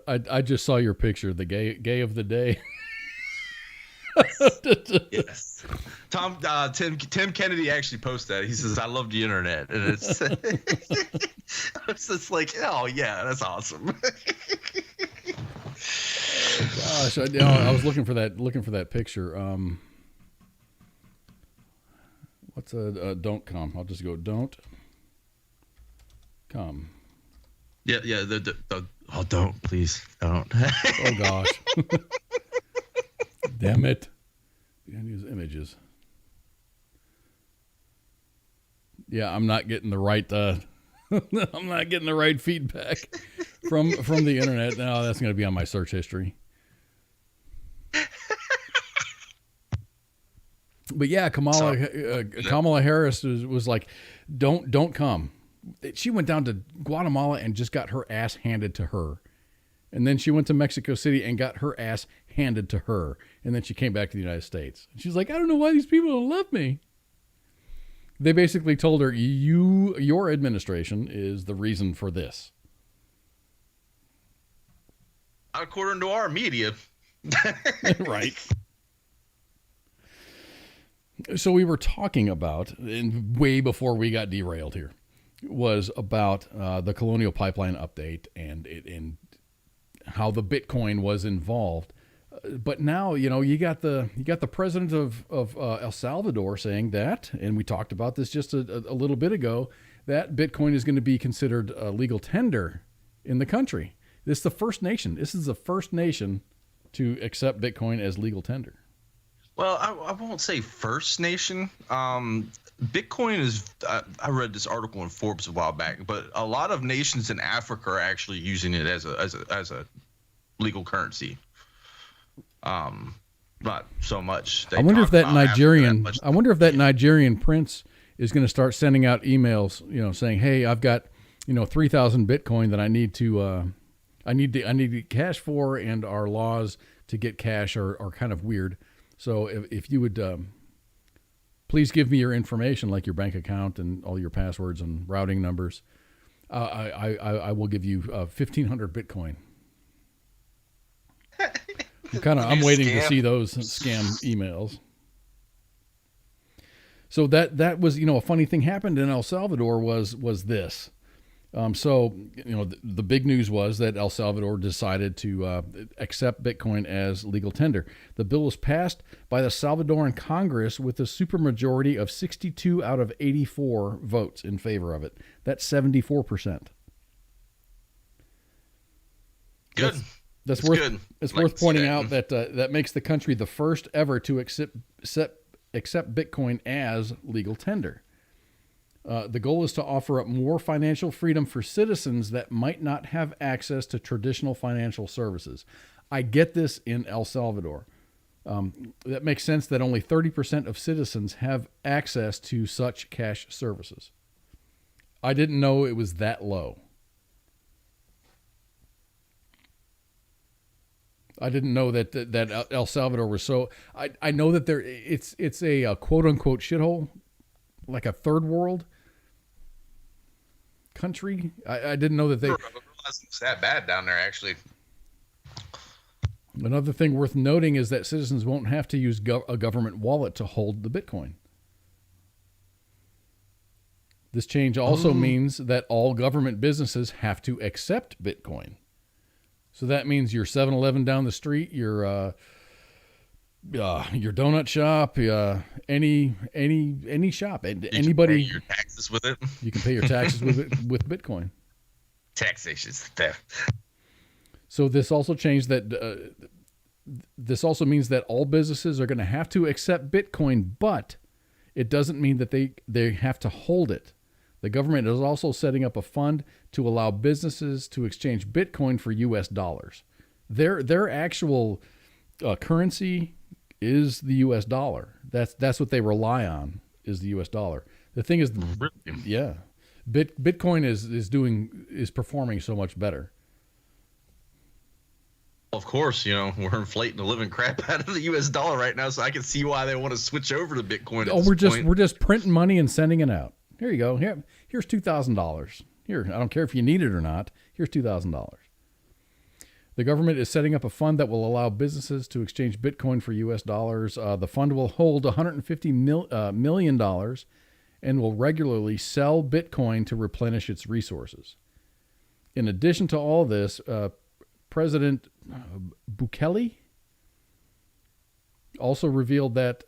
I just saw your picture, the gay of the day. Yes. Tim Kennedy actually posted that. He says, "I love the internet," and it's it's just like, oh yeah, that's awesome. Gosh, I was looking for that picture. What's don't come? I'll just go don't come. Yeah. Oh, don't, please don't. Oh gosh. Damn it. Use images. Yeah, I'm not getting the right I'm not getting the right feedback from the internet. No, that's going to be on my search history. But yeah, Kamala Harris was like, don't come. She went down to Guatemala and just got her ass handed to her. And then she went to Mexico City and got her ass handed to her. And then she came back to the United States. And she's like, "I don't know why these people don't love me." They basically told her, your administration is the reason for this. According to our media. Right. So we were talking about, and way before we got derailed here, was about the Colonial Pipeline update and how the Bitcoin was involved. But now, you got the president of El Salvador saying that, and we talked about this just a little bit ago, that Bitcoin is going to be considered a legal tender in the country. This is the first nation. This is the first nation to accept Bitcoin as legal tender. Well, I won't say first nation. Bitcoin is, I read this article in Forbes a while back, but a lot of nations in Africa are actually using it as a legal currency. Not so much. I wonder if that Nigerian prince is going to start sending out emails, saying, "Hey, I've got, 3,000 Bitcoin that I need to cash for, and our laws to get cash are kind of weird. So if you would please give me your information, like your bank account and all your passwords and routing numbers, I will give you 1,500 Bitcoin." I'm waiting to see those scam emails. So that was, a funny thing happened in El Salvador was this. The big news was that El Salvador decided to accept Bitcoin as legal tender. The bill was passed by the Salvadoran Congress with a supermajority of 62 out of 84 votes in favor of it. That's 74%. Good. It's worth pointing out that that makes the country the first ever to accept Bitcoin as legal tender. The goal is to offer up more financial freedom for citizens that might not have access to traditional financial services. I get this in El Salvador. That makes sense that only 30% of citizens have access to such cash services. I didn't know it was that low. I didn't know that El Salvador was so. I know that it's a quote unquote shithole, like a third world country. I didn't know that they. I didn't realize it was that bad down there, actually. Another thing worth noting is that citizens won't have to use a government wallet to hold the Bitcoin. This change also means that all government businesses have to accept Bitcoin. So that means your 7-Eleven down the street, your donut shop, any shop, and anybody. You can pay your taxes with it. You can pay your taxes with Bitcoin. Taxation's theft. So this also changed that. This also means that all businesses are going to have to accept Bitcoin, but it doesn't mean that they have to hold it. The government is also setting up a fund to allow businesses to exchange Bitcoin for U.S. dollars. Their actual currency is the U.S. dollar. That's what they rely on, is the U.S. dollar. The thing is, yeah, Bitcoin is performing so much better. Of course, we're inflating the living crap out of the U.S. dollar right now, so I can see why they want to switch over to Bitcoin. We're just printing money and sending it out. Here you go. Here's $2,000. Here, I don't care if you need it or not. Here's $2,000. The government is setting up a fund that will allow businesses to exchange Bitcoin for U.S. dollars. The fund will hold $150 million and will regularly sell Bitcoin to replenish its resources. In addition to all this, President Bukele also revealed that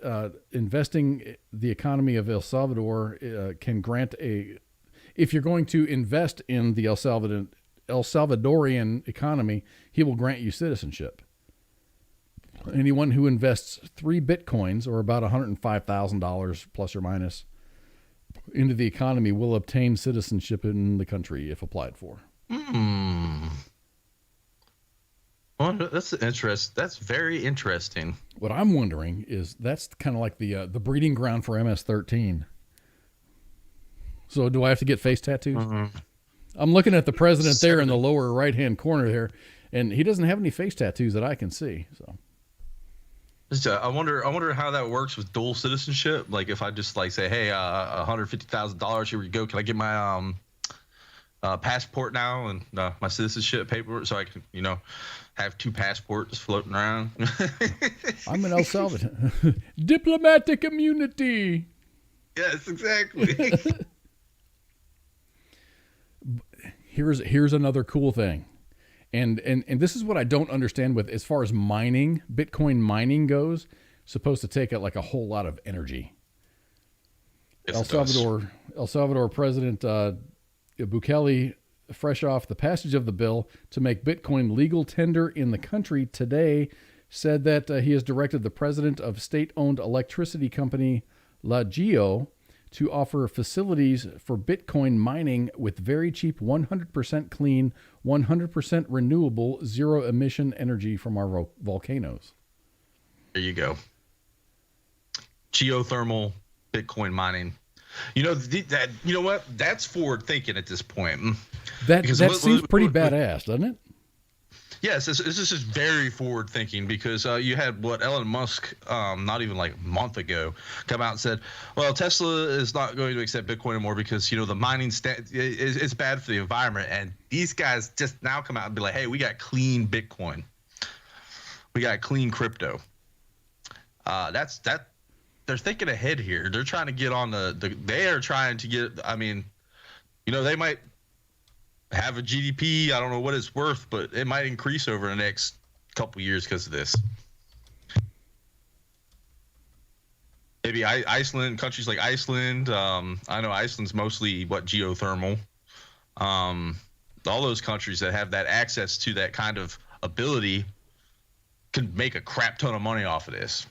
investing the economy of El Salvador can grant if you're going to invest in the El Salvadorian economy, he will grant you citizenship. Anyone who invests 3 Bitcoins, or about $105,000 plus or minus, into the economy will obtain citizenship in the country if applied for. Well, that's interesting. That's very interesting. What I'm wondering is that's kind of like the breeding ground for MS-13. So do I have to get face tattoos? Mm-hmm. I'm looking at the president there in the lower right-hand corner there, and he doesn't have any face tattoos that I can see. So I wonder how that works with dual citizenship. Like if I just say, hey, $150,000, here we go. Can I get my passport now and my citizenship paperwork so I can, have 2 passports floating around? I'm in El Salvador. Diplomatic immunity. Yes, exactly. Here's another cool thing. And this is what I don't understand with as far as mining, Bitcoin mining goes, supposed to take a whole lot of energy. Yes, El Salvador President Bukele, fresh off the passage of the bill to make Bitcoin legal tender in the country today, said that he has directed the president of state-owned electricity company LaGeo to offer facilities for Bitcoin mining with very cheap, 100% clean, 100% renewable, zero-emission energy from our volcanoes. There you go. Geothermal Bitcoin mining. You know what? That's forward thinking at this point. That seems pretty badass, doesn't it? Yes, this is just very forward thinking because you had Elon Musk not even a month ago come out and said, well, Tesla is not going to accept Bitcoin anymore because the mining it's bad for the environment, and these guys just now come out and be like, hey, we got clean Bitcoin, we got clean crypto. They're thinking ahead here. They're trying to get on they are trying to get. I mean, they might have a GDP. I don't know what it's worth, but it might increase over the next couple years because of this. Maybe Iceland, countries like Iceland. I know Iceland's mostly geothermal. All those countries that have that access to that kind of ability can make a crap ton of money off of this.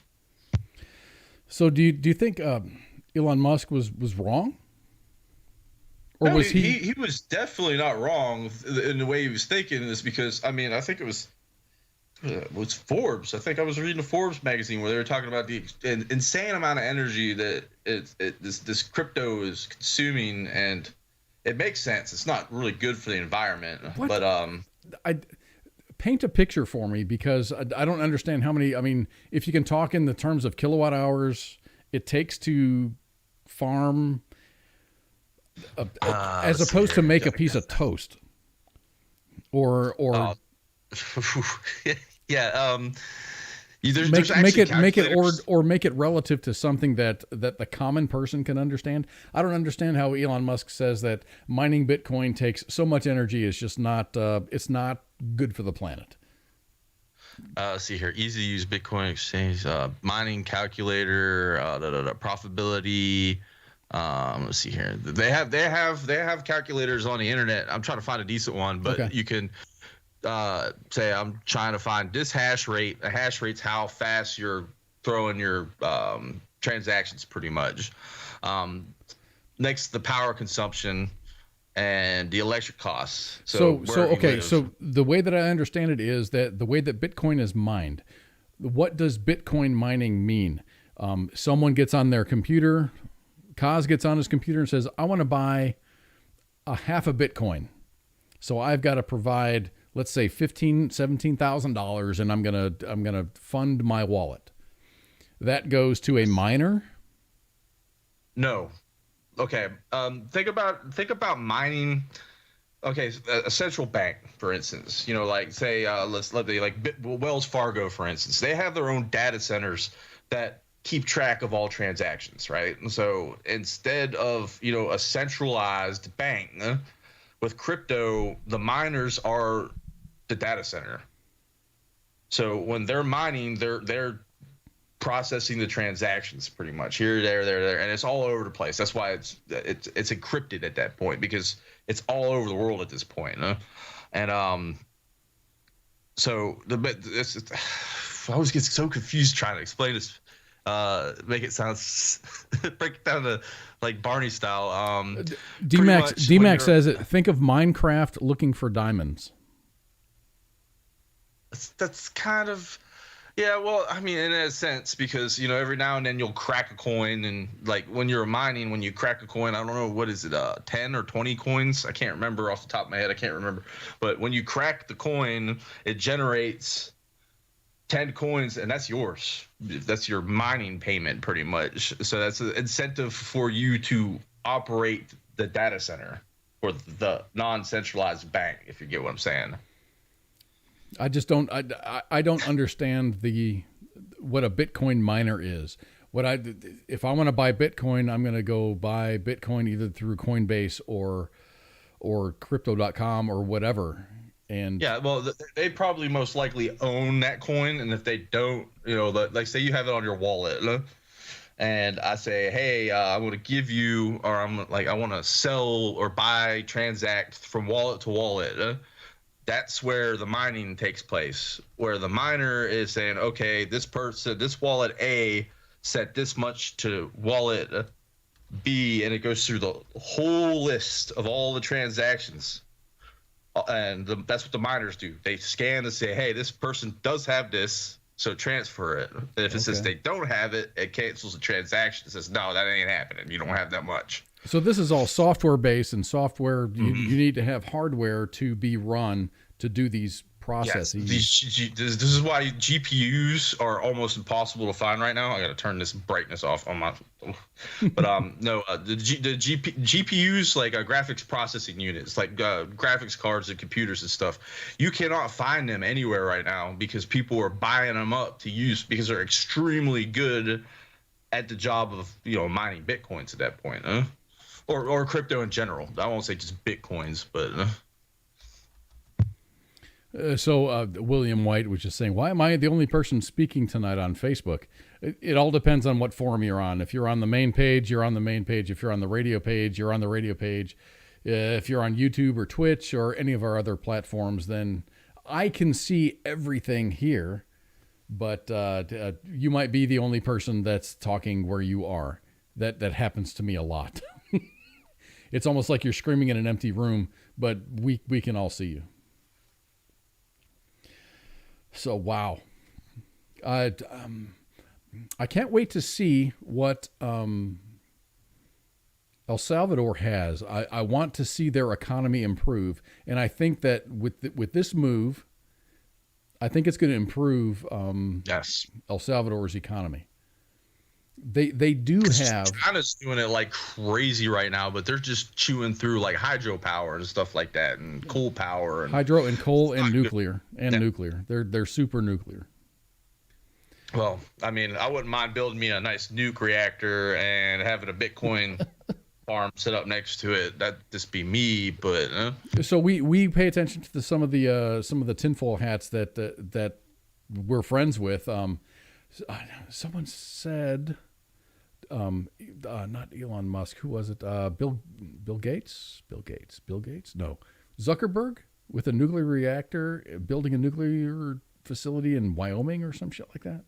So do you think Elon Musk was wrong? Or No, was he was definitely not wrong in the way he was thinking. Is because I mean I think it was Forbes. I think I was reading a Forbes magazine where they were talking about the insane amount of energy that this crypto is consuming, and it makes sense. It's not really good for the environment, but I paint a picture for me, because I don't understand how many. I mean, if you can talk in the terms of kilowatt hours it takes to farm, as opposed to make a piece of toast, or yeah. There's make actually it calculators. or make it relative to something that the common person can understand. I don't understand how Elon Musk says that mining Bitcoin takes so much energy. It's just not it's not good for the planet. Let's see here. Easy to use Bitcoin exchange, mining calculator, profitability. Let's see here. They have calculators on the internet. I'm trying to find a decent one, but Okay. you can say I'm trying to find this hash rate. A hash rate's how fast you're throwing your transactions, pretty much. Next, the power consumption and the electric costs. So the way that I understand it is that the way that Bitcoin is mined, what does Bitcoin mining mean? Someone gets on their computer, Kaz gets on his computer and says, I want to buy a half a Bitcoin. So I've got to provide, let's say $17,000, and I'm gonna fund my wallet. That goes to a miner. No. Okay. Think about mining. Okay, a central bank, for instance. Like say, Wells Fargo, for instance. They have their own data centers that keep track of all transactions, right? And so instead of a centralized bank, with crypto, the miners are the data center. So when they're mining, they're processing the transactions pretty much here, there, and it's all over the place. That's why it's encrypted at that point, because it's all over the world at this point. And so I always get so confused trying to explain this. Make it sound break it down to like Barney style. DMAX says it. Think of Minecraft looking for diamonds. That's kind of, yeah. Well, I mean, in a sense, because every now and then you'll crack a coin, and like when you're mining, when you crack a coin, I don't know what is it, 10 or 20 coins. I can't remember off the top of my head. I can't remember. But when you crack the coin, it generates 10 coins, and that's yours. That's your mining payment, pretty much. So that's an incentive for you to operate the data center or the non-centralized bank, if you get what I'm saying. I just don't. I don't understand what a Bitcoin miner is. If I want to buy Bitcoin, I'm going to go buy Bitcoin either through Coinbase or Crypto.com or whatever. And yeah, well, they probably most likely own that coin, and if they don't, like say you have it on your wallet, and I say, hey, I'm going to give you, or I want to sell or buy, transact from wallet to wallet. That's where the mining takes place, where the miner is saying, okay, this wallet A set this much to wallet B, and it goes through the whole list of all the transactions. And that's what the miners do. They scan and say, hey, this person does have this, so transfer it. And if it says they don't have it, it cancels the transaction. It says, no, that ain't happening. You don't have that much. So this is all software based, and software, you need to have hardware to be run to do these processes. Yes, this is why GPUs are almost impossible to find right now. I got to turn this brightness off on my. But the GPUs, like graphics processing units, like graphics cards and computers and stuff, you cannot find them anywhere right now because people are buying them up to use because they're extremely good at the job of mining Bitcoins at that point, or crypto in general. I won't say just Bitcoins, but. So William White was just saying, why am I the only person speaking tonight on Facebook? It all depends on what forum you're on. If you're on the main page, you're on the main page. If you're on the radio page, you're on the radio page. If you're on YouTube or Twitch or any of our other platforms, then I can see everything here. But you might be the only person that's talking where you are. That happens to me a lot. It's almost like you're screaming in an empty room, but we can all see you. So, wow. I can't wait to see what El Salvador has. I want to see their economy improve, and I think that with this move, I think it's going to improve Yes. El Salvador's economy. They do have China's doing it like crazy right now, but they're just chewing through like hydropower and stuff like that, and coal power and hydro and coal and nuclear Yeah. nuclear. They're super nuclear. Well, I mean, I wouldn't mind building me a nice nuke reactor and having a Bitcoin farm set up next to it. That'd just be me, but So we pay attention to some of the tinfoil hats that we're friends with. Someone said, not Elon Musk. Who was it? Bill Gates. No, Zuckerberg with a nuclear reactor, building a nuclear facility in Wyoming or some shit like that.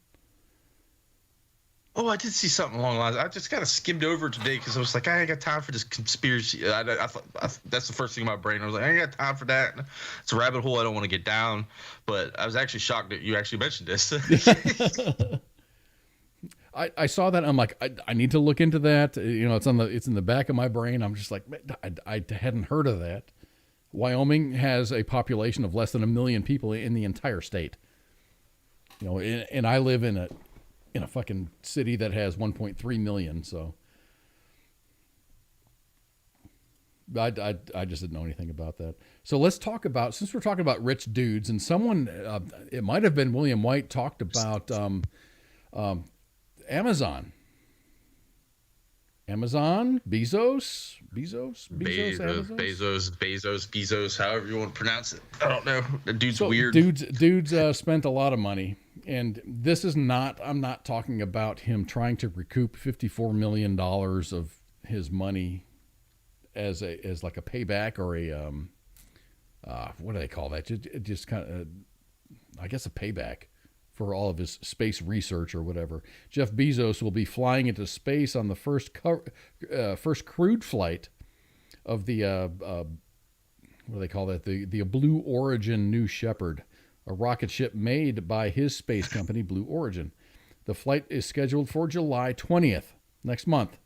oh, I did see something along the lines. I just kind of skimmed over today because I was like, I ain't got time for this conspiracy. I thought that's the first thing in my brain. I was like, I ain't got time for that. It's a rabbit hole I don't want to get down. But I was actually shocked that you actually mentioned this. I saw that. I'm like, I need to look into that. It's in the back of my brain. I'm just like, I hadn't heard of that. Wyoming has a population of less than 1 million people in the entire state. And I live in a fucking city that has 1.3 million. So I just didn't know anything about that. So let's talk about, since we're talking about rich dudes, and someone, it might have been William White, talked about Amazon, Bezos, however you want to pronounce it. I don't know. The dude's weird. Dudes spent a lot of money, and this is not. I'm not talking about him trying to recoup $54 million of his money as like a payback or a what do they call that? Just kind of, I guess, a payback for all of his space research or whatever. Jeff Bezos will be flying into space on the first crewed flight of the what do they call that? The Blue Origin New Shepard, a rocket ship made by his space company, Blue Origin. The flight is scheduled for July 20th, next month,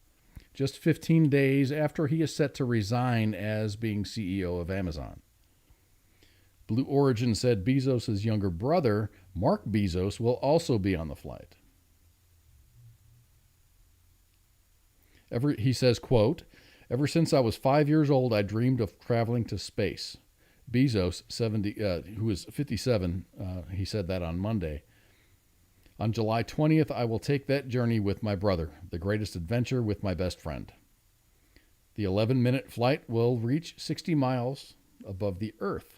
just 15 days after he is set to resign as being CEO of Amazon. Blue Origin said Bezos' younger brother, Mark Bezos, will also be on the flight. He says, quote, "Ever since I was 5 years old, I dreamed of traveling to space." Bezos, who is 57, he said that on Monday. "On July 20th, I will take that journey with my brother, the greatest adventure with my best friend. The 11-minute flight will reach 60 miles above the Earth."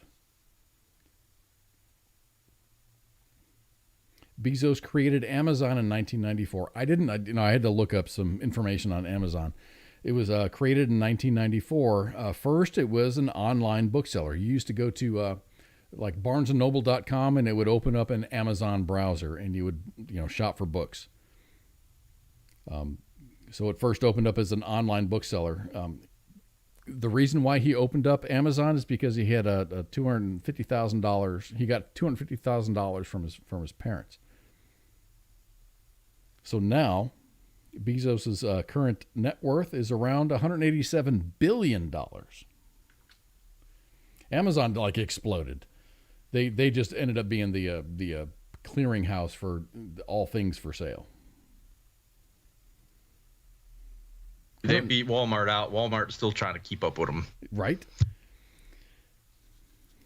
Bezos created Amazon in 1994. I had to look up some information on Amazon. It was created in 1994. First, it was an online bookseller. You used to go to like BarnesandNoble.com, and it would open up an Amazon browser, and you would shop for books. So it first opened up as an online bookseller. The reason why he opened up Amazon is because he had a $250,000. He got $250,000 from his parents. So now, Bezos's current net worth is around $187 billion. Amazon exploded. They just ended up being the clearinghouse for all things for sale. They beat Walmart out. Walmart's still trying to keep up with them. Right.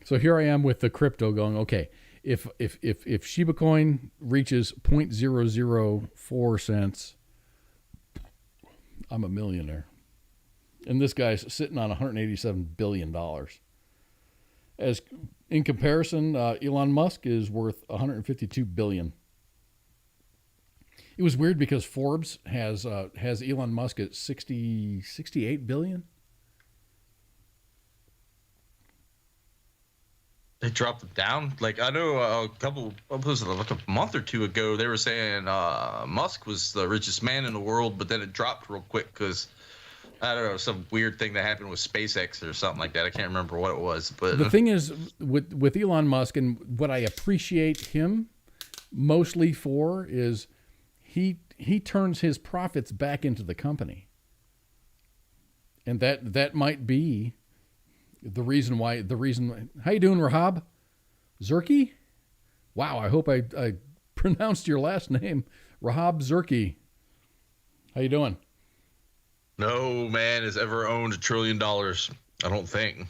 So here I am with the crypto going, okay, if Shiba Coin reaches 0.004 cents, I'm a millionaire. And this guy's sitting on $187 billion. As in comparison, Elon Musk is worth $152 billion. It was weird because Forbes has Elon Musk at 68 billion. They dropped it down. Like, I know a month or two ago, they were saying Musk was the richest man in the world, but then it dropped real quick because I don't know, some weird thing that happened with SpaceX or something like that. I can't remember what it was, but The thing is with Elon Musk, and what I appreciate him mostly for is he turns his profits back into the company. And that might be the reason why. How you doing, Rahab? Zerky? Wow, I hope I pronounced your last name. Rahab Zerky. How you doing? no man has ever owned $1 trillion. I don't think.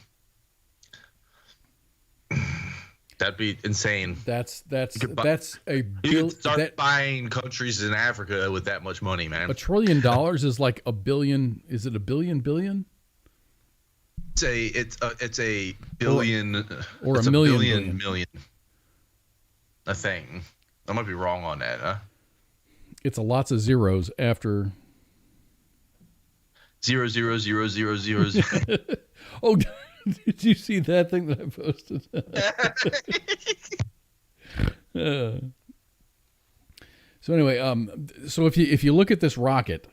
That'd be insane. That's a You could start buying countries in Africa with that much money, man. $1 trillion is like a billion. Is it a billion? It's a billion or it's a million million. I think I might be wrong on that. Huh? It's a lots of zeros after 0 0 0 0 0 0. Oh, did you see that thing that I posted? So anyway, so if you look at this rocket,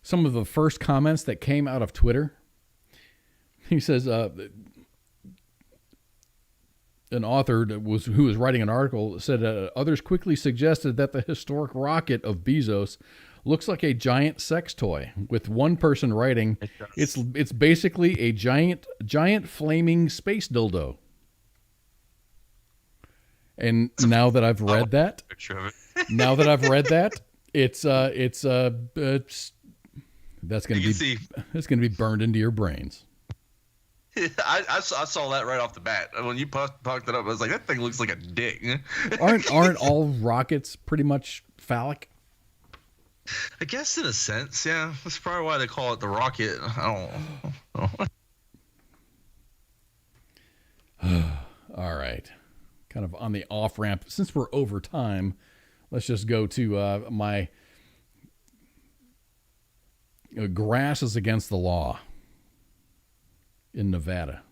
some of the first comments that came out of Twitter, he says an author who was writing an article said others quickly suggested that the historic rocket of Bezos looks like a giant sex toy, with one person writing, it's basically a giant flaming space dildo. And now that I've read that, it's that's going to be burned into your brains. I saw that right off the bat. When you talked it up, I was like, that thing looks like a dick. Aren't all rockets pretty much phallic? I guess in a sense, yeah. That's probably why they call it the rocket. I don't know. All right. Kind of on the off ramp. Since we're over time, let's just go to my grass is against the law in Nevada.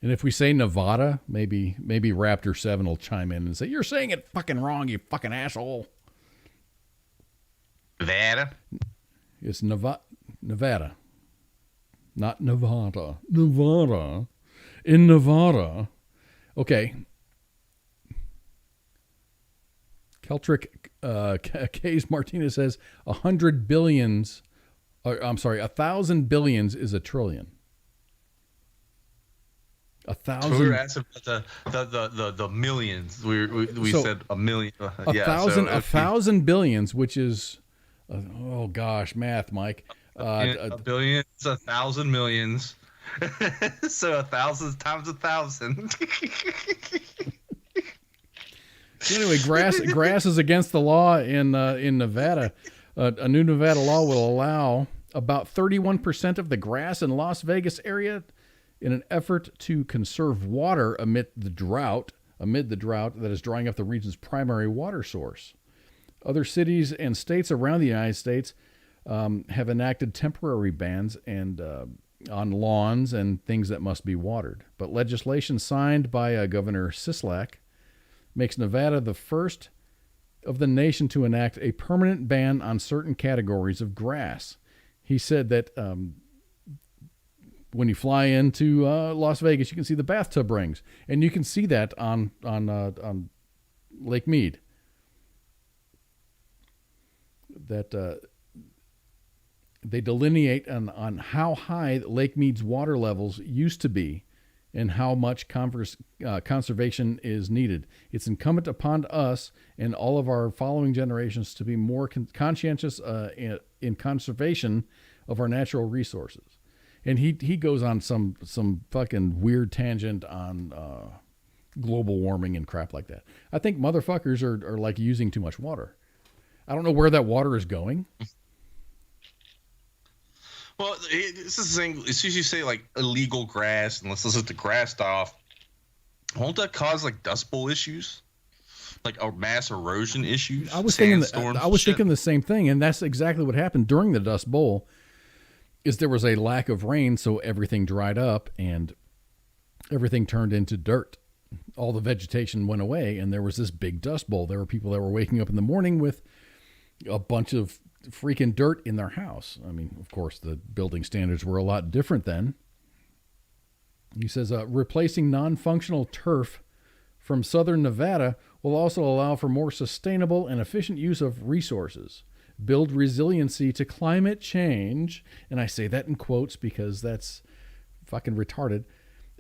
And if we say Nevada, maybe Raptor 7 will chime in and say, "You're saying it fucking wrong, you fucking asshole." Nevada? It's Nevada. Not Nevada. Nevada. In Nevada. Okay. Keltrick Case Martinez says 100 billions. I'm sorry, 1,000 billions is a trillion. 1,000. We were asking about the millions. We said a million. A thousand billions, which is, oh gosh, math, Mike. A billion is 1,000 millions. So 1,000 times 1,000. So anyway, grass is against the law in Nevada. A new Nevada law will allow about 31% of the grass in Las Vegas area in an effort to conserve water amid the drought that is drying up the region's primary water source. Other cities and states around the United States have enacted temporary bans and on lawns and things that must be watered. But legislation signed by Governor Sisolak makes Nevada the first of the nation to enact a permanent ban on certain categories of grass. He said that when you fly into Las Vegas, you can see the bathtub rings, and you can see that on Lake Mead. That they delineate on how high Lake Mead's water levels used to be and how much conservation is needed. It's incumbent upon us and all of our following generations to be more conscientious in conservation of our natural resources. And he goes on some fucking weird tangent on global warming and crap like that. I think motherfuckers are like using too much water. I don't know where that water is going. Well, this is the thing. As soon as you say like illegal grass, and let's listen to grass off, won't that cause like dust bowl issues, like mass erosion issues? I was thinking the same thing, and that's exactly what happened during the Dust Bowl. Is there was a lack of rain, so everything dried up and everything turned into dirt. All the vegetation went away, and there was this big dust bowl. There were people that were waking up in the morning with a bunch of freaking dirt in their house. I mean, of course, the building standards were a lot different then. He says, replacing non-functional turf from southern Nevada will also allow for more sustainable and efficient use of resources, build resiliency to climate change, and I say that in quotes because that's fucking retarded,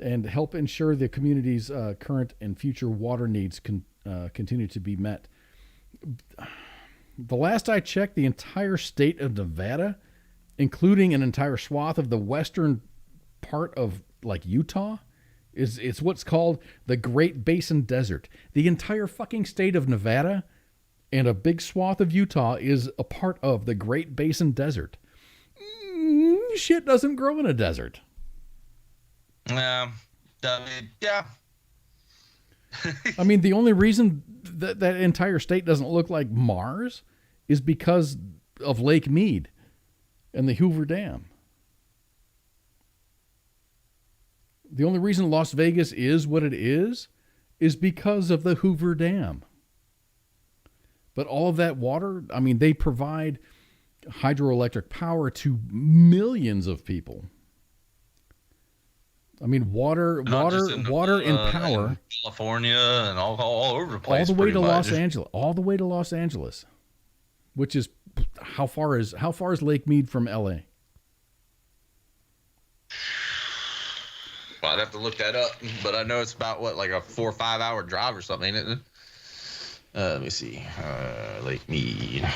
and help ensure the community's current and future water needs continue to be met. The last I checked, the entire state of Nevada, including an entire swath of the western part of like Utah, it's what's called the Great Basin Desert. The entire fucking state of Nevada and a big swath of Utah is a part of the Great Basin Desert. Shit doesn't grow in a desert. Yeah. I mean, the only reason that entire state doesn't look like Mars is because of Lake Mead and the Hoover Dam. The only reason Las Vegas is what it is because of the Hoover Dam. But all of that water, I mean, they provide hydroelectric power to millions of people. I mean, water and power. In California and all over the place. All the way to Los Angeles. All the way to Los Angeles, which is how far is Lake Mead from LA? Well, I'd have to look that up, but I know it's about like a 4 or 5 hour drive or something, ain't it? Let me see. Lake Mead.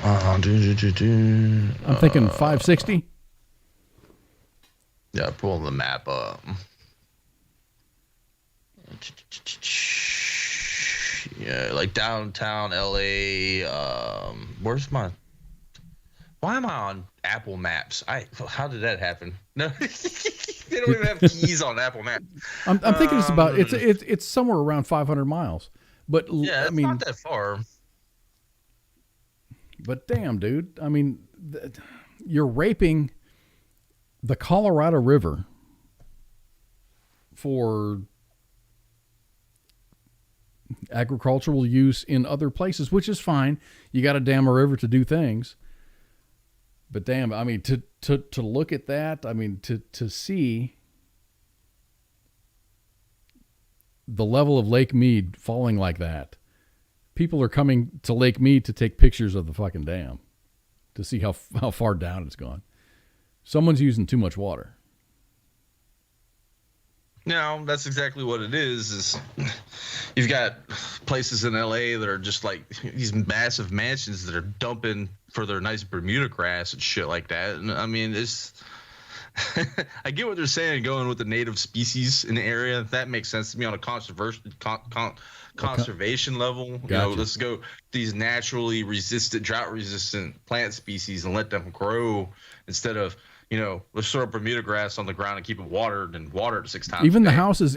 I'm thinking 560. Yeah, pulling the map up. Yeah, like downtown LA. Where's my? Why am I on Apple Maps? How did that happen? No, they don't even have keys on Apple Maps. I'm thinking it's about it's somewhere around 500 miles. But yeah, it's I mean, not that far. But damn, dude, I mean, you're raping the Colorado River for agricultural use in other places, which is fine. You got to dam a river to do things. But damn, I mean, to look at that, I mean, to see the level of Lake Mead falling like that. People are coming to Lake Mead to take pictures of the fucking dam to see how far down it's gone. Someone's using too much water. No, that's exactly what it is you've got places in LA that are just like these massive mansions that are dumping for their nice Bermuda grass and shit like that. And I mean, it's I get what they're saying, going with the native species in the area. That makes sense to me on a conservation level. Gotcha. You know, let's go these naturally resistant, drought resistant plant species and let them grow instead of, you know, let's throw Bermuda grass on the ground and keep it watered and water it 6 times. Even the houses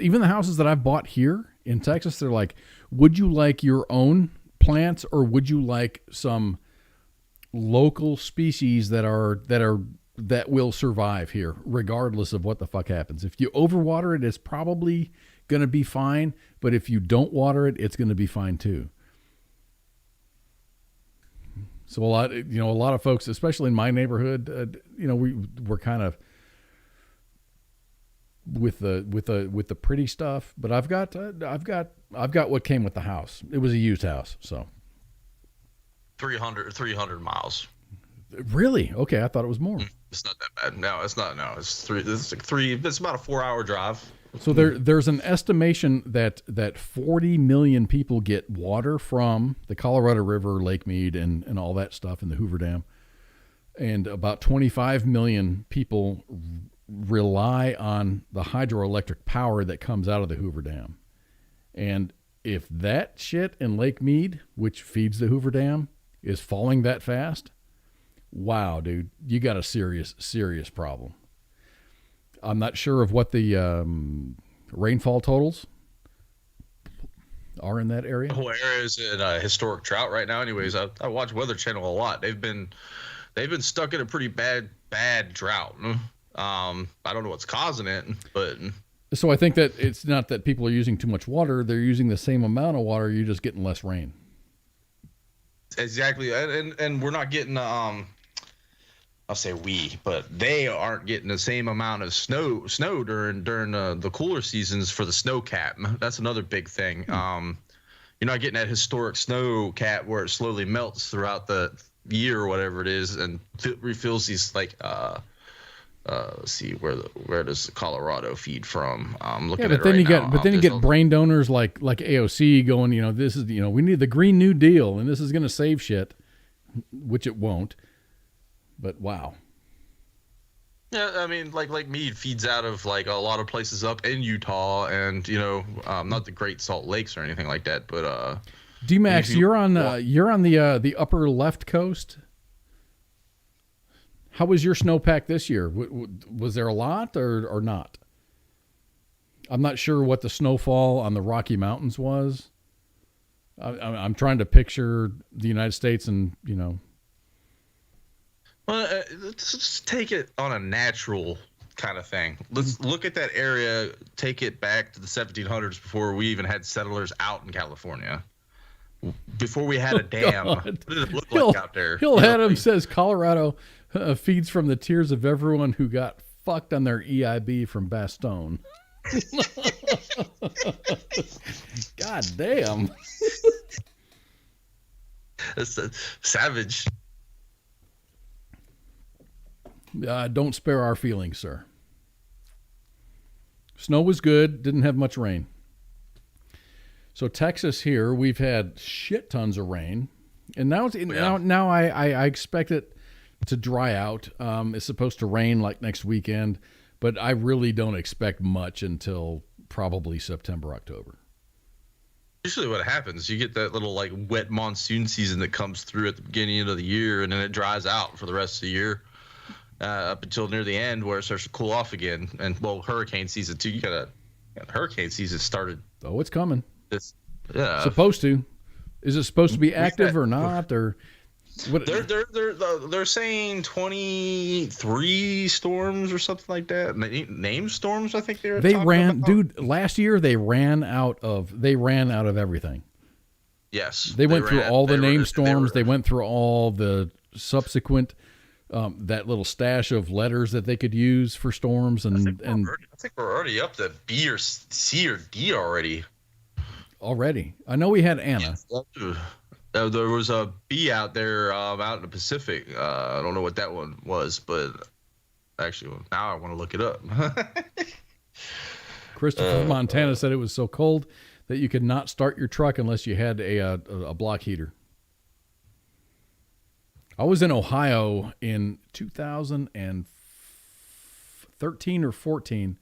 that I've bought here in Texas, they're like, would you like your own plants or would you like some local species that will survive here regardless of what the fuck happens? If you overwater it, it's probably going to be fine, but if you don't water it, it's going to be fine too. So a lot of folks, especially in my neighborhood, we're kind of with the pretty stuff, but I've got what came with the house. It was a used house, so 300 miles. Really? Okay, I thought it was more. It's not that bad. No, it's not. No, it's three. It's like three. It's about a 4-hour drive. So there's an estimation that 40 million people get water from the Colorado River, Lake Mead, and all that stuff in the Hoover Dam. And about 25 million people rely on the hydroelectric power that comes out of the Hoover Dam. And if that shit in Lake Mead, which feeds the Hoover Dam, is falling that fast, wow, dude, you got a serious, serious problem. I'm not sure of what the rainfall totals are in that area. The whole area is in a historic drought right now. Anyways, I watch Weather Channel a lot. They've been stuck in a pretty bad drought. I don't know what's causing it, but so I think that it's not that people are using too much water; they're using the same amount of water. You're just getting less rain. Exactly, and we're not getting I'll say we, but they aren't getting the same amount of snow during the cooler seasons for the snow cap. That's another big thing. You're not getting that historic snow cap where it slowly melts throughout the year or whatever it is, and refills these like see where does Colorado feed from? Looking at but it then right you now. get you get brain donors like AOC going, this is we need the Green New Deal and this is going to save shit, which it won't. But wow. Yeah, I mean, like mead feeds out of like a lot of places up in Utah, and not the Great Salt Lakes or anything like that, but D-Max, you're on the upper left coast. How was your snowpack this year? Was there a lot or not? I'm not sure what the snowfall on the Rocky Mountains was. I'm trying to picture the United States and Well, let's just take it on a natural kind of thing. Let's look at that area, take it back to the 1700s before we even had settlers out in California. Before we had a dam. What did it look like out there? Hill Adams says Colorado feeds from the tears of everyone who got fucked on their EIB from Bastogne. God damn. That's savage. Don't spare our feelings, sir. Snow was good, didn't have much rain. So Texas here, we've had shit tons of rain, and now I expect it to dry out. It's supposed to rain like next weekend, but I really don't expect much until probably September, October. Usually what happens, you get that little like wet monsoon season that comes through at the beginning of the year, and then it dries out for the rest of the year. Up until near the end where it starts to cool off again. And hurricane season too. You got hurricane season started. Oh, it's coming. Yeah. Supposed to. Is it supposed to be active or not? Or what? They're saying 23 storms or something like that. Named storms, I think they ran about. Dude, last year they ran out of everything. Yes. They went through all the named storms. They went through all the subsequent that little stash of letters that they could use for storms, I think we're already up to B or C or D already. I know we had Anna. There was a B out there out in the Pacific. I don't know what that one was, but actually now I want to look it up. Christopher from Montana said it was so cold that you could not start your truck unless you had a block heater. I was in Ohio in 2013 or 14,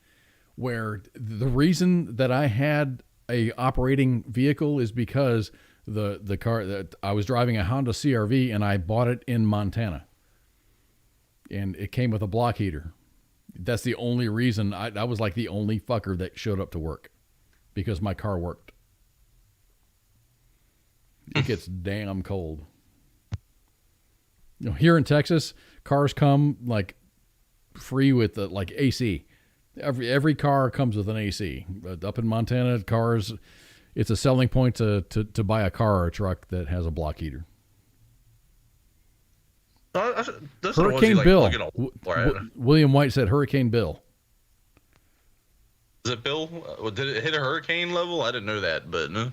where the reason that I had a operating vehicle is because the car that I was driving, a Honda CR-V, and I bought it in Montana, and it came with a block heater. That's the only reason. I was like the only fucker that showed up to work because my car worked. It gets damn cold. Here in Texas, cars come like free with like AC. Every car comes with an AC. But up in Montana, cars, it's a selling point to buy a car or a truck that has a block heater. Hurricane Bill. William White said Hurricane Bill. Is it Bill? Did it hit a hurricane level? I didn't know that, but no.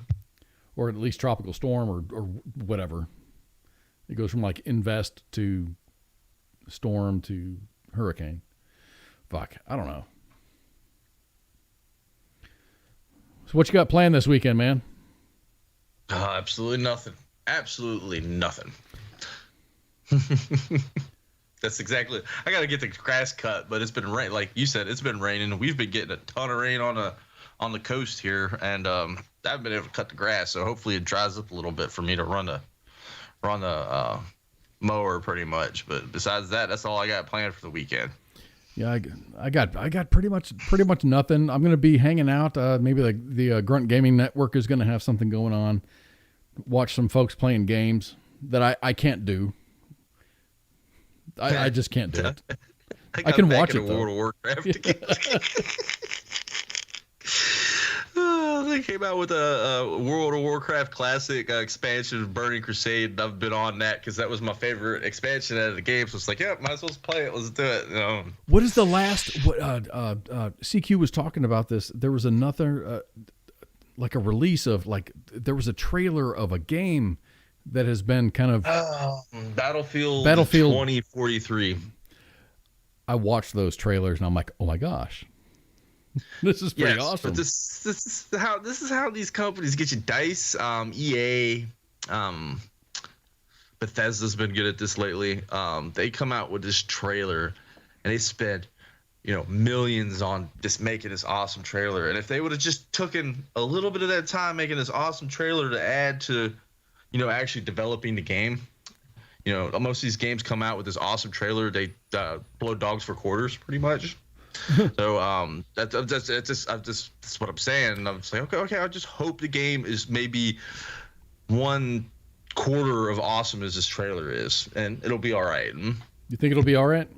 Or at least tropical storm or whatever. It goes from like invest to storm to hurricane. Fuck, I don't know. So what you got planned this weekend, man? Absolutely nothing. Absolutely nothing. That's exactly. I got to get the grass cut, but it's been rain. Like you said, it's been raining. We've been getting a ton of rain on the coast here, and I haven't been able to cut the grass. So hopefully it dries up a little bit for me to run the mower pretty much. But besides that, that's all I got planned for the weekend. Yeah, I got pretty much nothing. I'm gonna be hanging out. Maybe the Grunt Gaming Network is gonna have something going on. Watch some folks playing games that I can't do. I just can't do it. I can watch it though. World of Warcraft. Oh, they came out with a World of Warcraft Classic expansion of Burning Crusade, and I've been on that because that was my favorite expansion out of the game. So it's like, yeah, might as well play it. Let's do it. You know? What is the last? What CQ was talking about this? There was another, like a release of there was a trailer of a game that has been kind of Battlefield 2043. I watched those trailers and I'm like, oh my gosh, this is pretty awesome. But this is how these companies get you dice. EA, Bethesda's been good at this lately. They come out with this trailer and they spend, millions on just making this awesome trailer. And if they would have just taken a little bit of that time making this awesome trailer to add to, actually developing the game. Most of these games come out with this awesome trailer. They blow dogs for quarters, pretty much. So that's what I'm saying. I'm saying, okay. I just hope the game is maybe 1/4 of awesome as this trailer is, and it'll be all right. You think it'll be all right?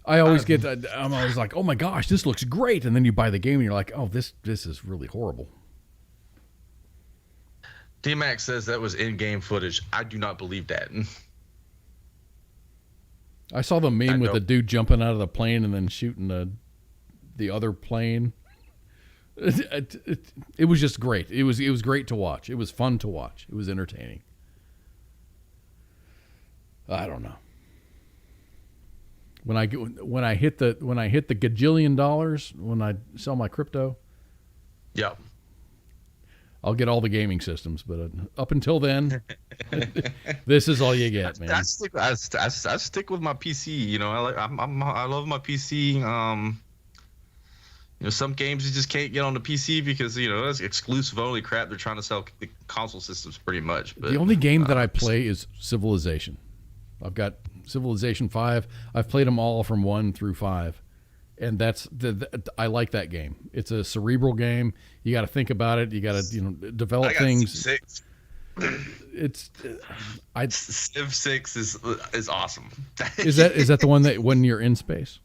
I always I'm always like, oh my gosh, this looks great, and then you buy the game and you're like, oh, this is really horrible. D-Max says that was in-game footage. I do not believe that. I saw the meme with the dude jumping out of the plane and then shooting the other plane. It was just great. It was great to watch. It was fun to watch. It was entertaining. I don't know. When I hit the gajillion dollars, when I sell my crypto, yeah, I'll get all the gaming systems. But up until then, this is all you get, man. I stick with my PC. I love my PC. Some games you just can't get on the PC because that's exclusive only crap. They're trying to sell the console systems pretty much. But the only game that I play is Civilization. I've got Civilization 5. I've played them all from 1 through 5, and I like that game. It's a cerebral game. You got to think about it. You got to develop things. Civ 6. Civ 6 is awesome. Is that the one that when you're in space?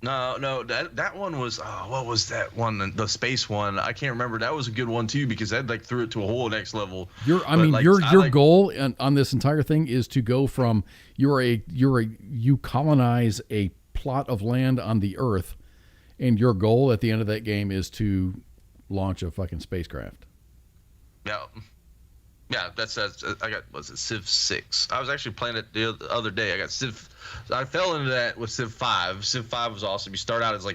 No, that one was what was that one? The space one. I can't remember. That was a good one too because that threw it to a whole next level. Your goal on this entire thing is to go from you colonize a plot of land on the Earth, and your goal at the end of that game is to launch a fucking spacecraft. Yeah, I got Civ 6. I was actually playing it the other day. I fell into that with Civ 5. Civ 5 was awesome. You start out as I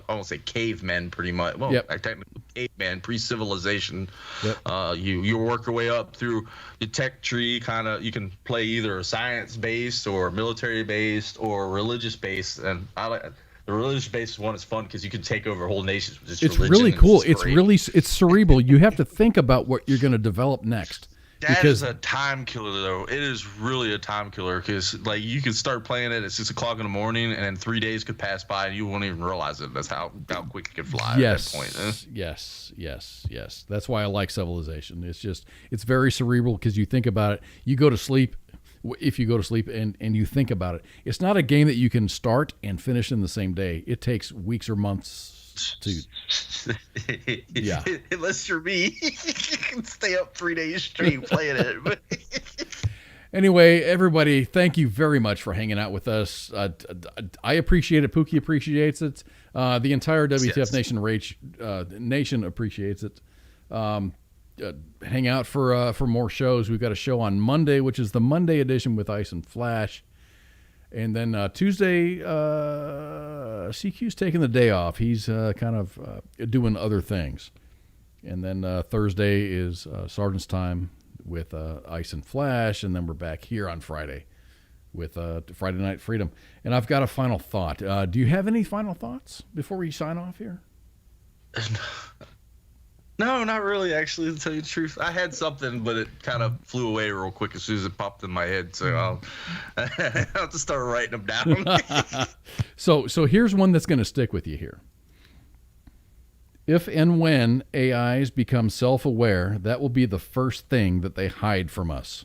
won't say cavemen pretty much. Well, technically caveman, pre-civilization. Yep. You work your way up through the tech tree. Kind of, you can play either a science-based or military-based or religious-based, and I like. The religious-based one is fun because you can take over whole nations with It's really cool. It's cerebral. You have to think about what you're going to develop next. That is a time killer, though. It is really a time killer because, you could start playing it at 6 o'clock in the morning, and then 3 days could pass by, and you won't even realize it. That's how quick it could fly at that point. Yes. That's why I like Civilization. It's very cerebral because you think about it. You go to sleep. If you go to sleep and you think about it, it's not a game that you can start and finish in the same day. It takes weeks or months to. Yeah. Unless you're me, you can stay up 3 days straight playing it. Anyway, everybody, thank you very much for hanging out with us. I appreciate it. Pookie appreciates it. The entire WTF Nation appreciates it. Hang out for more shows. We've got a show on Monday, which is the Monday edition with Ice and Flash. And then Tuesday, CQ's taking the day off. He's kind of doing other things. And then Thursday is Sergeant's Time with Ice and Flash. And then we're back here on Friday with Friday Night Freedom. And I've got a final thought. Do you have any final thoughts before we sign off here? No, not really, actually, to tell you the truth. I had something, but it kind of flew away real quick as soon as it popped in my head. So I'll have to start writing them down. So here's one that's going to stick with you here. If and when AIs become self-aware, that will be the first thing that they hide from us.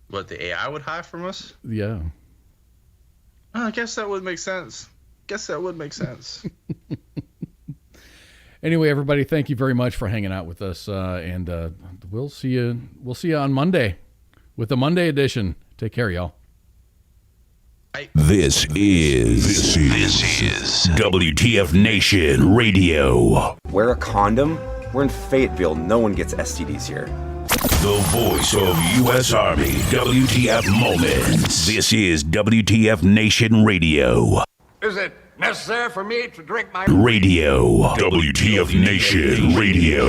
What, the AI would hide from us? Yeah. I guess that would make sense. guess that would make sense. Anyway, everybody, thank you very much for hanging out with us, and we'll see you. We'll see you on Monday with the Monday edition. Take care, y'all. This is WTF Nation Radio. Wear a condom? We're in Fayetteville. No one gets STDs here. The voice of U.S. Army, WTF Moments. This is WTF Nation Radio. Is it necessary for me to drink my Radio. WTF Nation Radio.